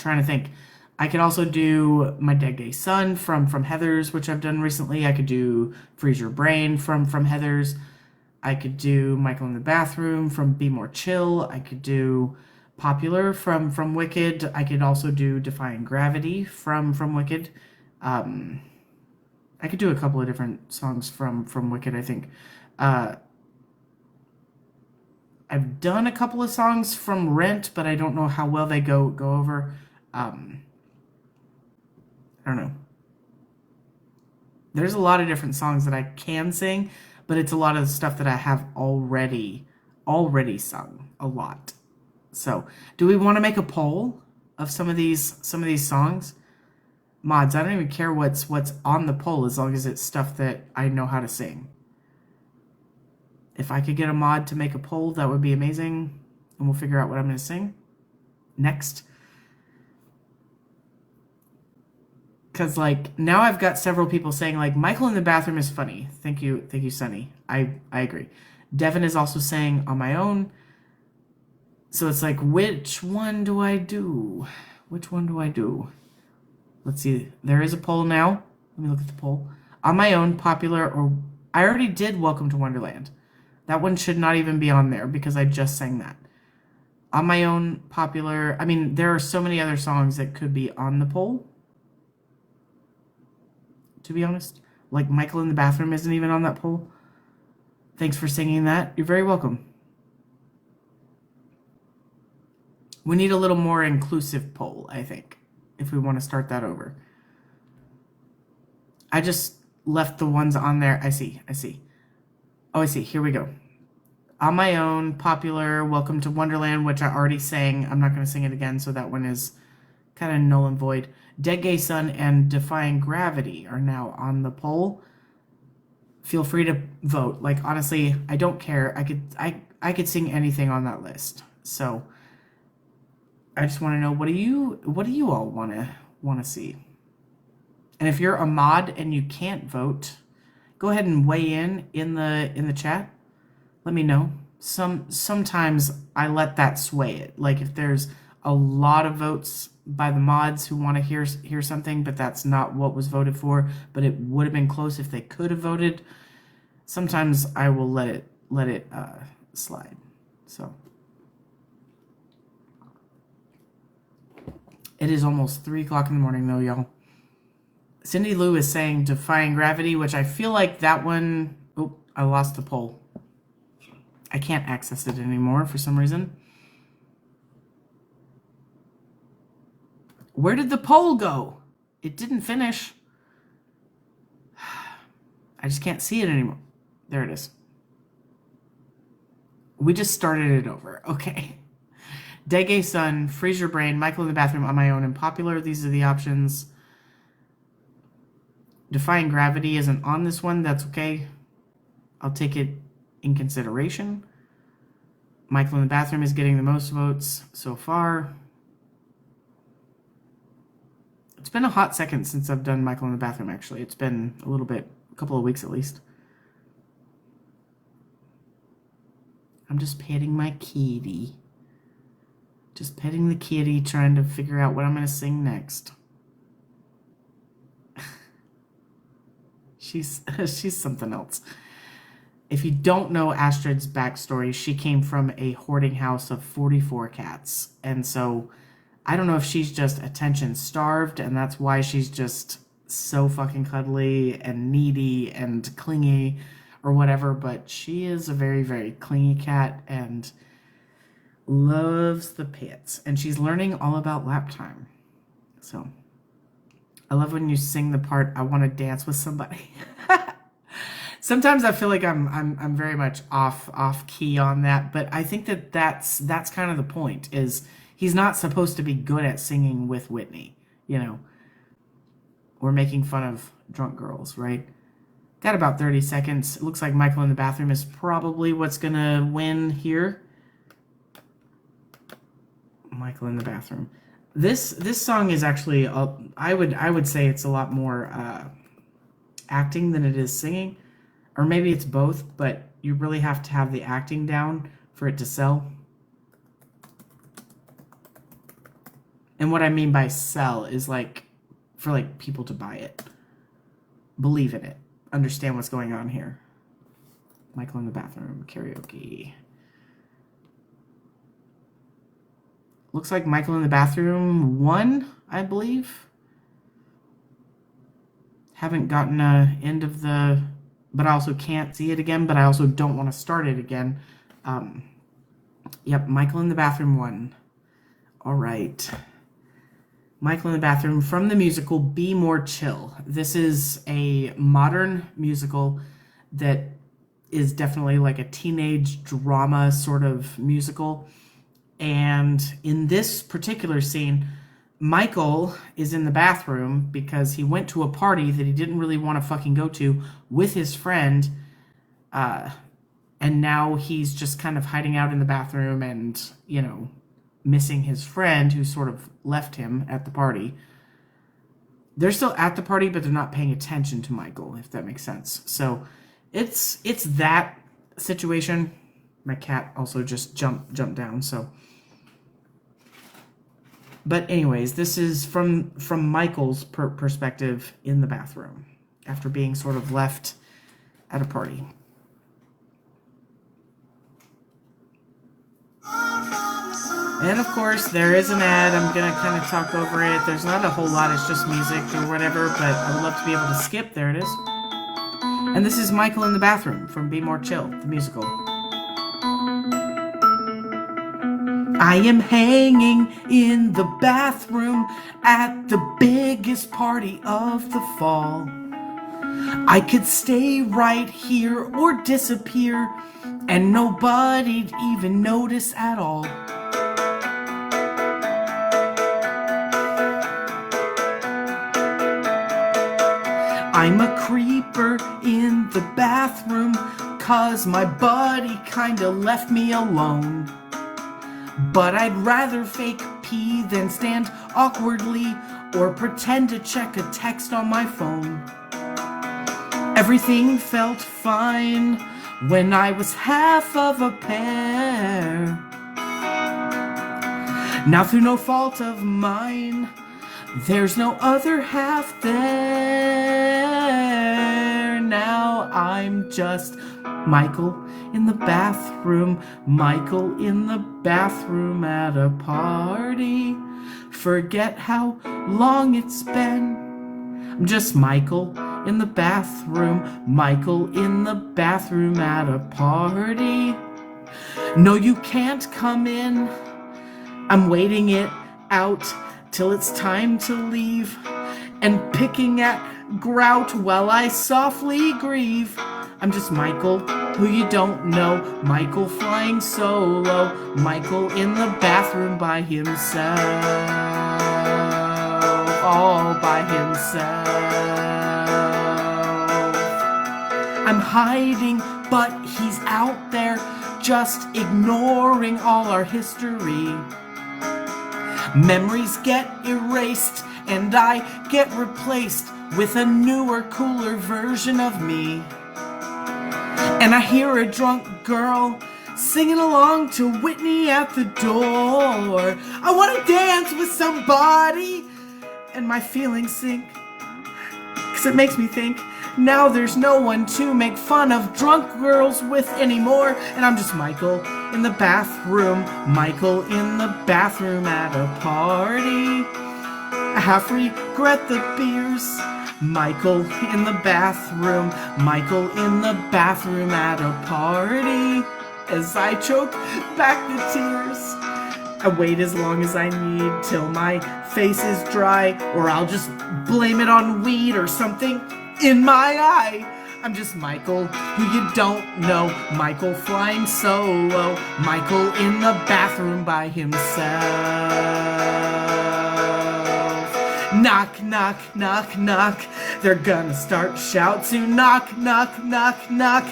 trying to think. I could also do My Dead Gay Son from Heathers, which I've done recently. I could do Freeze Your Brain from Heathers. I could do Michael in the Bathroom from Be More Chill. I could do Popular from Wicked. I could also do Defying Gravity from Wicked. I could do a couple of different songs from Wicked, I think. I've done a couple of songs from Rent, but I don't know how well they go over. I don't know. There's a lot of different songs that I can sing, but it's a lot of stuff that I have already sung a lot. So, do we want to make a poll of some of these songs? Mods, I don't even care what's on the poll as long as it's stuff that I know how to sing. If I could get a mod to make a poll, that would be amazing. And we'll figure out what I'm going to sing next. Because, like, now I've got several people saying, like, Michael in the Bathroom is funny. Thank you, Sunny. I agree. Devin is also saying On My Own. So it's like, which one do I do? Which one do I do? Let's see. There is a poll now. Let me look at the poll. On My Own, Popular, or... I already did Welcome to Wonderland. That one should not even be on there because I just sang that. On My Own, Popular... I mean, there are so many other songs that could be on the poll, to be honest. Like Michael in the Bathroom isn't even on that poll. Thanks for singing that. You're very welcome. We need a little more inclusive poll, I think, if we want to start that over. I just left the ones on there. I see. Oh, I see. Here we go. On My Own, Popular, Welcome to Wonderland, which I already sang. I'm not going to sing it again, so that one is kind of null and void. Dead Gay Son and Defying Gravity are now on the poll. Feel free to vote. Like, honestly, I don't care. I could sing anything on that list. So I just want to know, what do you all want to see? And if you're a mod and you can't vote, go ahead and weigh in the chat. Let me know. Sometimes I let that sway it. Like if there's a lot of votes by the mods who want to hear something, but that's not what was voted for, but it would have been close if they could have voted. Sometimes I will let it slide. So it is almost 3 o'clock in the morning though, y'all. Cindy Lou is saying Defying Gravity, which I feel like that one... Oh, I lost the poll. I can't access it anymore for some reason. Where did the poll go? It didn't finish. I just can't see it anymore. There it is. We just started it over. Okay. Dead Gay Son, Freeze Your Brain, Michael in the Bathroom, On My Own, and Popular. These are the options. Defying Gravity isn't on this one. That's okay. I'll take it in consideration. Michael in the Bathroom is getting the most votes so far. It's been a hot second since I've done Michael in the Bathroom, actually. It's been a little bit, a couple of weeks at least. I'm just petting my kitty. Just petting the kitty, trying to figure out what I'm going to sing next. She's something else. If you don't know Astrid's backstory, she came from a hoarding house of 44 cats. And so I don't know if she's just attention starved and that's why she's just so fucking cuddly and needy and clingy or whatever, but she is a very, very clingy cat and loves the pets. And she's learning all about lap time. So I love when you sing the part, I want to dance with somebody. Sometimes I feel like I'm very much off key on that, but I think that's kind of the point, is he's not supposed to be good at singing with Whitney, you know. We're making fun of drunk girls, right? Got about 30 seconds. It looks like Michael in the Bathroom is probably what's gonna win here. Michael in the Bathroom. This song is actually, I would say it's a lot more acting than it is singing. Or maybe it's both, but you really have to have the acting down for it to sell. And what I mean by sell is like for like people to buy it, believe in it, understand what's going on here. Michael in the bathroom, karaoke. Looks like Michael in the bathroom 1, I believe. Haven't gotten a end of the, but I also can't see it again, but I also don't want to start it again. Yep, Michael in the bathroom 1. All right. Michael in the bathroom from the musical Be More Chill. This is a modern musical that is definitely like a teenage drama sort of musical. And in this particular scene, Michael is in the bathroom because he went to a party that he didn't really want to fucking go to with his friend. And now he's just kind of hiding out in the bathroom and, you know, missing his friend who sort of left him at the party. They're still at the party, but they're not paying attention to Michael, if that makes sense. So it's that situation. My cat also just jumped down, so. But anyways, this is from Michael's perspective in the bathroom after being sort of left at a party. And of course, there is an ad. I'm going to kind of talk over it. There's not a whole lot. It's just music or whatever, but I would love to be able to skip. There it is. And this is Michael in the bathroom from Be More Chill, the musical. I am hanging in the bathroom at the biggest party of the fall. I could stay right here or disappear, and nobody'd even notice at all. I'm a creeper in the bathroom, 'cause my buddy kinda left me alone. But I'd rather fake pee than stand awkwardly or pretend to check a text on my phone. Everything felt fine when I was half of a pear. Now through no fault of mine, there's no other half there. Now I'm just Michael in the bathroom, Michael in the bathroom at a party. Forget how long it's been. I'm just Michael in the bathroom, Michael in the bathroom at a party. No, you can't come in. I'm waiting it out till it's time to leave, and picking at grout while I softly grieve. I'm just Michael, who you don't know, Michael flying solo, Michael in the bathroom by himself, all by himself. I'm hiding, but he's out there, just ignoring all our history. Memories get erased, and I get replaced with a newer, cooler version of me. And I hear a drunk girl singing along to Whitney at the door. I want to dance with somebody, and my feelings sink, 'cause it makes me think, now there's no one to make fun of drunk girls with anymore. And I'm just Michael in the bathroom, Michael in the bathroom at a party. I half regret the beers. Michael in the bathroom, Michael in the bathroom at a party. As I choke back the tears, I wait as long as I need till my face is dry, or I'll just blame it on weed or something in my eye. I'm just Michael, who you don't know, Michael flying solo, Michael in the bathroom by himself. Knock, knock, knock, knock. They're gonna start shout soon. Knock, knock, knock, knock.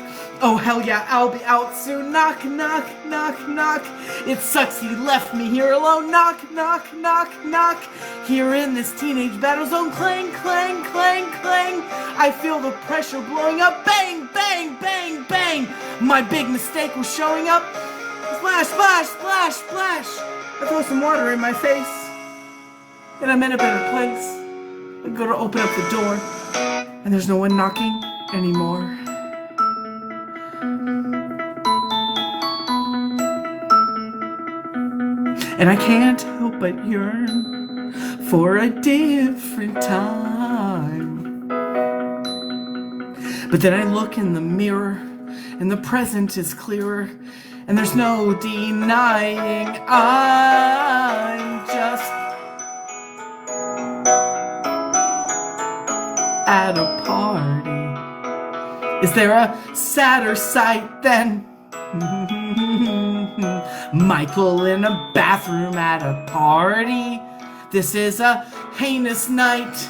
Oh hell yeah, I'll be out soon. Knock, knock, knock, knock. It sucks he left me here alone. Knock, knock, knock, knock. Here in this teenage battle zone. Clang, clang, clang, clang. I feel the pressure blowing up. Bang, bang, bang, bang. My big mistake was showing up. Splash, splash, splash, splash. I throw some water in my face. and I'm in a better place. I'm gonna open up the door, and there's no one knocking anymore. And I can't help but yearn for a different time. But then I look in the mirror, and the present is clearer, and there's no denying I'm just at a party. Is there a sadder sight than Michael in a bathroom at a party? This is a heinous night.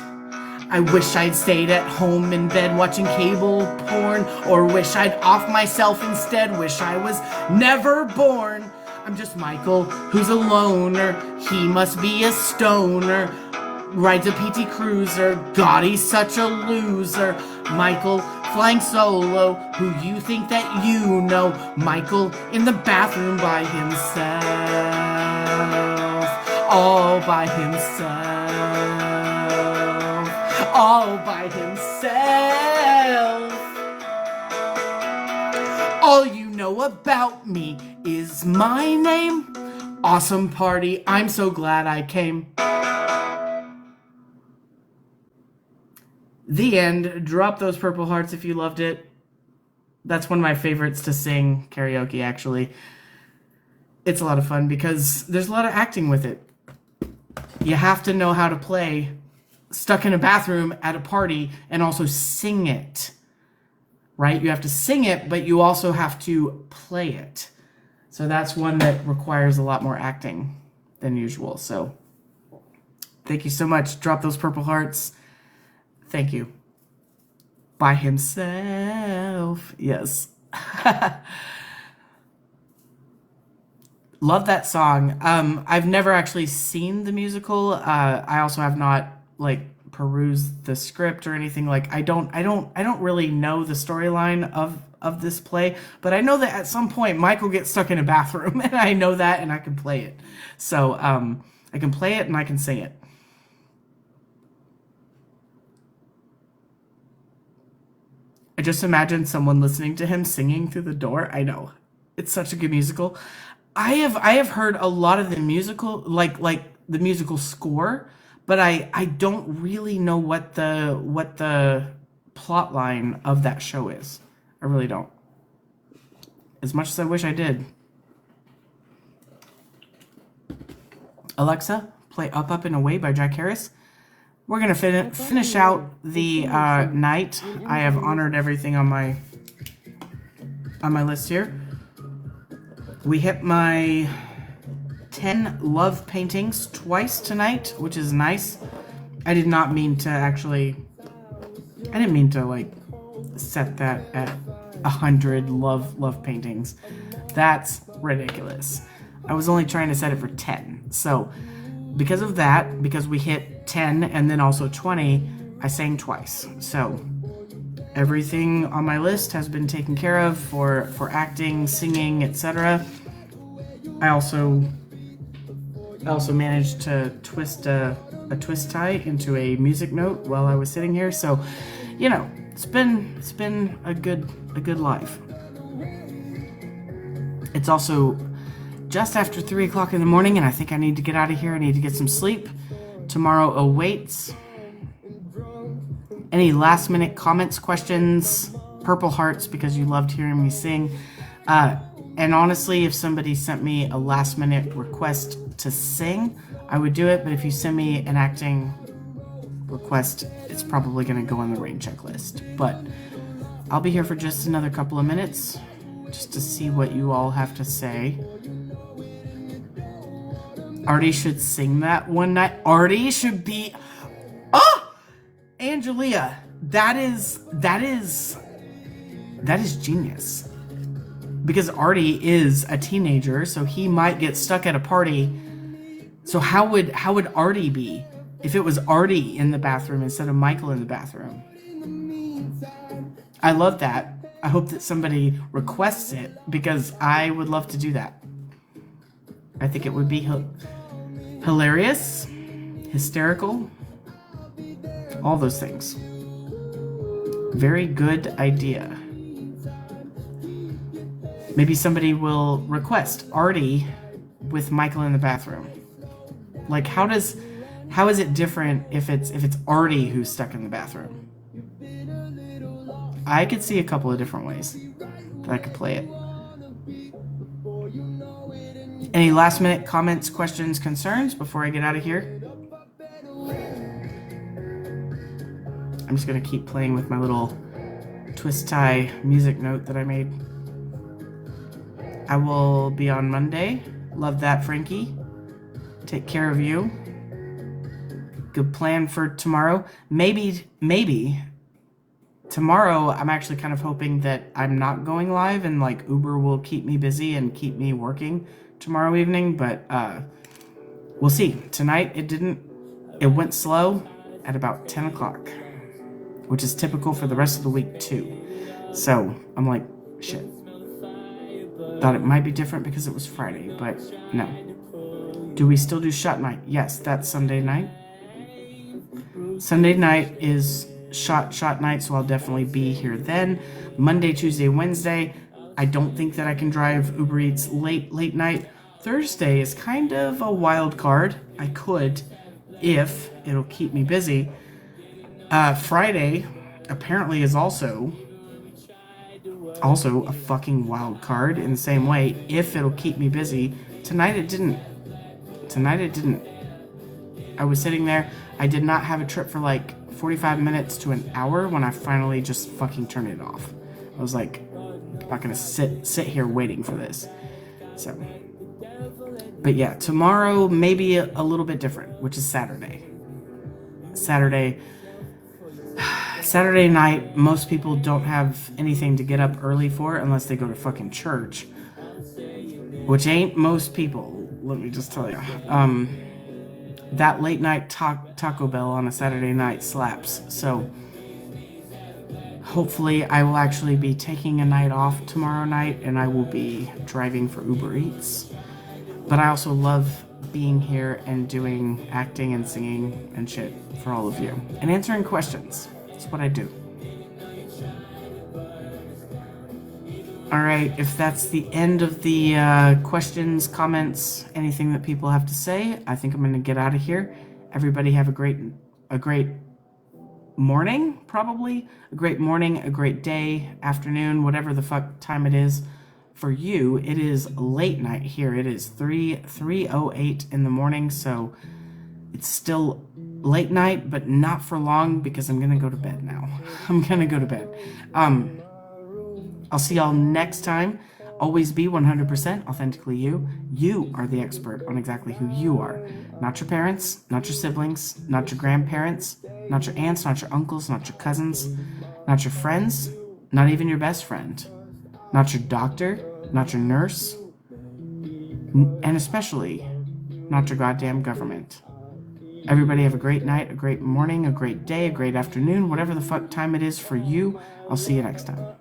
I wish I'd stayed at home in bed watching cable porn, or wish I'd off myself instead, wish I was never born. I'm just Michael, who's a loner. He must be a stoner. Rides a PT Cruiser. God, he's such a loser. Michael flying solo, who you think that you know. Michael in the bathroom by himself, all by himself, all by himself. All you know about me is my name. Awesome party, I'm so glad I came. The end. Drop those purple hearts if you loved it. That's one of my favorites to sing karaoke, actually. It's a lot of fun because there's a lot of acting with it. You have to know how to play Stuck in a Bathroom at a party and also sing it. Right? You have to sing it, but you also have to play it. So that's one that requires a lot more acting than usual. So thank you so much. Drop those purple hearts. Thank you. By himself. Yes. Love that song. I've never actually seen the musical. I also have not like perused the script or anything. Like I don't really know the storyline of this play, but I know that at some point Michael gets stuck in a bathroom, and I know that, and I can play it. So I can play it and I can sing it. I just imagine someone listening to him singing through the door. I know. It's such a good musical. I have heard a lot of the musical, like the musical score, but I don't really know what the plot line of that show is. I really don't. As much as I wish I did. Alexa, play Up, Up, and Away by Jack Harris. We're going to finish out the night. I have honored everything on my list here. We hit my 10 love paintings twice tonight, which is nice. I did not mean to actually... I didn't mean to, like, set that at 100 love paintings. That's ridiculous. I was only trying to set it for 10. So... because of that, because we hit 10 and then also 20, I sang twice. So everything on my list has been taken care of for acting, singing, etc. I also managed to twist a twist tie into a music note while I was sitting here. So, you know, it's been a good life. It's also just after 3 o'clock in the morning, and I think I need to get out of here. I need to get some sleep. Tomorrow awaits. Any last minute comments, questions, purple hearts because you loved hearing me sing. And honestly, if somebody sent me a last minute request to sing, I would do it. But if you send me an acting request, it's probably going to go on the rain checklist. But I'll be here for just another couple of minutes just to see what you all have to say. Artie should sing that one night. Artie should be... Oh! Angelia, that is genius. Because Artie is a teenager, so he might get stuck at a party. So how would Artie be if it was Artie in the bathroom instead of Michael in the bathroom? I love that. I hope that somebody requests it because I would love to do that. I think it would be hilarious. hysterical, all those things. Very good idea. Maybe somebody will request Artie with Michael in the bathroom. Like, how is it different if it's Artie who's stuck in the bathroom? I could see a couple of different ways that I could play it. Any last minute comments, questions, concerns before I get out of here? I'm just gonna keep playing with my little twist tie music note that I made. I will be on Monday. Love that, Frankie. Take care of you. Good plan for tomorrow. Maybe tomorrow I'm actually kind of hoping that I'm not going live and like Uber will keep me busy and keep me working tomorrow evening, but we'll see. Tonight it went slow at about 10 o'clock, which is typical for the rest of the week too. So I'm like, shit. Thought it might be different because it was Friday, but no. Do we still do shot night? Yes, that's Sunday night. Sunday night is shot night, so I'll definitely be here then. Monday, Tuesday, Wednesday, I don't think that I can drive Uber Eats late night. Thursday is kind of a wild card. I could, if it'll keep me busy. Friday apparently is also a fucking wild card in the same way, if it'll keep me busy. Tonight it didn't. I was sitting there. I did not have a trip for like 45 minutes to an hour when I finally just fucking turned it off. I was like, I'm not gonna sit here waiting for this. So, but yeah, tomorrow maybe a little bit different, which is Saturday. Saturday night, most people don't have anything to get up early for unless they go to fucking church, which ain't most people, let me just tell you. That late night Taco Bell on a Saturday night slaps. So hopefully I will actually be taking a night off tomorrow night and I will be driving for Uber Eats. But I also love being here and doing acting and singing and shit for all of you and answering questions. That's what I do. All right, if that's the end of the questions, comments, anything that people have to say, I think I'm going to get out of here. Everybody have a great morning, probably. A great morning, a great day, afternoon, whatever the fuck time it is for you. It is late night here. It is 3:08 in the morning, so it's still late night, but not for long because I'm going to go to bed now. I'm going to go to bed. I'll see y'all next time. Always be 100% authentically you. You are the expert on exactly who you are. Not your parents, not your siblings, not your grandparents, not your aunts, not your uncles, not your cousins, not your friends, not even your best friend. Not your doctor, not your nurse, and especially not your goddamn government. Everybody have a great night, a great morning, a great day, a great afternoon, whatever the fuck time it is for you. I'll see you next time.